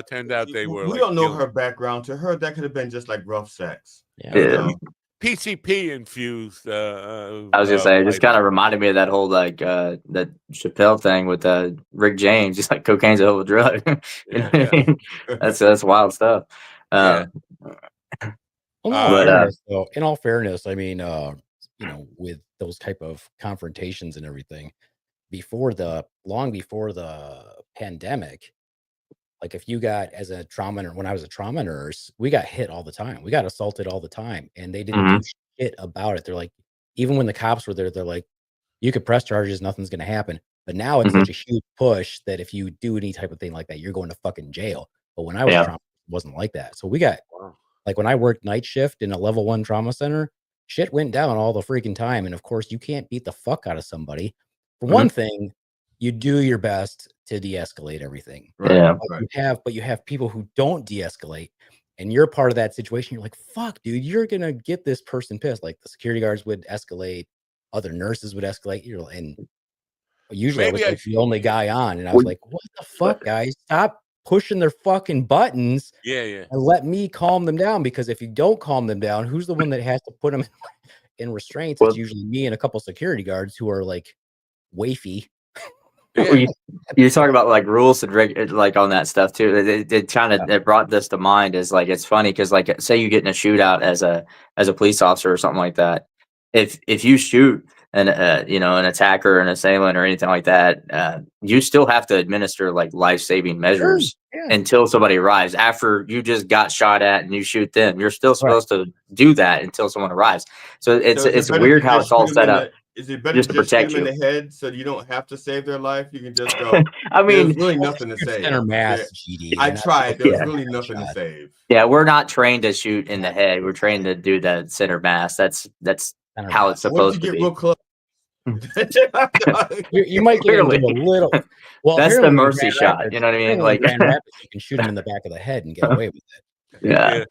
Turned out they were. We don't know her background. To her, that could have been just like rough sex. Yeah. PCP infused. I was gonna say, it just kind of reminded me of that whole that Chappelle thing with Rick James. Just like cocaine's a whole drug. You know what I mean? That's wild stuff. In all fairness, I mean, with those type of confrontations and everything, long before the pandemic, like if you got when I was a trauma nurse, we got hit all the time. We got assaulted all the time, and they didn't do shit about it. They're like, even when the cops were there, they're like, you could press charges, nothing's going to happen. But now it's such a huge push that if you do any type of thing like that, you're going to fucking jail. But when I was trauma, it wasn't like that. So we got like when I worked night shift in a level 1 trauma center, shit went down all the freaking time. And of course, you can't beat the fuck out of somebody. For one thing, you do your best to de-escalate everything. Right. But you have people who don't de-escalate, and you're part of that situation. You're like, fuck, dude, you're gonna get this person pissed. Like the security guards would escalate, other nurses would escalate. And usually I was like the only guy on, and I was like, what the fuck, guys? Stop pushing their fucking buttons. Yeah. And let me calm them down, because if you don't calm them down, who's the one that has to put them in restraints? It's usually me and a couple security guards who are like wafy. You talk about like rules and like on that stuff too. It brought this to mind. Is like, it's funny because like, say you get in a shootout as a police officer or something like that. If you shoot an attacker, an assailant, or anything like that, you still have to administer like life-saving measures until somebody arrives. After you just got shot at and you shoot them, you're still supposed to do that until someone arrives. So it's weird how it's all set up. Is it better just to to just shoot protect them you? in the head so you don't have to save their life? You can just go. I mean, there's really nothing to save. Center mass, GD. I tried. There was really nothing to save. Yeah, we're not trained to shoot in the head. We're trained to do the center mass. That's how it's supposed to be. Real close? you might get into a little. Well, that's the apparently in mercy Grand shot. Rapids- You know what I mean? apparently in Like Grand Rapids, you can shoot them in the back of the head and get away with it. Yeah.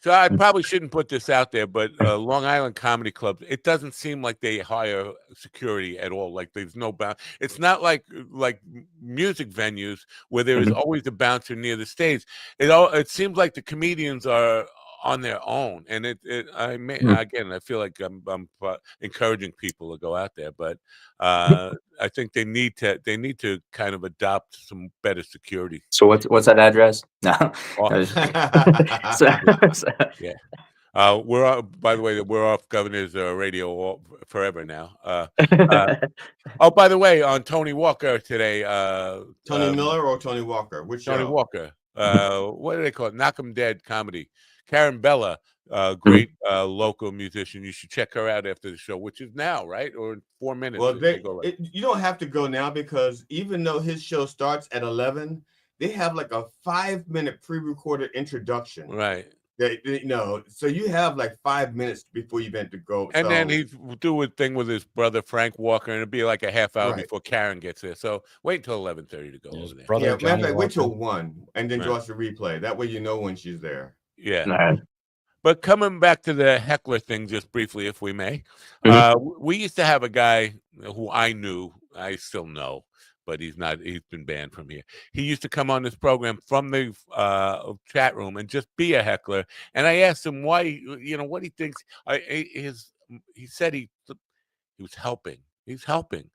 So I probably shouldn't put this out there, but Long Island comedy clubs, it doesn't seem like they hire security at all. Like there's no bounce. It's not like music venues where there is always a bouncer near the stage. It seems like the comedians are on their own, and again, I feel like I'm encouraging people to go out there, but I think they need to kind of adopt some better security. So what's that address? No. Yeah. We're by the way, we're off Governor's radio forever now. Oh, by the way, on Tony Walker today. Tony Miller or Tony Walker? Which Tony show? Walker. What do they call it? Knock 'em Dead comedy. Karen Bella, great local musician. You should check her out after the show, which is now, right? Or in 4 minutes. Well, you don't have to go now, because even though his show starts at 11, they have like a 5-minute pre-recorded introduction. Right. So you have like 5 minutes before you meant to go. And then he'd do a thing with his brother Frank Walker, and it'd be like a half hour before Karen gets there. So wait until 11:30 to go over there. Matter of fact, wait till 1 and then watch the replay. That way you know when she's there. Yeah. But coming back to the heckler thing just briefly, if we may. We used to have a guy who I knew, I still know, but he's been banned from here. He used to come on this program from the chat room and just be a heckler. And I asked him why, what he thinks. He said he was helping. He's helping.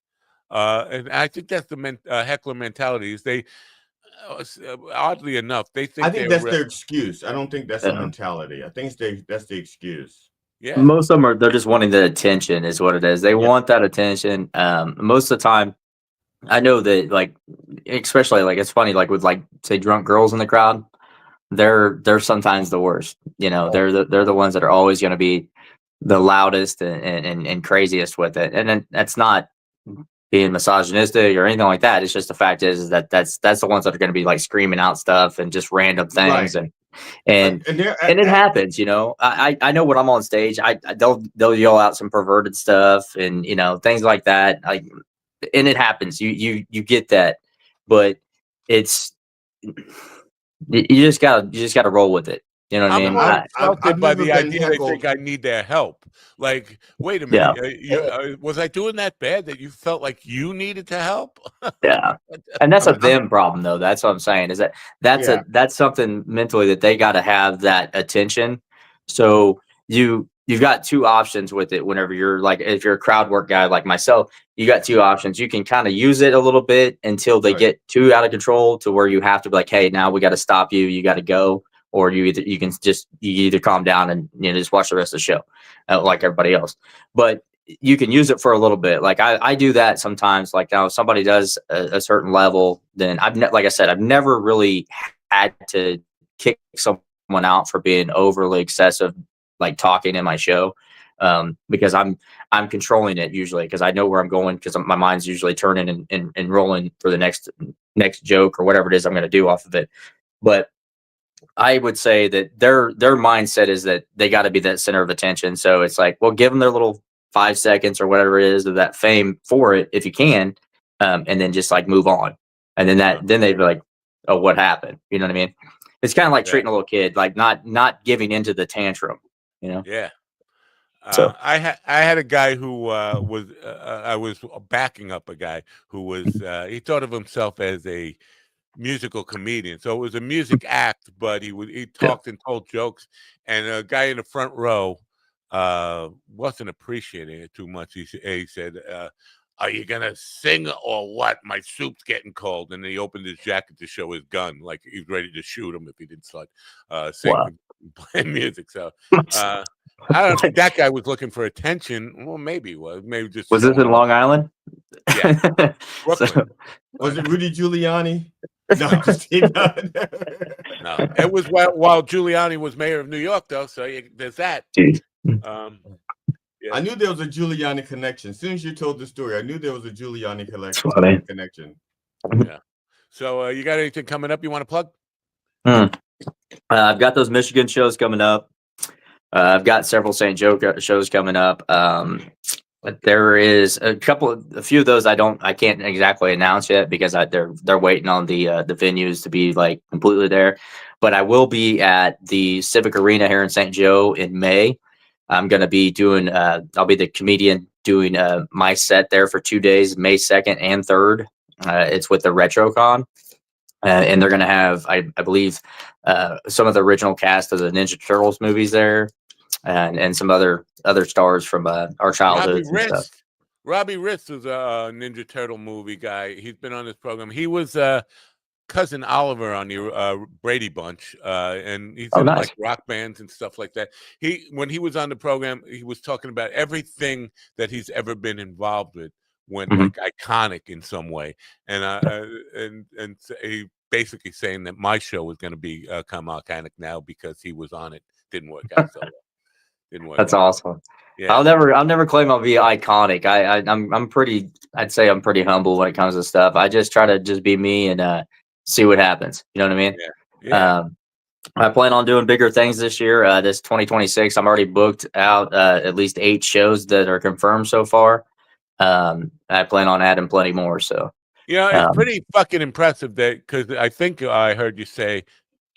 And I think that's the heckler mentality. Is they, oddly enough, they think. I think that's their excuse. I don't think that's a mentality. I think that's the excuse. Yeah. Most of them they're just wanting the attention is what it is. They want that attention. Most of the time, I know that, like, especially like, it's funny, like with like say drunk girls in the crowd, they're sometimes the worst. They're the ones that are always going to be the loudest and craziest with it. And then that's not being misogynistic or anything like that. It's just the fact is that that's the ones that are going to be like screaming out stuff and just random things. Right. And it happens, I know when I'm on stage, they'll yell out some perverted stuff and, things like that. And it happens. You get that, but you just gotta roll with it. You know what I mean? I'm insulted by the idea they think I need their help. Like, wait a minute, was I doing that bad that you felt like you needed to help? Yeah, and that's a them problem, though. That's what I'm saying. Is that's something mentally that they got to have that attention. So you've got two options with it. Whenever you're like, if you're a crowd work guy like myself, you got two options. You can kind of use it a little bit until they get too out of control to where you have to be like, hey, now we got to stop you. You got to go. Or you either calm down and just watch the rest of the show, like everybody else. But you can use it for a little bit. Like I do that sometimes. Like now, if somebody does a certain level, then like I said, I've never really had to kick someone out for being overly excessive, like talking in my show, because I'm controlling it usually because I know where I'm going because my mind's usually turning and rolling for the next joke or whatever it is I'm going to do off of it. But I would say that their mindset is that they got to be that center of attention. So it's like, well, give them their little 5 seconds or whatever it is of that fame for it, if you can, and then just like move on. And then they'd be like, oh, what happened? You know what I mean? It's kind of like treating a little kid, like not giving into the tantrum, Yeah. So I had a guy who I was backing up a guy who was he thought of himself as a musical comedian. So it was a music act, but he talked and told jokes. And a guy in the front row wasn't appreciating it too much. He said, "Are you gonna sing or what? My soup's getting cold." And then he opened his jacket to show his gun, like he's ready to shoot him if he didn't start singing and playing music. So I don't think that guy was looking for attention. Well, maybe he was. Maybe just was this in Long Island? Yeah, Brooklyn. Was it Rudy Giuliani? No, just kidding. No, it was while Giuliani was mayor of New York, though. So there's that. I knew there was a Giuliani connection. As soon as you told the story, I knew there was a Giuliani connection. Yeah. So you got anything coming up you want to plug? I've got those Michigan shows coming up. I've got several St. Joe shows coming up. But there is a few of those I can't exactly announce yet because they're waiting on the venues to be like completely there. But I will be at the Civic Arena here in St. Joe in May. I'm going to be doing, I'll be the comedian doing my set there for 2 days, May 2nd and 3rd. It's with the RetroCon. And they're going to have, I believe, some of the original cast of the Ninja Turtles movies there, and some other stars from our childhoods and stuff. Robbie Ritz is a Ninja Turtle movie guy. He's been on this program. He was Cousin Oliver on the Brady Bunch, and he's in like rock bands and stuff like that. When he was on the program, he was talking about everything that he's ever been involved with went like iconic in some way, and he basically saying that my show was going to become iconic now because he was on it. Didn't work out so well. Didn't work. That's out. awesome. Yeah. I'll never claim I'll be iconic. I'd say I'm pretty humble when it comes to stuff. I just try to just be me and see what happens. You know what I mean? Yeah. I plan on doing bigger things this year. This 2026, I'm already booked out at least 8 shows that are confirmed so far. I plan on adding plenty more. So it's pretty fucking impressive that, because I think I heard you say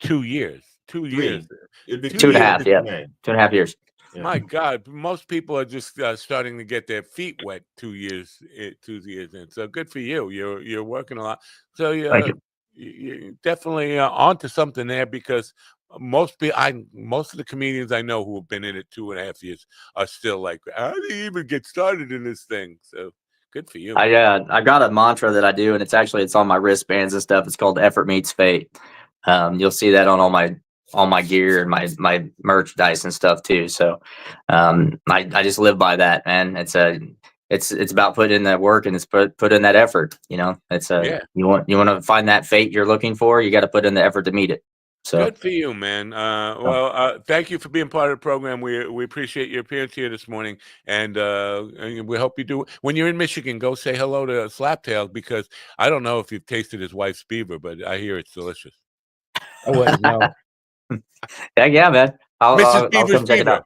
2 years. 2 years. It'd be 2.5. Yeah, 2.5 years. Yeah. My God, most people are just starting to get their feet wet 2 years. 2 years in. So good for you. You're working a lot. So you're definitely onto something there, because most of the comedians I know who have been in it 2.5 years are still like, how do you even get started in this thing? So good for you. I got a mantra that I do, and it's on my wristbands and stuff. It's called "Effort Meets Fate." You'll see that on all my gear and my merchandise and stuff too. So I just live by that, man. It's about putting in that work, and it's put in that effort. You know, you want to find that fate you're looking for. You got to put in the effort to meet it. So good for you, man. Thank you for being part of the program. We appreciate your appearance here this morning, and we hope you do. When you're in Michigan, go say hello to Slaptail, because I don't know if you've tasted his wife's beaver, but I hear it's delicious. I wouldn't know. yeah, man. I'll come check it out.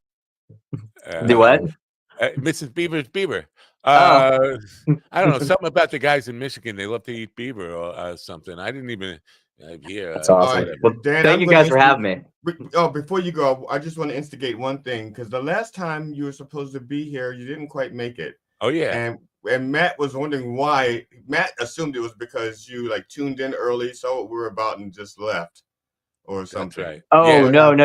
Do what? Mrs. Beaver's beaver. I don't know, something about the guys in Michigan. They love to eat beaver or something. I didn't even hear. That's awesome. Well, Dan, thank you guys for having me. Before you go, I just want to instigate one thing, because the last time you were supposed to be here, you didn't quite make it. Oh yeah. And Matt was wondering why. Matt assumed it was because you like tuned in early, saw what we were about, and just left, or something. That's right. Oh no.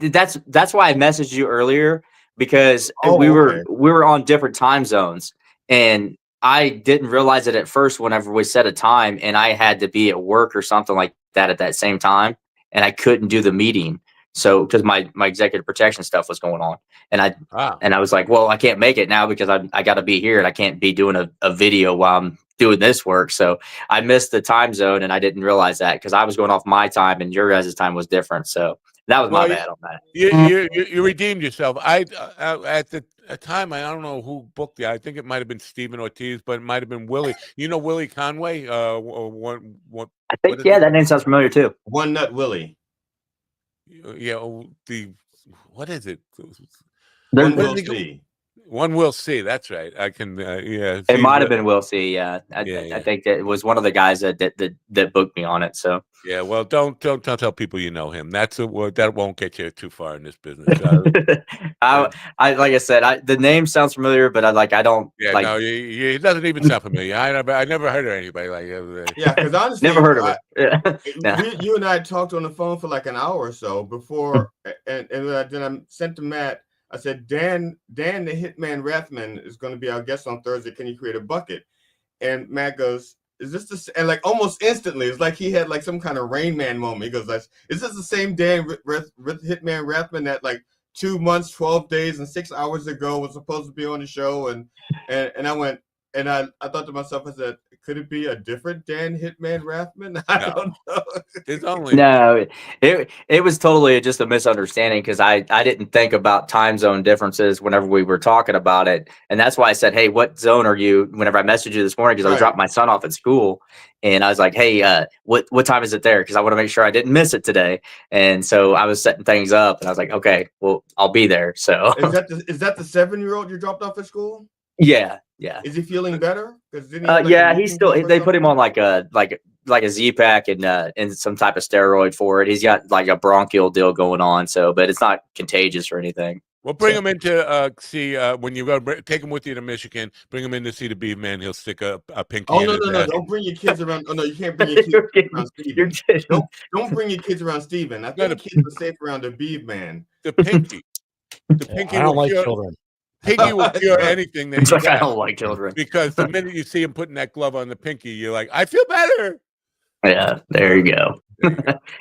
That's why I messaged you earlier, because we were on different time zones, and I didn't realize it at first whenever we set a time, and I had to be at work or something like that at that same time, and I couldn't do the meeting. So because my executive protection stuff was going on, and I was like, well, I can't make it now because I got to be here, and I can't be doing a video while I'm doing this work. So I missed the time zone, and I didn't realize that because I was going off my time and your guys' time was different. So that was my bad on that. You redeemed yourself. At the time, I don't know who booked you. I think it might have been Stephen Ortiz, but it might have been Willie. You know Willie Conway? I think that name sounds familiar too. One Nut Willie. Yeah, what is it? One Will See. One Will C. That's right. I can. Yeah. It might have been Will C. Yeah. I think that it was one of the guys that booked me on it. So. Yeah, well, don't tell people you know him. That's a word that won't get you too far in this business. I like I said, the name sounds familiar, but I don't. Yeah, like, no, it doesn't even sound familiar. I never heard of anybody like that. Yeah, because honestly, never heard of it. You and I talked on the phone for like an hour or so before, and then I sent to Matt. I said, Dan, the Hitman Rathman is going to be our guest on Thursday. Can you create a bucket? And Matt goes, is this the, and like almost instantly, it's like he had like some kind of Rain Man moment. He goes, is this the same Dan Hitman Rathman that like 2 months, 12 days, and 6 hours ago was supposed to be on the show? And I went, and I thought to myself, I said, could it be a different Dan Hitman Rathman? I don't know. It's only no, it was totally just a misunderstanding because I didn't think about time zone differences whenever we were talking about it, and that's why I said, hey, what zone are you? Whenever I messaged you this morning, because I was dropping my son off at school, and I was like, hey, what time is it there? Because I want to make sure I didn't miss it today, and so I was setting things up, and I was like, okay, well, I'll be there. So is that the 7-year-old you dropped off at school? Yeah. Is he feeling better? Yeah, he's still. They put him on like a Z-Pack and some type of steroid for it. He's got like a bronchial deal going on. So, but it's not contagious or anything. Well, bring him in to see when you go take him with you to Michigan. Bring him in to see the Beef Man. He'll stick a pinky. Oh no! Don't bring your kids around. Oh no, you can't bring your kids around Steven. Don't bring your kids around Steven. I think kids are safe around the Beef Man. The pinky. The pinky. I don't like children. Pinky will cure anything that you got. I don't like children because the minute you see him putting that glove on the pinky, you're like, I feel better. Yeah, there you go.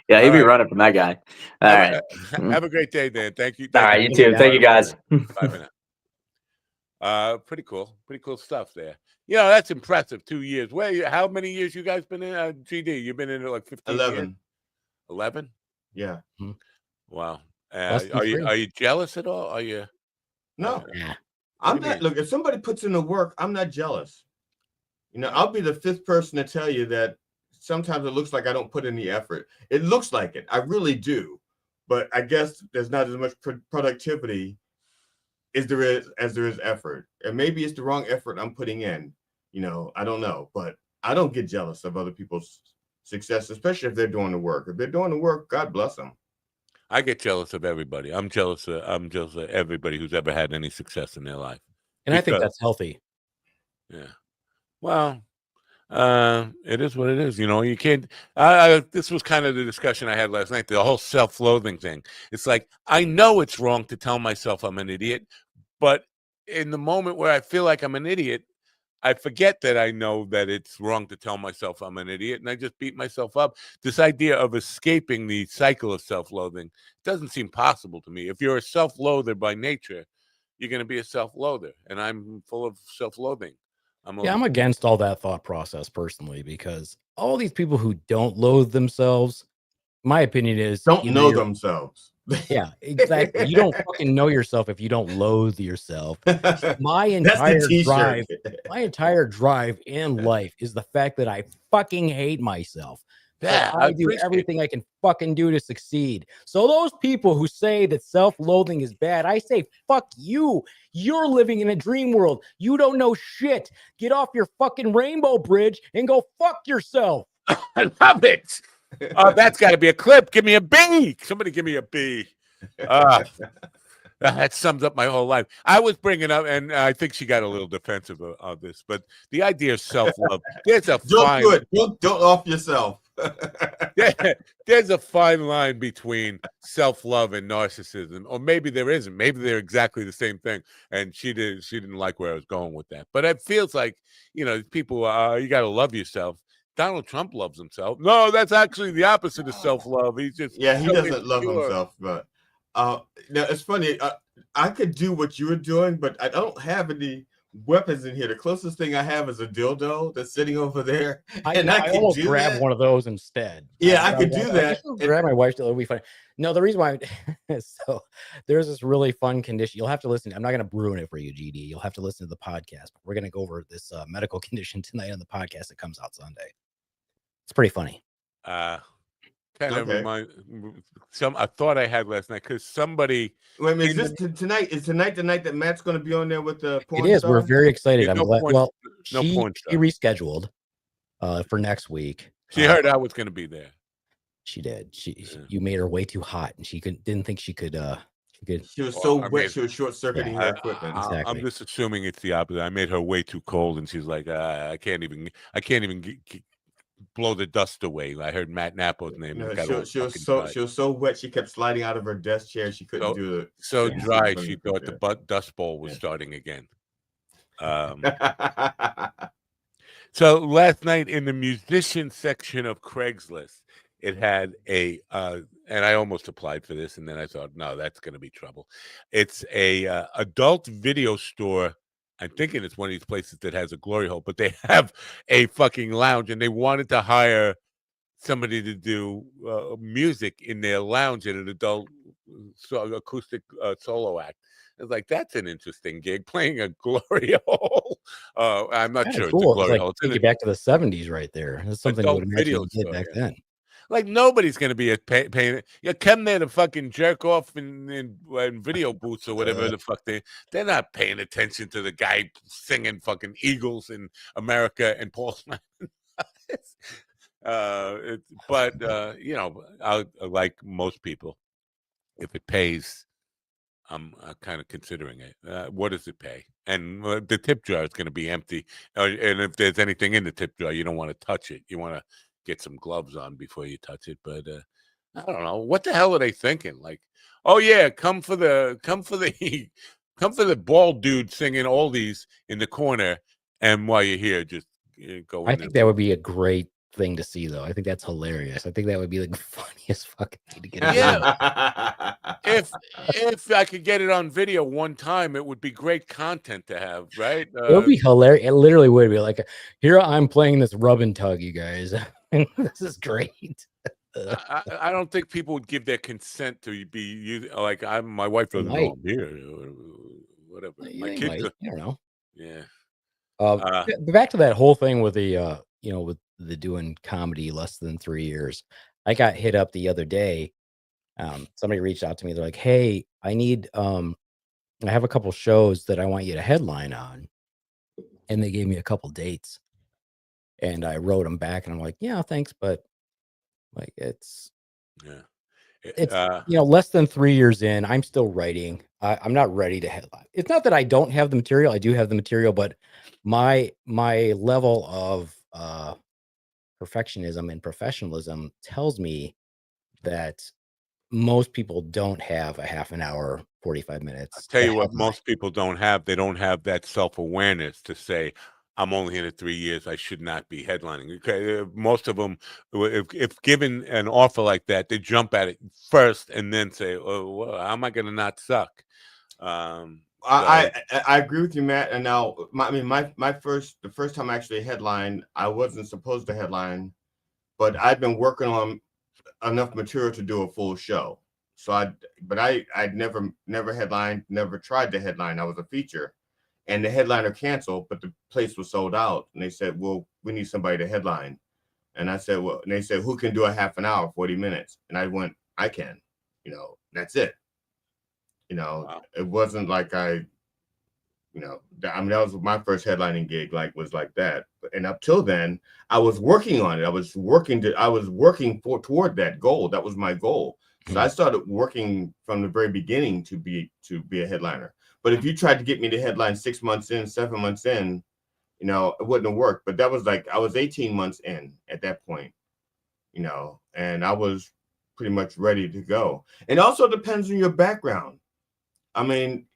Yeah, he'd be running from that guy. All right. Have a great day, Dan. Thank you. All right, you too. Thank you, guys. Bye for now. Pretty cool stuff there. You know, that's impressive. 2 years. How many years you guys been in GD? You've been in it like 15 11. years? 11? Yeah. Wow. Are you jealous at all? Are you? No, I'm not. Look, if somebody puts in the work, I'm not jealous. You know, I'll be the 5th person to tell you that sometimes it looks like I don't put in the effort. It looks like it. I really do. But I guess there's not as much productivity as there is effort. And maybe it's the wrong effort I'm putting in. You know, I don't know. But I don't get jealous of other people's success, especially if they're doing the work. If they're doing the work, God bless them. I get jealous of everybody. I'm jealous of everybody who's ever had any success in their life. And I think that's healthy. Yeah. Well, it is what it is. You know, you can't. This was kind of the discussion I had last night. The whole self-loathing thing. It's like I know it's wrong to tell myself I'm an idiot, but in the moment where I feel like I'm an idiot, I forget that I know that it's wrong to tell myself I'm an idiot, and I just beat myself up. This idea of escaping the cycle of self-loathing doesn't seem possible to me. If you're a self-loather by nature, you're going to be a self-loather, and I'm full of self-loathing. I'm against all that thought process personally, because all these people who don't loathe themselves, my opinion is don't know themselves. Yeah, exactly. You don't fucking know yourself if you don't loathe yourself. My entire drive in life is the fact that I fucking hate myself. Yeah, I do everything I can fucking do to succeed. So those people who say that self-loathing is bad, I say, fuck you. You're living in a dream world. You don't know shit. Get off your fucking rainbow bridge and go fuck yourself. I love it. Oh, that's got to be a clip. Give me a B. Somebody give me a B. That sums up my whole life. I was bringing up, and I think she got a little defensive of this, but the idea of self-love. There's a fine. Don't off yourself. There's a fine line between self-love and narcissism, or maybe there isn't. Maybe they're exactly the same thing. And she didn't like where I was going with that. But it feels like, you know, people, you got to love yourself. Donald Trump loves himself. No, that's actually the opposite of self-love. He's just he doesn't love himself. But now it's funny. I could do what you were doing, but I don't have any weapons in here. The closest thing I have is a dildo that's sitting over there, and I could almost grab one of those instead. Yeah, I could do that. Grab my wife's dildo. It'll be funny. No, the reason why so there's this really fun condition. You'll have to listen. I'm not going to ruin it for you, GD. You'll have to listen to the podcast. But we're going to go over this medical condition tonight on the podcast that comes out Sunday. It's pretty funny. kind of Okay. a thought I had last night because somebody. Wait a minute, is this tonight? Is tonight the night that Matt's going to be on there with the porn It is. star? We're very excited. Yeah, I'm no glad. porn- Well, no she porn star. rescheduled for next week. She heard I was going to be there. She did. You made her way too hot, and she didn't think she could. She was so wet. She was short circuiting her equipment. Exactly. I'm just assuming it's the opposite. I made her way too cold, and she's like, I can't even blow the dust away. I heard Matt Napo's name. No, and got she was dry. so wet. She kept sliding out of her desk chair. She couldn't do it. So dry. She thought the dust bowl was starting again. So last night in the musician section of Craigslist, it had and I almost applied for this, and then I thought, no, that's going to be trouble. It's a adult video store. I'm thinking it's one of these places that has a glory hole, but they have a fucking lounge, and they wanted to hire somebody to do music in their lounge at an adult acoustic solo act. I was like, that's an interesting gig, playing a glory hole. I'm not sure cool. it's a glory hole. Take you back to the 70s right there. That's something I would imagine you did back then. Like, nobody's going to be paying. You come there to fucking jerk off in video booths or whatever the fuck they're not paying attention to the guy singing fucking Eagles in America and Paul Simon. But you know, I like most people, if it pays, I'm kind of considering it. What does it pay? And the tip jar is going to be empty. And if there's anything in the tip jar, you don't want to touch it. You want to get some gloves on before you touch it. But I don't know. What the hell are they thinking? Like, oh yeah, come for the bald dude singing oldies in the corner, and while you're here, just go. I think that would be a great thing to see, though. I think that's hilarious. I think that would be like the funniest fucking thing to get. Yeah. If I could get it on video one time, it would be great content to have, right? It would be hilarious. It literally would be like, here I'm playing this rub and tug, you guys. This is great. I don't think people would give their consent to be used. Like, my wife doesn't know I'm here. Whatever. My kids, I don't know. Yeah. Back to that whole thing with the with the doing comedy less than 3 years. I got hit up the other day. Somebody reached out to me. They're like, hey, I need I have a couple shows that I want you to headline on. And they gave me a couple dates. And I wrote them back, and I'm like, yeah, thanks, but like it's less than 3 years in. I'm still writing. I'm not ready to headline. It's not that I don't have the material. I do have the material, but my level of perfectionism and professionalism tells me that most people don't have a half an hour, 45 minutes. I'll tell you what, most people don't have. They don't have that self-awareness to say, I'm only in it 3 years. I should not be headlining. Okay, most of them, if given an offer like that, they jump at it first and then say, "Oh, well, how am I going to not suck?" I agree with you, Matt. And now, the first time I actually headlined, I wasn't supposed to headline, but I'd been working on enough material to do a full show. So I'd never headlined, never tried to headline. I was a feature. And the headliner canceled, but the place was sold out. And they said, well, we need somebody to headline. And I said, well, and they said, who can do a half an hour, 40 minutes? And I went, I can, that's it. Wow. It wasn't like that was my first headlining gig, was like that. And up till then, I was working on it. I was working toward that goal. That was my goal. So I started working from the very beginning to be a headliner. But if you tried to get me to headline 6 months in, 7 months in, it wouldn't have worked. But that was I was 18 months in at that point, and I was pretty much ready to go. It also depends on your background. I mean,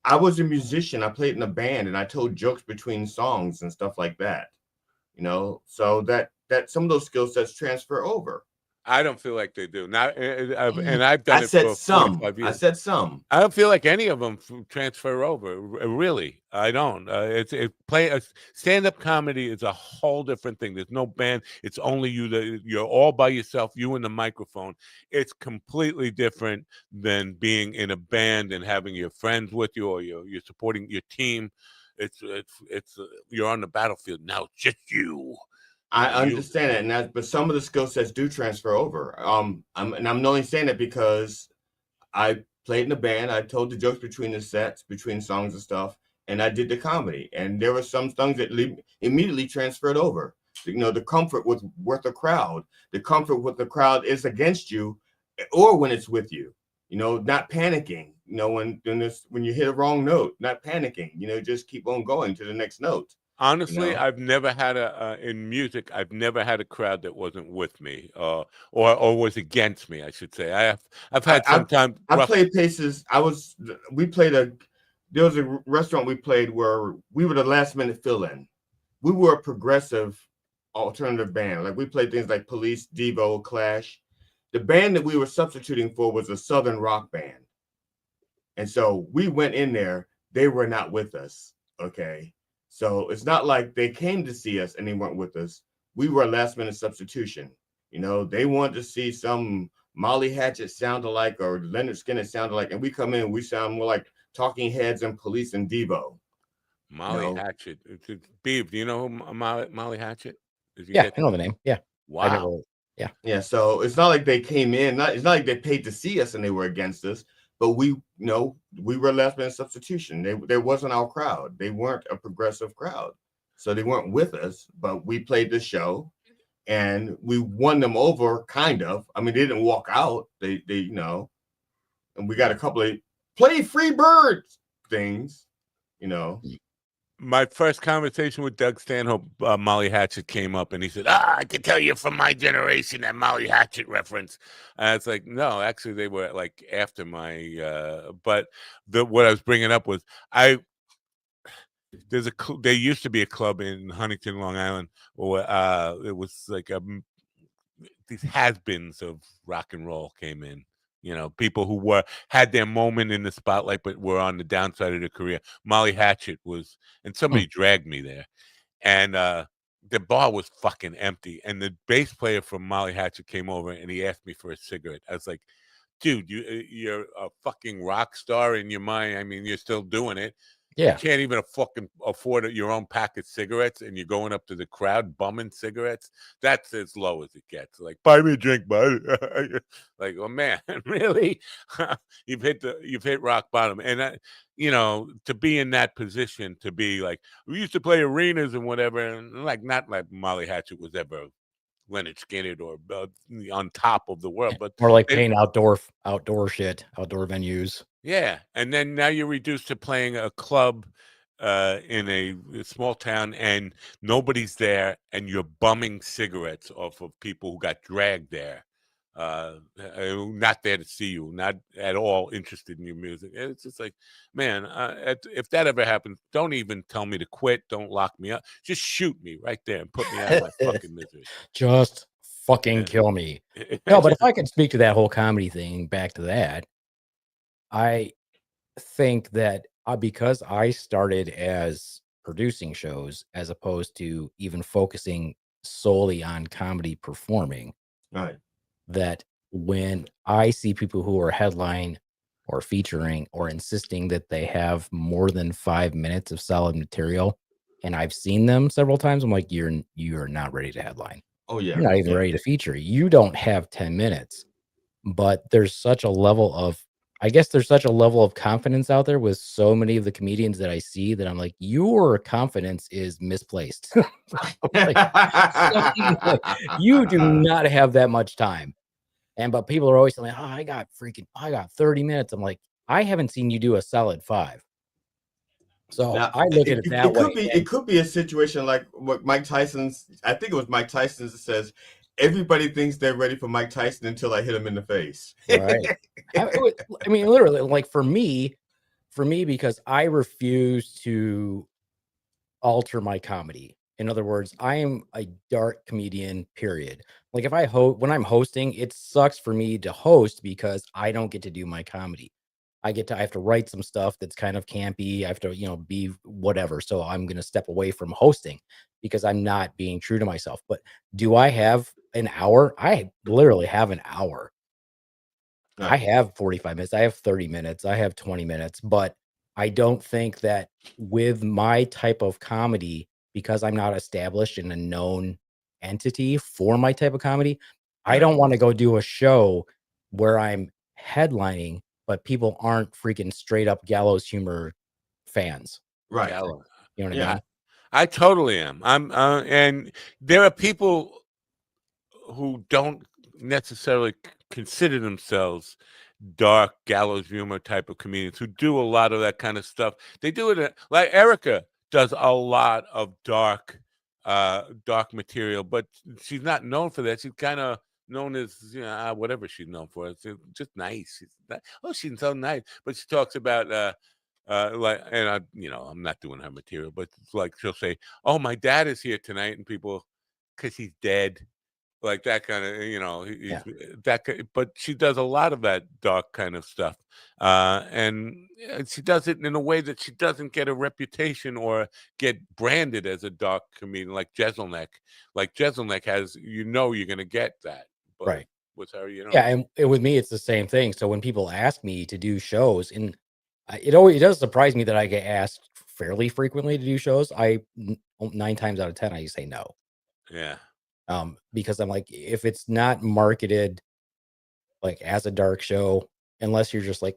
I was a musician. I played in a band, and I told jokes between songs and stuff like that, so that some of those skill sets transfer over. I don't feel like they do now, and I've done it for 45 years. I said some. I don't feel like any of them transfer over. Really, I don't. Stand-up comedy is a whole different thing. There's no band. It's only you. You're all by yourself. You and the microphone. It's completely different than being in a band and having your friends with you, or you're supporting your team. It's you're on the battlefield now. It's just you. I understand it, and but some of the skill sets do transfer over. I'm only saying that because I played in the band. I told the jokes between the sets, between songs and stuff, and I did the comedy. And there were some things that immediately transferred over. The comfort with the crowd, the comfort with the crowd is against you, or when it's with you. Not panicking. When you hit a wrong note, not panicking. Just keep on going to the next note. Honestly, I've never had in music. I've never had a crowd that wasn't with me, or was against me, I should say. I've had sometimes. I played places. There was a restaurant we played where we were the last minute fill in. We were a progressive alternative band. Like we played things like Police, Devo, Clash. The band that we were substituting for was a Southern rock band, and so we went in there. They were not with us. Okay. So it's not like they came to see us and they weren't with us. We were a last minute substitution. They wanted to see some Molly Hatchet sound alike or Leonard Skinner sound alike. And we come in, we sound more like Talking Heads and Police and Devo. Molly Hatchet. Beeb, do you know who Molly Hatchet? Yeah, I know the name. Yeah. Wow. Yeah. So it's not like they came in. It's not like they paid to see us and they were against us. But we were last minute substitution. There wasn't our crowd. They weren't a progressive crowd. So they weren't with us, but we played the show and we won them over, kind of. I mean, they didn't walk out. They and we got a couple of play free birds things, My first conversation with Doug Stanhope, Molly Hatchet came up, and he said, I can tell you from my generation that Molly Hatchet reference. And it's like, no, actually, they were like after my. But what I was bringing up was there used to be a club in Huntington, Long Island, where it was like these has-beens of rock and roll came in. People who had their moment in the spotlight, but were on the downside of their career. Molly Hatchet was, and somebody dragged me there, and the bar was fucking empty. And the bass player from Molly Hatchet came over and he asked me for a cigarette. I was like, dude, you're a fucking rock star in your mind. I mean, you're still doing it. Yeah. You can't even fucking afford your own pack of cigarettes, and you're going up to the crowd bumming cigarettes. That's as low as it gets. Like, buy me a drink, bud. Like, oh man, really? You've hit rock bottom. And to be in that position, to be like, we used to play arenas and whatever, and not like Molly Hatchet was ever Leonard Skinner or on top of the world, but more like playing outdoor shit, outdoor venues. Yeah, and then now you're reduced to playing a club in a small town, and nobody's there, and you're bumming cigarettes off of people who got dragged there, not there to see you, not at all interested in your music. It's just like, man, if that ever happens, don't even tell me to quit. Don't lock me up. Just shoot me right there and put me out of my fucking misery. Just fucking kill me. No, but if I could speak to that whole comedy thing, back to that, I think that because I started as producing shows as opposed to even focusing solely on comedy performing, right? That when I see people who are headline or featuring or insisting that they have more than 5 minutes of solid material, and I've seen them several times, I'm like, you're not ready to headline. Oh yeah, you're not even ready to feature. You don't have 10 minutes. But there's such a level of confidence out there with so many of the comedians that I see that I'm like, your confidence is misplaced. You do not have that much time. But people are always saying, oh, I got 30 minutes. I'm like, I haven't seen you do a solid 5. So now, I look at it that way. It could be a situation like what Mike Tyson's, I think it was Mike Tyson that says, everybody thinks they're ready for Mike Tyson until I hit him in the face. Right. I mean, literally, like for me, because I refuse to alter my comedy. In other words, I am a dark comedian, period. Like if when I'm hosting, it sucks for me to host because I don't get to do my comedy. I have to write some stuff that's kind of campy. I have to, be whatever. So I'm going to step away from hosting because I'm not being true to myself. But do I have an hour? I literally have an hour. I have 45 minutes. I have 30 minutes. I have 20 minutes. But I don't think that with my type of comedy, because I'm not established in a known entity for my type of comedy. I don't want to go do a show where I'm headlining, but people aren't freaking straight up gallows humor fans. Right. Gallows. You know what I mean? I totally am. And there are people who don't necessarily consider themselves dark gallows humor type of comedians who do a lot of that kind of stuff. They do it like Erica does a lot of dark material, but she's not known for that. She's kind of known as whatever she's known for. It's just nice. She's so nice, but she talks about like, and I'm not doing her material, but it's like she'll say, "Oh, my dad is here tonight," and people, because he's dead. Like that kind of, but she does a lot of that dark kind of stuff. And she does it in a way that she doesn't get a reputation or get branded as a dark comedian like Jeselnik. Like Jeselnik has, you're going to get that. But right. With her, Yeah. And with me, it's the same thing. So when people ask me to do shows, and it does surprise me that I get asked fairly frequently to do shows. 9 times out of 10, I say no. Yeah. Because I'm like, if it's not marketed like as a dark show, unless you're just like,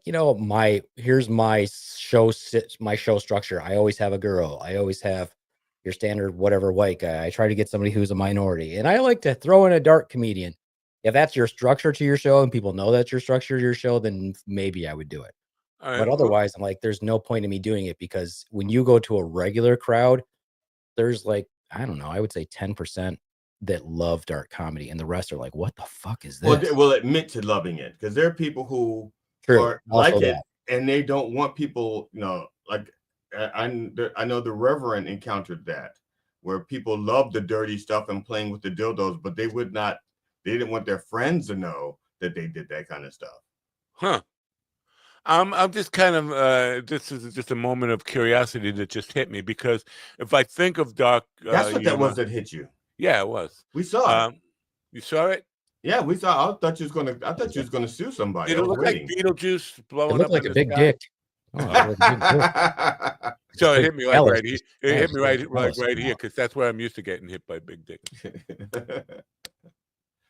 here's my show structure. I always have a girl. I always have your standard whatever white guy. I try to get somebody who's a minority, and I like to throw in a dark comedian. If that's your structure to your show and people know that's your structure to your show, then maybe I would do it. But otherwise, I'm like, there's no point in me doing it, because when you go to a regular crowd, there's like, I don't know, I would say 10% that love dark comedy, and the rest are like, what the fuck is this? Well, they will admit to loving it, because there are people who like it, and they don't want people, like I know the Reverend encountered that, where people love the dirty stuff and playing with the dildos, but they didn't want their friends to know that they did that kind of stuff. Huh. I'm just kind of this is just a moment of curiosity that just hit me, because if I think of dark, that's what that was that hit you. Yeah, it was. We saw it. You saw it? Yeah, we saw. I thought you was gonna sue somebody. Did it look like Beetlejuice blowing up like in a the big sky? dick. So it hit me like right here. It hit just me right here, because that's where I'm used to getting hit by big dick.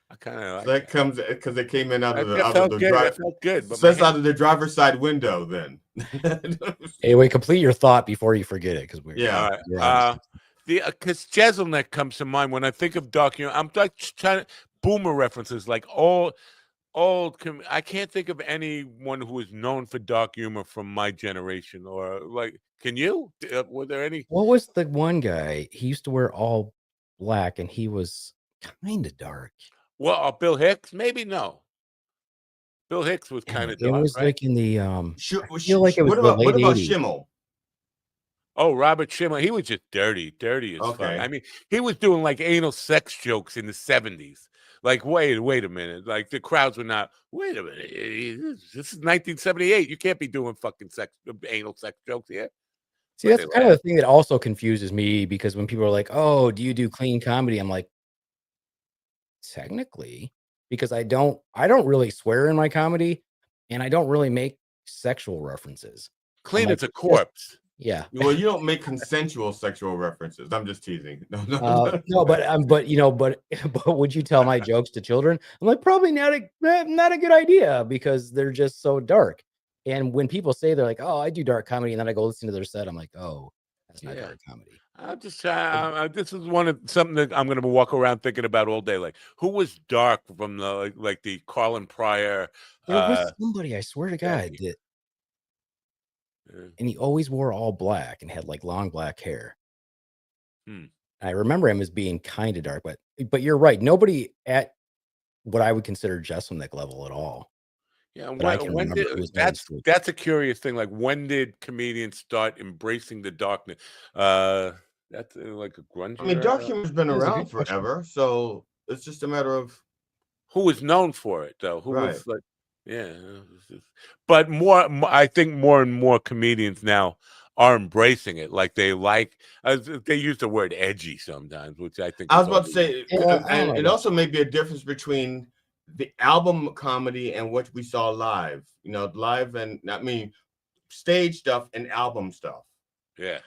I kind of that comes because it came in out of the That felt good. So that's out of the driver's side window. Then. Anyway, complete your thought before you forget it, because because Jeselnik comes to mind when I think of dark humor. I'm like trying to boomer references, like old. I can't think of anyone who is known for dark humor from my generation, or like, can you? Were there any? What was the one guy? He used to wear all black, and he was kind of dark. Well, Bill Hicks, maybe no. Bill Hicks was kind of dark. It was right? like in the I feel like it was what about 80s. Schimmel? Oh, Robert Schimmel. He was just dirty as fuck. I mean, he was doing like anal sex jokes in the 70s. Like, wait a minute. Like, the crowds were not, wait a minute. This is 1978. You can't be doing fucking anal sex jokes here. See, that's kind of the thing that also confuses me, because when people are like, oh, do you do clean comedy? I'm like, technically, because I don't really swear in my comedy, and I don't really make sexual references. Clean as a corpse. Yeah. Well, you don't make consensual sexual references. I'm just teasing. No, but would you tell my jokes to children? I'm like, probably not a good idea, because they're just so dark. And when people say, they're like, oh, I do dark comedy, and then I go listen to their set, I'm like, oh, that's not dark comedy. I'm just this is something that I'm going to walk around thinking about all day. Like, who was dark from the like the Colin Pryor? There was somebody, I swear to God, that. And he always wore all black and had like long black hair. I remember him as being kind of dark, but you're right. Nobody at what I would consider Jeselnik level at all. Yeah, that's a curious thing. Like, when did comedians start embracing the darkness? That's like a grunge. I mean, dark humor's been around forever, so it's just a matter of who was known for it, though. Who was like, yeah. But I think more and more comedians now are embracing it. Like, they use the word edgy sometimes, which I think I was about to say, and it also may be a difference between the album comedy and what we saw live. Live and stage stuff and album stuff. Yeah.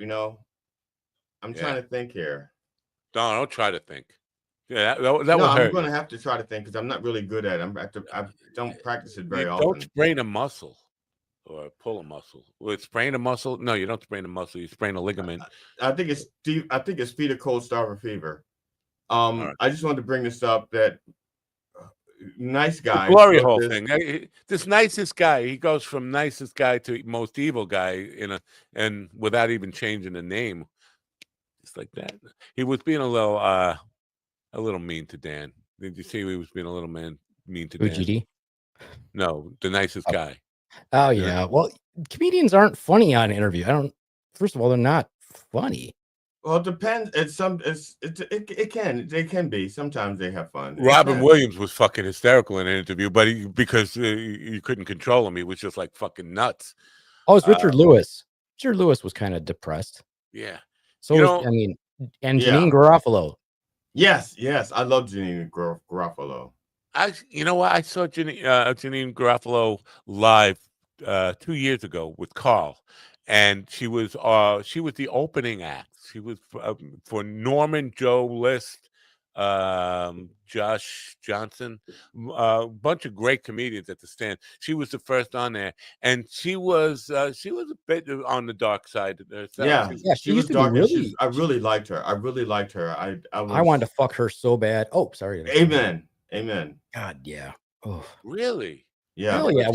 I'm trying to think here. No, don't try to think. Yeah, that No, would I'm hurt. going to have to try to think because I'm not really good at it. I don't practice it very You often. don't sprain a muscle or pull a muscle. Well, sprain a muscle? No, you don't sprain a muscle. You sprain a ligament. I think it's fetal cold starver fever. Right. I just wanted to bring this up that nice guy. Glory hole thing. This nicest guy, he goes from nicest guy to most evil guy and without even changing the name. Just like that. He was being a little mean to Dan. Did you see he was being a little mean to Dan? GD? No, the nicest guy. Oh yeah. Well, comedians aren't funny on interview. First of all, they're not funny. Well, it depends. They can be. Sometimes they have fun. Robin Williams was fucking hysterical in an interview, but because you couldn't control him, he was just like fucking nuts. Oh, it's Richard Lewis. Richard Lewis was kind of depressed. Yeah. So and Janine Garofalo. Yes, I love Janine Garofalo. You know what? I saw Janine Garofalo live 2 years ago with Carl, and she was the opening act. She was for Norman, Joe List, Josh Johnson, a bunch of great comedians at the stand. She was the first on there, and she was a bit on the dark side herself. Yeah, she was dark. I really liked her. I wanted to fuck her so bad. Oh, sorry. Amen. God, yeah. Oh, really? Yeah. Hell yeah.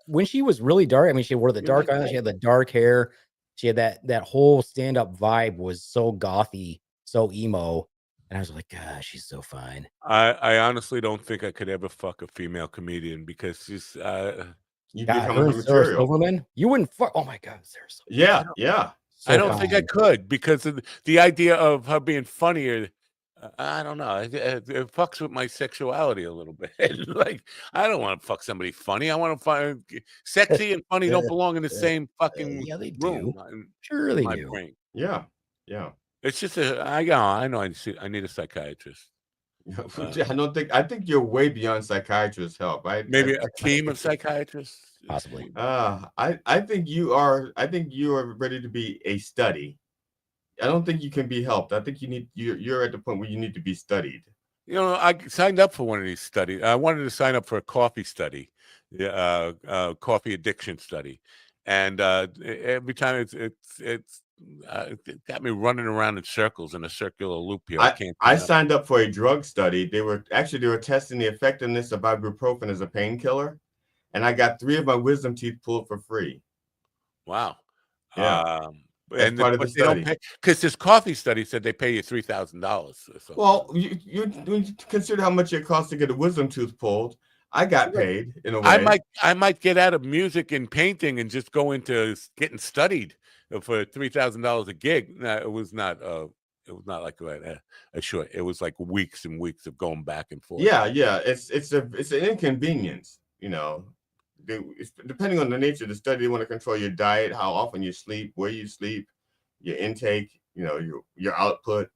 When she was really dark. I mean, she wore the dark eyeliner. She had the dark hair. She had that whole stand-up vibe was so gothy, so emo. And I was like, God, she's so fine. I honestly don't think I could ever fuck a female comedian because she's you become her Sarah Silverman. You wouldn't fuck. Oh my God, Sarah Silverman. Yeah. So I don't think I could because of the idea of her being funnier. I don't know. It fucks with my sexuality a little bit. Like, I don't want to fuck somebody funny. I want to find sexy and funny don't belong in the same fucking room. Sure they do. Brain. Yeah. It's just I know. I need a psychiatrist. I think you're way beyond psychiatrist help. Maybe a team of psychiatrists. Possibly. I think you are ready to be a study. I don't think you can be helped. I think you're at the point where you need to be studied. You know, I signed up for one of these studies. I wanted to sign up for a coffee study, coffee addiction study, and every time it got me running around in circles in a circular loop here. I signed up for a drug study. They were testing the effectiveness of ibuprofen as a painkiller, and I got 3 of my wisdom teeth pulled for free. Wow. Yeah. And part of the study, because this coffee study said they pay you $3,000. Well, you consider how much it costs to get a wisdom tooth pulled. I got paid in a way. I might get out of music and painting and just go into getting studied for $3,000 a gig. No, it was not like a short. It was like weeks and weeks of going back and forth. Yeah. It's an inconvenience, you know. Depending on the nature of the study, they want to control your diet, how often you sleep, where you sleep, your intake, you know, your output.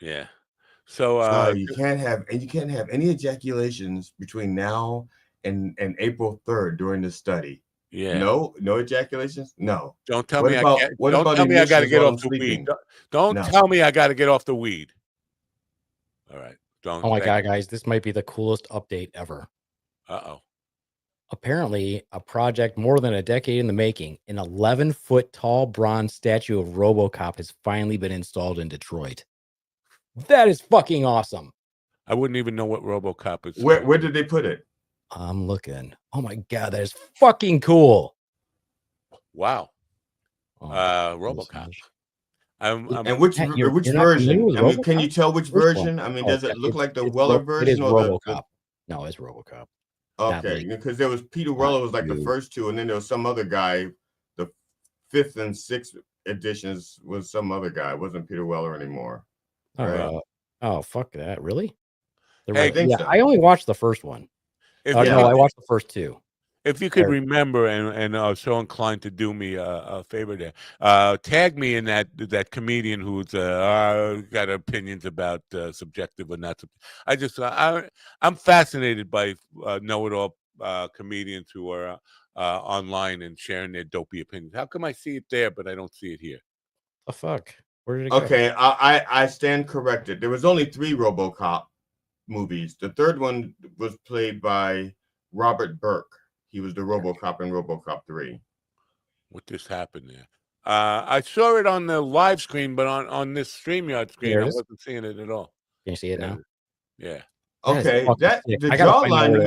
Yeah. So you can't have any ejaculations between now and April 3rd during the study. Yeah. No ejaculations. No. Don't tell me I can't. Don't tell me I got to get off the weed. Don't tell me I got to get off the weed. All right. Don't. Oh my God, guys, this might be the coolest update ever. Uh-oh. Apparently, a project more than a decade in the making, an 11-foot tall bronze statue of RoboCop has finally been installed in Detroit. That is fucking awesome. I wouldn't even know what RoboCop is. Where did they put it? I'm looking. Oh my God, that is fucking cool. Wow. RoboCop. And which version? I mean, can you tell which version? I mean, does it look like the Weller version? It is RoboCop. No, it's RoboCop. Okay, because there was Peter Weller was like the first two, and then there was some other guy. The 5th and 6th editions was some other guy. It wasn't Peter Weller anymore. Right? Oh, fuck that! Really? I think so. I only watched the first one. No, I watched the first 2. If you could remember and are so inclined to do me a favor there, tag me in that comedian who's got opinions about subjective or not. I'm fascinated by know-it-all comedians who are online and sharing their dopey opinions. How come I see it there but I don't see it here? The fuck? Where did it go? Okay, I stand corrected. There was only 3 RoboCop movies. The third one was played by Robert Burke. He was the RoboCop in RoboCop 3. What just happened there? I saw it on the live screen, but on this StreamYard screen, I wasn't seeing it at all. Can you see it now? Yeah. Okay, the jawline to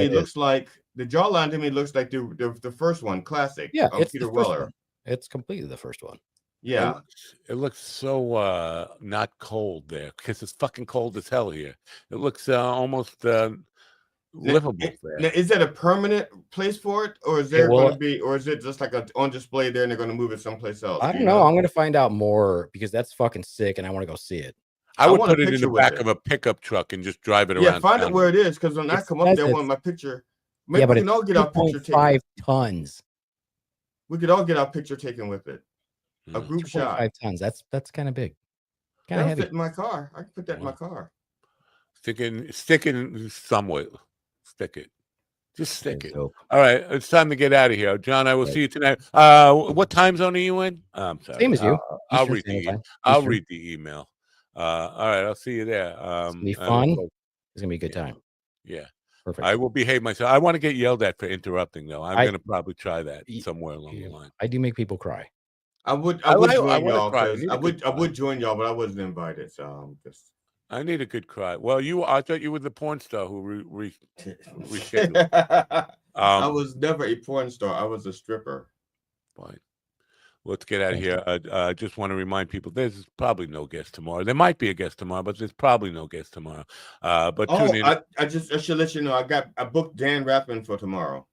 me looks like the first one, classic. Yeah, it's Peter the first Weller. one. It's completely the first one. Yeah, it looks so not cold there because it's fucking cold as hell here. It looks almost livable there. Now, is that a permanent place for it, or is there going to be, or is it just like on display there and they're going to move it someplace else? I don't know. I'm going to find out more because that's fucking sick, and I want to go see it. I would put it in the back of a pickup truck and just drive it around. Yeah, find out where it is, because when I come up there, I want my picture. Maybe we can all get our picture taken. 5 tons. We could all get our picture taken with it. A group shot. 5 tons. That's kind of big. Kind of heavy. Fit in my car. I can put that in my car. Stick it somewhere. Stick it. Just stick it. Dope. All right, it's time to get out of here, John. I will see you tonight. What time zone are you in? I'm sorry. Same as you. I'll read the email. All right, I'll see you there. It's gonna be fun. It's gonna be a good time. Yeah. Perfect. I will behave myself. I want to get yelled at for interrupting, though. I'm going to probably try that somewhere along the line. I do make people cry. I would join y'all. I would join y'all, but I wasn't invited. So just. I need a good cry. Well, I thought you were the porn star who rescheduled. I was never a porn star. I was a stripper. Fine. Let's get out of here. I just want to remind people there's probably no guest tomorrow. There might be a guest tomorrow, but there's probably no guest tomorrow. But tune in. I should let you know. I booked Dan Rathman for tomorrow.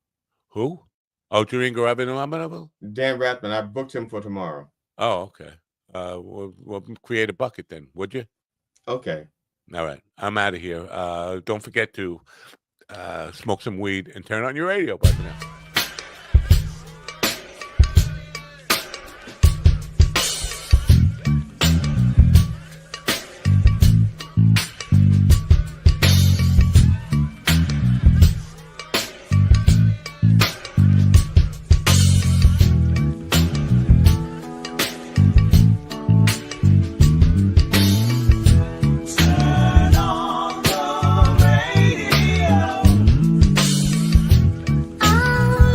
Who? Oh, Dan Rathman. I booked him for tomorrow. Oh, okay. We'll create a bucket then, would you? Okay. All right. I'm out of here. Don't forget to smoke some weed and turn on your radio. Bye for now. Oh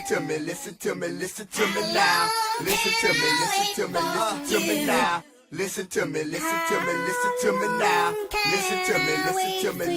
to me, listen to me, listen to me now. Listen to me, listen to me, listen to me now. Listen to me, listen to me, listen to me now. Listen to me, listen to me.